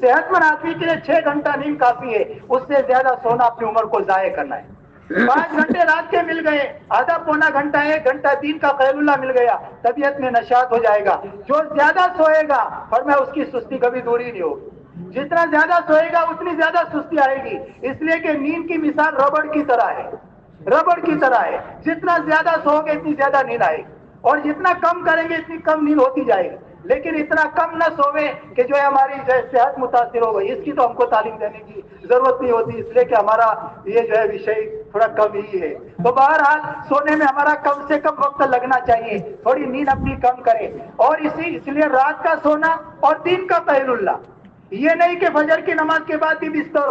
صحت مند آدمی کے لیے 6 گھنٹہ نیند کافی ہے، اس سے زیادہ سونا اپنی عمر کو ضائع کرنا ہے۔ 5 گھنٹے رات کے مل گئے، آدھا پونا گھنٹہ 1 گھنٹہ دین کا خیراللہ مل گیا، طبیعت میں نشاط ہو جائے گا۔ جو زیادہ سوئے گا فرمایا اس کی سستی کبھی دوری نہیں ہوگی، جتنا زیادہ سوئے گا اتنی زیادہ سستی آئے گی۔ اس لیے کہ نیند کی مثال ربڑ کی طرح ہے، ربڑ کی طرح ہے، جتنا زیادہ سو گے اتنی زیادہ نیند آئے گی، اور جتنا کم کریں گے اتنی کم نیند ہوتی جائے گی۔ لیکن اتنا کم نہ سوے کہ جو ہے ہماری صحت متاثر ہو گئی، اس کی تو ہم کو تعلیم دینے کی ضرورت نہیں ہوتی، اس لیے کہ ہمارا یہ جو ہے وشے تھوڑا کم ہی ہے۔ تو بہرحال سونے میں ہمارا کم سے کم وقت لگنا چاہیے، تھوڑی نیند اپنی کم کرے، اور اس لیے رات کا سونا اور دین کا خیراللہ، یہ نہیں کہ فجر کی نماز کے بعد بھی بستر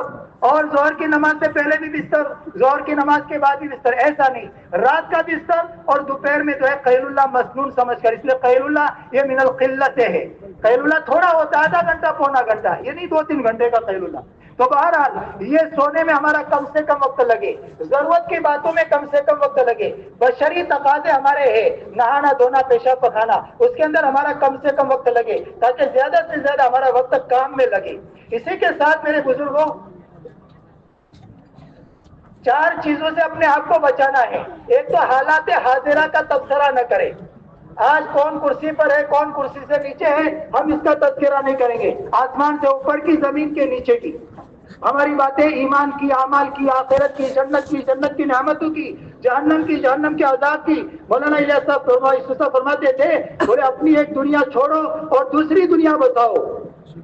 اور ظہر کی نماز سے پہلے بھی بستر، ظہر کی نماز کے بعد بھی بستر، ایسا نہیں، رات کا بستر اور دوپہر میں جو ہے خیر اللہ مسنون سمجھ کر۔ اس لیے خیر اللہ یہ من القلت ہے، خیر اللہ تھوڑا ہوتا ہے، آدھا گھنٹہ پونا گھنٹہ، یہ نہیں 2-3 گھنٹے کا خیر اللہ۔ تو بہرحال یہ سونے میں ہمارا کم سے کم وقت لگے، ضرورت کی باتوں میں کم سے کم وقت لگے، بشری تقاضے ہمارے ہیں، نہانا دھونا پیشاب پخانا، اس کے اندر ہمارا کم سے کم وقت لگے، تاکہ زیادہ سے زیادہ ہمارا وقت کام میں لگے۔ اسی کے ساتھ میرے بزرگوں، 4 چیزوں سے اپنے آپ کو بچانا ہے۔ ایک تو حالات حاضرہ کا تبصرہ نہ کرے، آج کون کرسی پر ہے، کون کرسی سے نیچے ہے، ہم اس کا تذکرہ نہیں کریں گے۔ آسمان سے اوپر کی، زمین کے نیچے کی ہماری باتیں ایمان کی، اعمال کی، آخرت کی، جنت کی نعمتوں کی، جہنم کے عذاب کی۔ مولانا الیاس صاحب فرماتے تھے، بولے اپنی ایک دنیا چھوڑو اور دوسری دنیا بتاؤ،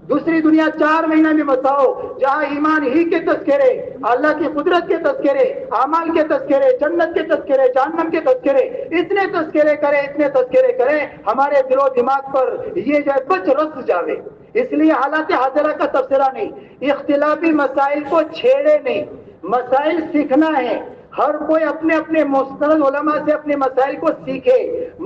دوسری دنیا 4 مہینے میں بتاؤ جہاں ایمان ہی کے تذکرے، اللہ کی قدرت کے تذکرے، اعمال کے تذکرے، جنت کے تذکرے، جہنم کے تذکرے، اتنے تذکرے کرے ہمارے دل و دماغ پر یہ جو ہے بچ رس جاوے۔ اس لیے حالات حاضرہ کا تبصرہ نہیں، اختلافی مسائل کو چھیڑے نہیں، مسائل سیکھنا ہے۔ ہر کوئی اپنے اپنے مستند علماء سے اپنے مسائل کو سیکھے،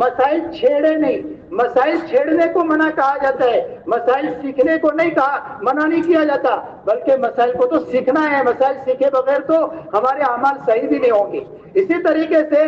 مسائل چھیڑے نہیں۔ مسائل چھیڑنے کو منع کہا جاتا ہے، مسائل سیکھنے کو نہیں کہا، منع نہیں کیا جاتا، بلکہ مسائل کو تو سیکھنا ہے۔ مسائل سیکھے بغیر تو ہمارے اعمال صحیح بھی نہیں ہوں گے۔ اسی طریقے سے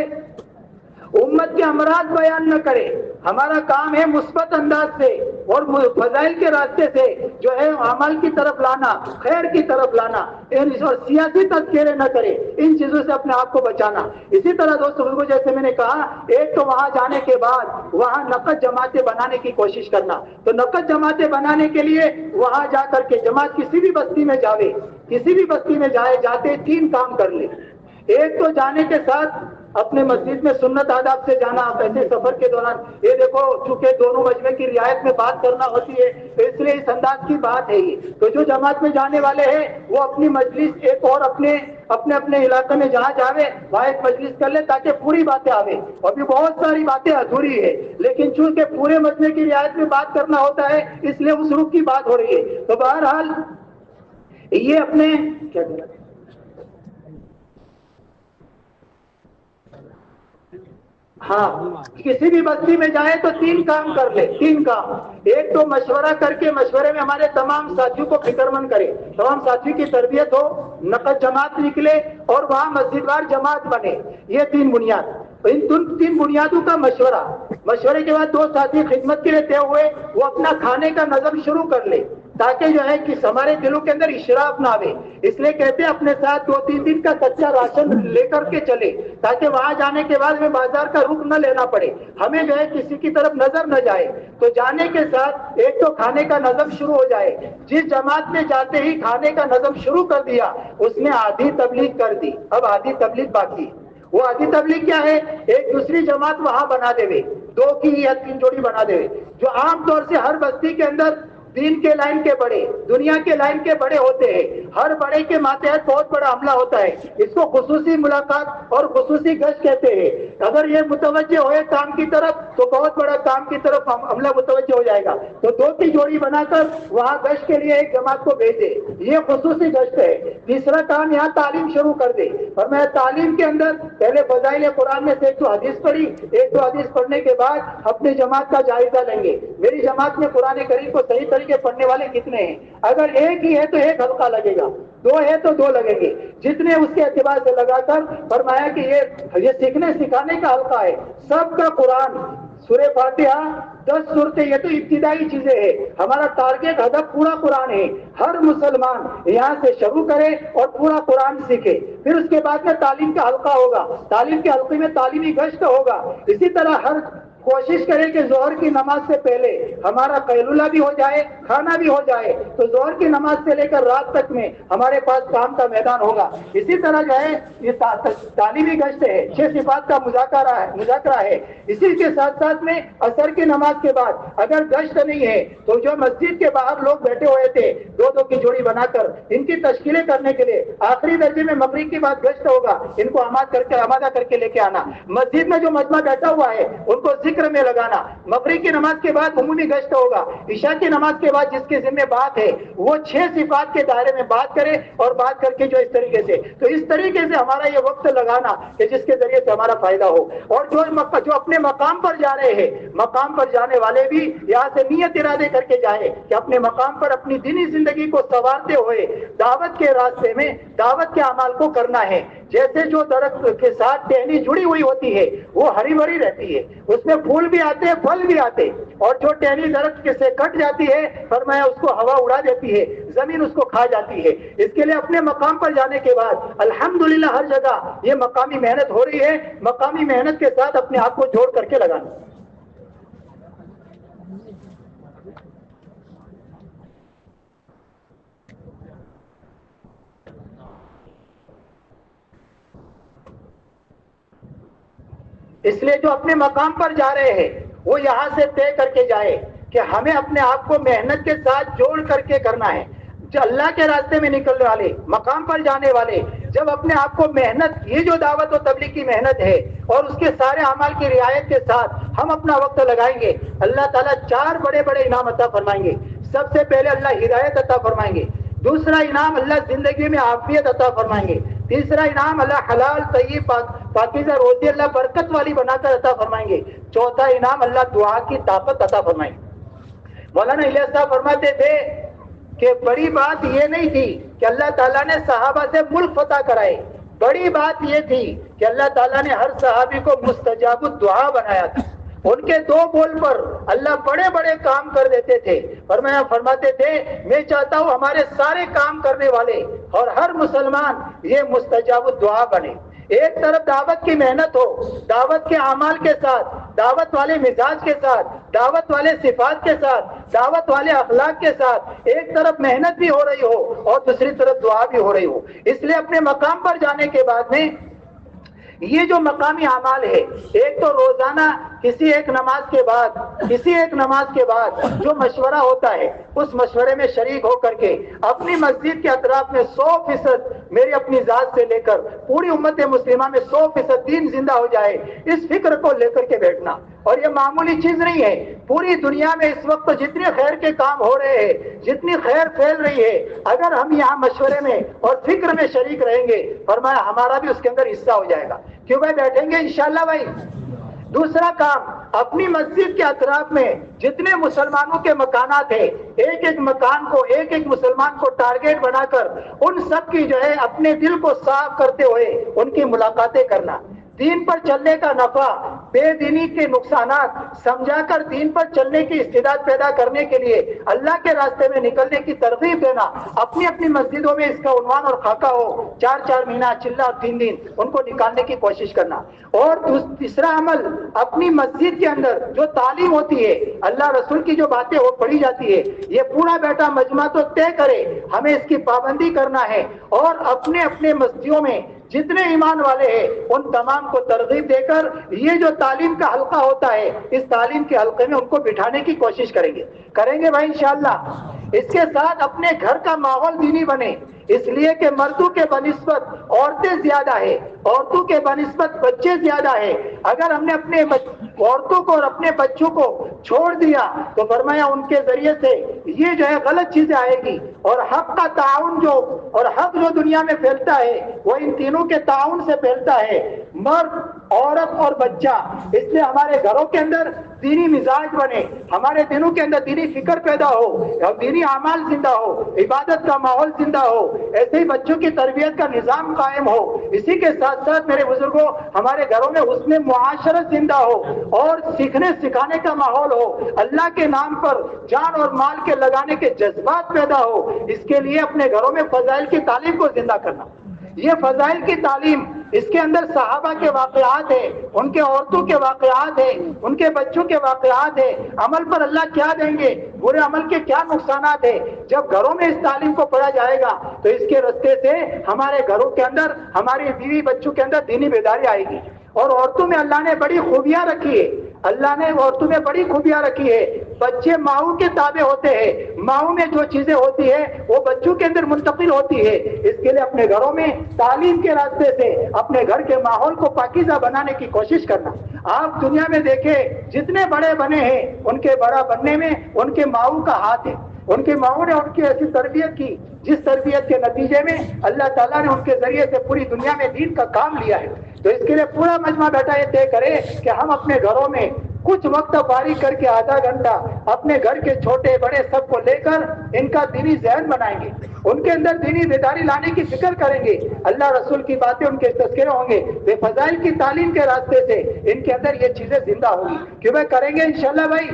امت کے امراض بیان نہ کرے، ہمارا کام ہے مثبت انداز سے اور فضائل کے راستے سے جو ہے عمل کی طرف لانا، خیر کی طرف لانا، اور سیاسی تذکرے نہ کرے، ان چیزوں سے اپنے آپ کو بچانا۔ اسی طرح دوستوں، جیسے میں نے کہا، ایک تو وہاں جانے کے بعد وہاں نقد جماعتیں بنانے کی کوشش کرنا۔ تو نقد جماعتیں بنانے کے لیے وہاں جا کر کے جماعت کسی بھی بستی میں جاوے، کسی بھی بستی میں جاتے 3 کام کر لے۔ ایک تو جانے کے ساتھ اپنے مسجد میں سنت آداب سے جانا۔ آپ ایسے سفر کے دوران یہ دیکھو، چونکہ دونوں مجمع کی رعایت میں بات کرنا ہوتی ہے تو اس لیے اس انداز کی بات ہے یہ۔ تو جو جماعت میں جانے والے ہیں وہ اپنی مجلس ایک اور اپنے علاقے میں جہاں جاوے وہاں ایک مجلس کر لے تاکہ پوری باتیں آوے۔ ابھی بہت ساری باتیں ادھوری ہے، لیکن چونکہ پورے مجمع کی رعایت میں بات کرنا ہوتا ہے اس لیے اس رخ کی بات ہو رہی ہے۔ تو بہرحال یہ اپنے کیا کہنا، ہاں، کسی بھی بستی میں جائے تو 3 کام کر لے، 3 کام۔ ایک تو مشورہ کر کے، مشورے میں ہمارے تمام ساتھیوں کو فکر مند کرے، تمام ساتھیوں کی تربیت ہو، نقد جماعت نکلے اور وہاں مسجد وار جماعت بنے۔ یہ 3 بنیاد، ان 3 بنیادوں کا مشورے کے بعد 2 ساتھی خدمت کے لیے طے ہوئے، وہ اپنا کھانے کا نظم شروع کر لے تاکہ جو ہے کہ ہمارے دلوں کے اندر اشراف نہ آوے۔ اس لیے کہتے ہیں اپنے ساتھ 2-3 دن کا کچا راشن لے کر کے چلے تاکہ وہاں جانے کے بعد ہمیں بازار کا رخ نہ لینا پڑے، ہمیں جو ہے کسی کی طرف نظر نہ جائے۔ تو جانے کے ساتھ ایک تو کھانے کا نظم شروع ہو جائے۔ جس جماعت میں جاتے ہی کھانے کا نظم شروع کر دیا اس نے آدھی تبلیغ کر دی، اب آدھی تبلیغ باقی۔ وہ آدھی تبلیغ کیا ہے؟ ایک دوسری جماعت وہاں بنا دے، 2 کی یا 3 جوڑی بنا دے، جو عام طور سے ہر بستی کے اندر دین کے لائن کے بڑے، دنیا کے لائن کے بڑے ہوتے ہیں۔ ہر بڑے کے ماتحت بہت بڑا عملہ ہوتا ہے، اس کو خصوصی ملاقات اور خصوصی گشت کہتے ہیں۔ اگر یہ متوجہ ہوئے کام کی طرف تو بہت بڑا کام کی طرف عملہ متوجہ ہو جائے گا۔ تو 2 کی جوڑی بنا کر وہاں گشت کے لیے ایک جماعت کو بھیجے، یہ خصوصی گشت ہے۔ تیسرا کام یہاں تعلیم شروع کر دے، اور میں تعلیم کے اندر پہلے فضائل قرآن میں سے 1-2 حدیث پڑھی، 1-2 حدیث پڑھنے کے بعد اپنے جماعت کا جائزہ لیں گے، میری جماعت میں قرآن کریم کو صحیح طریقے پڑھنے والے کتنے ہیں۔ اگر ایک ہی ہے تو 1 حلقہ لگے گا، 2 ہے تو 2 لگیں گے، جتنے اس کے اعتبار سے لگا کر فرمایا کہ یہ سیکھنے سکھانے کا حلقہ ہے۔ سب کا قرآن، سورہ فاتحہ، 10 سورتیں، یہ تو ابتدائی چیزیں ہیں۔ ہمارا ٹارگیٹ ہدف پورا قرآن ہے۔ ہر مسلمان یہاں سے شروع کرے اور پورا قرآن سیکھے، پھر اس کے بعد میں تعلیم کا حلقہ ہوگا، تعلیم کے حلقے میں تعلیمی گشت ہوگا۔ اسی طرح ہر کوشش کرے کہ ظہر کی نماز سے پہلے ہمارا قیلولہ بھی ہو جائے، کھانا بھی ہو جائے، تو ظہر کی نماز سے لے کر رات تک میں ہمارے پاس کام کا میدان ہوگا۔ اسی طرح جو ہے یہ تعلیمی گشت ہے، 6 صفات کا مذاکرہ ہے۔ اسی کے ساتھ ساتھ میں عصر کی نماز کے بعد اگر گشت نہیں ہے تو جو مسجد کے باہر لوگ بیٹھے ہوئے تھے 2-2 کی جوڑی بنا کر ان کی تشکیلیں کرنے کے لیے آخری درجے میں مغرب کے بعد گشت ہوگا، ان کو آمادہ کر کے لے کے آنا۔ مسجد میں جو مجمع بیٹھا ہوا ہے ان کو ذکر میں لگانا۔ مغرب کی نماز کے بعد عمومی گشت ہوگا، عشاء کی نماز کے بعد جس کے ذمہ بات ہے وہ 6 صفات کے دائرے میں بات کرے، اور بات کر کے جو اس طریقے سے، تو اس طریقے سے ہمارا یہ وقت لگانا کہ جس کے ذریعے سے ہمارا فائدہ ہو۔ اور جو اپنے مقام پر جا رہے ہیں، مقام پر جانے والے بھی یہاں سے نیت ارادے کر کے جائیں کہ اپنے مقام پر اپنی دینی زندگی کو سنوارتے ہوئے دعوت کے راستے میں دعوت کے اعمال کو کرنا ہے۔ جیسے جو درخت کے ساتھ ٹہنی جڑی ہوئی ہوتی ہے وہ ہری بھری رہتی ہے، اس میں پھول بھی آتے ہیں پھل بھی آتے، اور جو ٹہنی درخت کے سے کٹ جاتی ہے فرمایا اس کو ہوا اڑا دیتی ہے، زمین اس کو کھا جاتی ہے۔ اس کے لیے اپنے مقام پر جانے کے بعد الحمدللہ ہر جگہ یہ مقامی محنت ہو رہی ہے، مقامی محنت کے ساتھ اپنے آپ کو جوڑ کر کے لگانا۔ اس لیے جو اپنے مقام پر جا رہے ہیں وہ یہاں سے طے کر کے جائے کہ ہمیں اپنے آپ کو محنت کے ساتھ جوڑ کر کے کرنا ہے۔ جو اللہ کے راستے میں نکلنے والے، مقام پر جانے والے جب اپنے آپ کو محنت، یہ جو دعوت و تبلیغ کی محنت ہے اور اس کے سارے اعمال کی رعایت کے ساتھ ہم اپنا وقت لگائیں گے، اللہ تعالیٰ 4 بڑے بڑے انعام عطا فرمائیں گے۔ سب سے پہلے اللہ ہدایت عطا فرمائیں گے، دوسرا انعام اللہ زندگی میں عافیت عطا فرمائیں گے، تیسرا انعام اللہ حلال طیب پاکیزہ روزی اللہ برکت والی بنا کر عطا فرمائیں گے، چوتھا انعام اللہ دعا کی طاقت عطا فرمائیں گے۔ مولانا الیاس صاحب فرماتے تھے کہ بڑی بات یہ نہیں تھی کہ اللہ تعالیٰ نے صحابہ سے ملک فتح کرائے، بڑی بات یہ تھی کہ اللہ تعالیٰ نے ہر صحابی کو مستجاب الدعا بنایا تھا۔ ان کے 2 بول پر اللہ بڑے بڑے کام کر دیتے تھے۔ فرماتے تھے میں چاہتا ہوں ہمارے سارے کام کرنے والے اور ہر مسلمان یہ مستجاب الدعا بنے۔ ایک طرف دعوت کی محنت ہو، دعوت کے اعمال کے ساتھ، دعوت والے مزاج کے ساتھ، دعوت والے صفات کے ساتھ، دعوت والے اخلاق کے ساتھ ایک طرف محنت بھی ہو رہی ہو اور دوسری طرف دعا بھی ہو رہی ہو۔ اس لیے اپنے مقام پر جانے کے بعد میں یہ جو مقامی اعمال ہے، ایک تو روزانہ کسی ایک نماز کے بعد جو مشورہ ہوتا ہے اس مشورے میں شریک ہو کر کے اپنی مسجد کے اطراف میں 100% میری اپنی ذات سے لے کر پوری امت مسلمہ میں 100% دین زندہ ہو جائے، اس فکر کو لے کر کے بیٹھنا۔ اور یہ معمولی چیز نہیں ہے، پوری دنیا میں اس وقت جتنے خیر کے کام ہو رہے ہیں، جتنی خیر پھیل رہی ہے، اگر ہم یہاں مشورے میں اور فکر میں شریک رہیں گے فرمایا ہمارا بھی اس کے اندر حصہ ہو جائے گا۔ کیوں بھائی بیٹھیں گے انشاءاللہ بھائی۔ دوسرا کام، اپنی مسجد کے اطراف میں جتنے مسلمانوں کے مکانات ہیں، ایک مکان کو، ایک مسلمان کو ٹارگیٹ بنا کر ان سب کی جو ہے اپنے دل کو صاف کرتے ہوئے ان کی ملاقاتیں کرنا، دین پر چلنے کا نفع، بے دینی کے نقصانات سمجھا کر دین پر چلنے کی استعداد پیدا کرنے کے لیے اللہ کے راستے میں نکلنے کی ترغیب دینا۔ اپنی اپنی مسجدوں میں اس کا عنوان اور خاکہ ہو، 4 مہینہ چلہ اور 3 دن ان کو نکالنے کی کوشش کرنا۔ اور تیسرا عمل، اپنی مسجد کے اندر جو تعلیم ہوتی ہے، اللہ رسول کی جو باتیں وہ پڑھی جاتی ہے، یہ پورا بیٹا مجمع تو طے کرے ہمیں اس کی پابندی کرنا ہے، اور اپنے اپنے مسجدوں میں جتنے ایمان والے ہیں ان تمام کو ترغیب دے کر یہ جو تعلیم کا حلقہ ہوتا ہے اس تعلیم کے حلقے میں ان کو بٹھانے کی کوشش کریں گے بھائی انشاءاللہ۔ اس کے ساتھ اپنے گھر کا ماحول دینی بنے، اس لیے کہ مردوں کے بنسبت عورتیں زیادہ ہے، عورتوں کے بنسبت بچے زیادہ ہے۔ اگر ہم نے اپنے عورتوں کو اور اپنے بچوں کو چھوڑ دیا تو فرمایا ان کے ذریعے سے یہ جو ہے غلط چیزیں آئے گی، اور حق کا تعاون اور حق جو دنیا میں پھیلتا ہے وہ ان تینوں کے تعاون سے پھیلتا ہے، مرد، عورت اور بچہ۔ اس لیے ہمارے گھروں کے اندر دینی مزاج بنے، ہمارے دلوں کے اندر دینی فکر پیدا ہو اور دینی اعمال زندہ ہو، عبادت کا ماحول زندہ ہو، ایسے ہی بچوں کی تربیت کا نظام قائم ہو۔ اسی کے ساتھ ساتھ میرے بزرگوں، ہمارے گھروں میں حسن معاشرت زندہ ہو اور سیکھنے سکھانے کا ماحول ہو، اللہ کے نام پر جان اور مال کے لگانے کے جذبات پیدا ہو۔ اس کے لیے اپنے گھروں میں فضائل کی تعلیم کو زندہ کرنا۔ یہ فضائل کی تعلیم، اس کے اندر صحابہ کے واقعات ہیں، ان کے عورتوں کے واقعات ہیں، ان کے بچوں کے واقعات ہیں، عمل پر اللہ کیا دیں گے، برے عمل کے کیا نقصانات ہیں۔ جب گھروں میں اس تعلیم کو پڑھا جائے گا تو اس کے راستے سے ہمارے گھروں کے اندر، ہماری بیوی بچوں کے اندر دینی بیداری آئے گی۔ اور عورتوں میں اللہ نے بڑی خوبیاں رکھی ہے، اللہ نے عورتوں میں بڑی خوبیاں رکھی ہے۔ بچے ماؤں کے تابع ہوتے ہیں، ماؤں میں جو چیزیں ہوتی ہے وہ بچوں کے اندر منتقل ہوتی ہے۔ اس کے لیے اپنے گھروں میں تعلیم کے راستے سے اپنے گھر کے ماحول کو پاکیزہ بنانے کی کوشش کرنا۔ آپ دنیا میں دیکھیں جتنے بڑے بنے ہیں ان کے بڑا بننے میں ان کے ماؤں کا ہاتھ ہے، ان کے ماؤں نے ان کی ایسی تربیت کی جس تربیت کے نتیجے میں اللہ تعالیٰ نے ان کے ذریعے سے پوری دنیا میں دین کا کام لیا ہے۔ تو اس کے لیے پورا مجمع بیٹھا یہ طے کرے کہ ہم اپنے گھروں میں کچھ وقت فارغ کر کے آدھا گھنٹہ اپنے گھر کے چھوٹے بڑے سب کو لے کر ان کا دینی ذہن بنائیں گے، ان کے اندر دینی بیداری لانے کی فکر کریں گے، اللہ رسول کی باتیں ان کے تذکرے ہوں گے، بے فضائل کی تعلیم کے راستے سے ان کے اندر یہ چیزیں زندہ ہوگی، کیوں بھائی کریں گے انشاءاللہ بھائی؟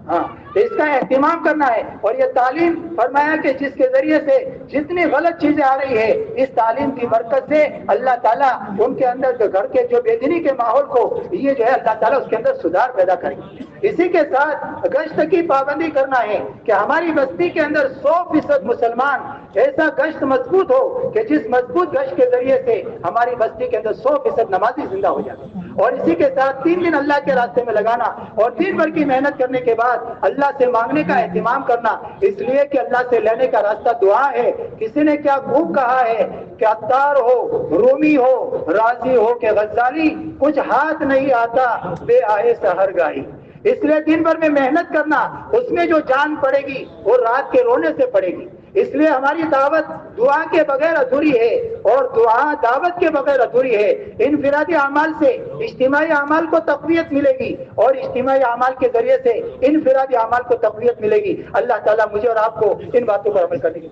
ہاں، اس کا اہتمام کرنا ہے۔ اور یہ تعلیم فرمایا کہ جس کے ذریعے سے جتنی غلط چیزیں آ رہی ہے، اس تعلیم کی برکت سے اللہ تعالیٰ ان کے اندر جو گھر کے جو بے دینی کے ماحول کو یہ جو ہے اللہ تعالیٰ اس کے اندر سدھار پیدا کریں گے۔ اسی کے ساتھ گشت کی پابندی کرنا ہے کہ ہماری بستی کے اندر 100% مسلمان ایسا گشت مضبوط ہو کہ جس مضبوط گشت کے ذریعے سے ہماری بستی کے اندر 100% نمازی زندہ ہو جائے۔ اور اسی کے ساتھ 3 دن اللہ کے راستے میں لگانا اور دن بھر کی محنت کرنے کے بعد اللہ سے مانگنے کا اہتمام کرنا، اس لیے کہ اللہ سے لینے کا راستہ دعا ہے۔ کسی نے کیا خوب کہا ہے کہ عطار ہو، رومی ہو، رازی ہو کہ غزالی، کچھ ہاتھ نہیں آتا بے آئے سحر گاہی۔ اس لیے دن بھر میں محنت کرنا، اس میں جو جان پڑے گی وہ رات کے رونے سے پڑے گی۔ اس لیے ہماری دعوت دعا کے بغیر ادھوری ہے، اور دعا دعوت کے بغیر ادھوری ہے۔ انفرادی اعمال سے اجتماعی اعمال کو تقویت ملے گی، اور اجتماعی اعمال کے ذریعے سے انفرادی اعمال کو تقویت ملے گی۔ اللہ تعالیٰ مجھے اور آپ کو ان باتوں پر عمل کرنے کی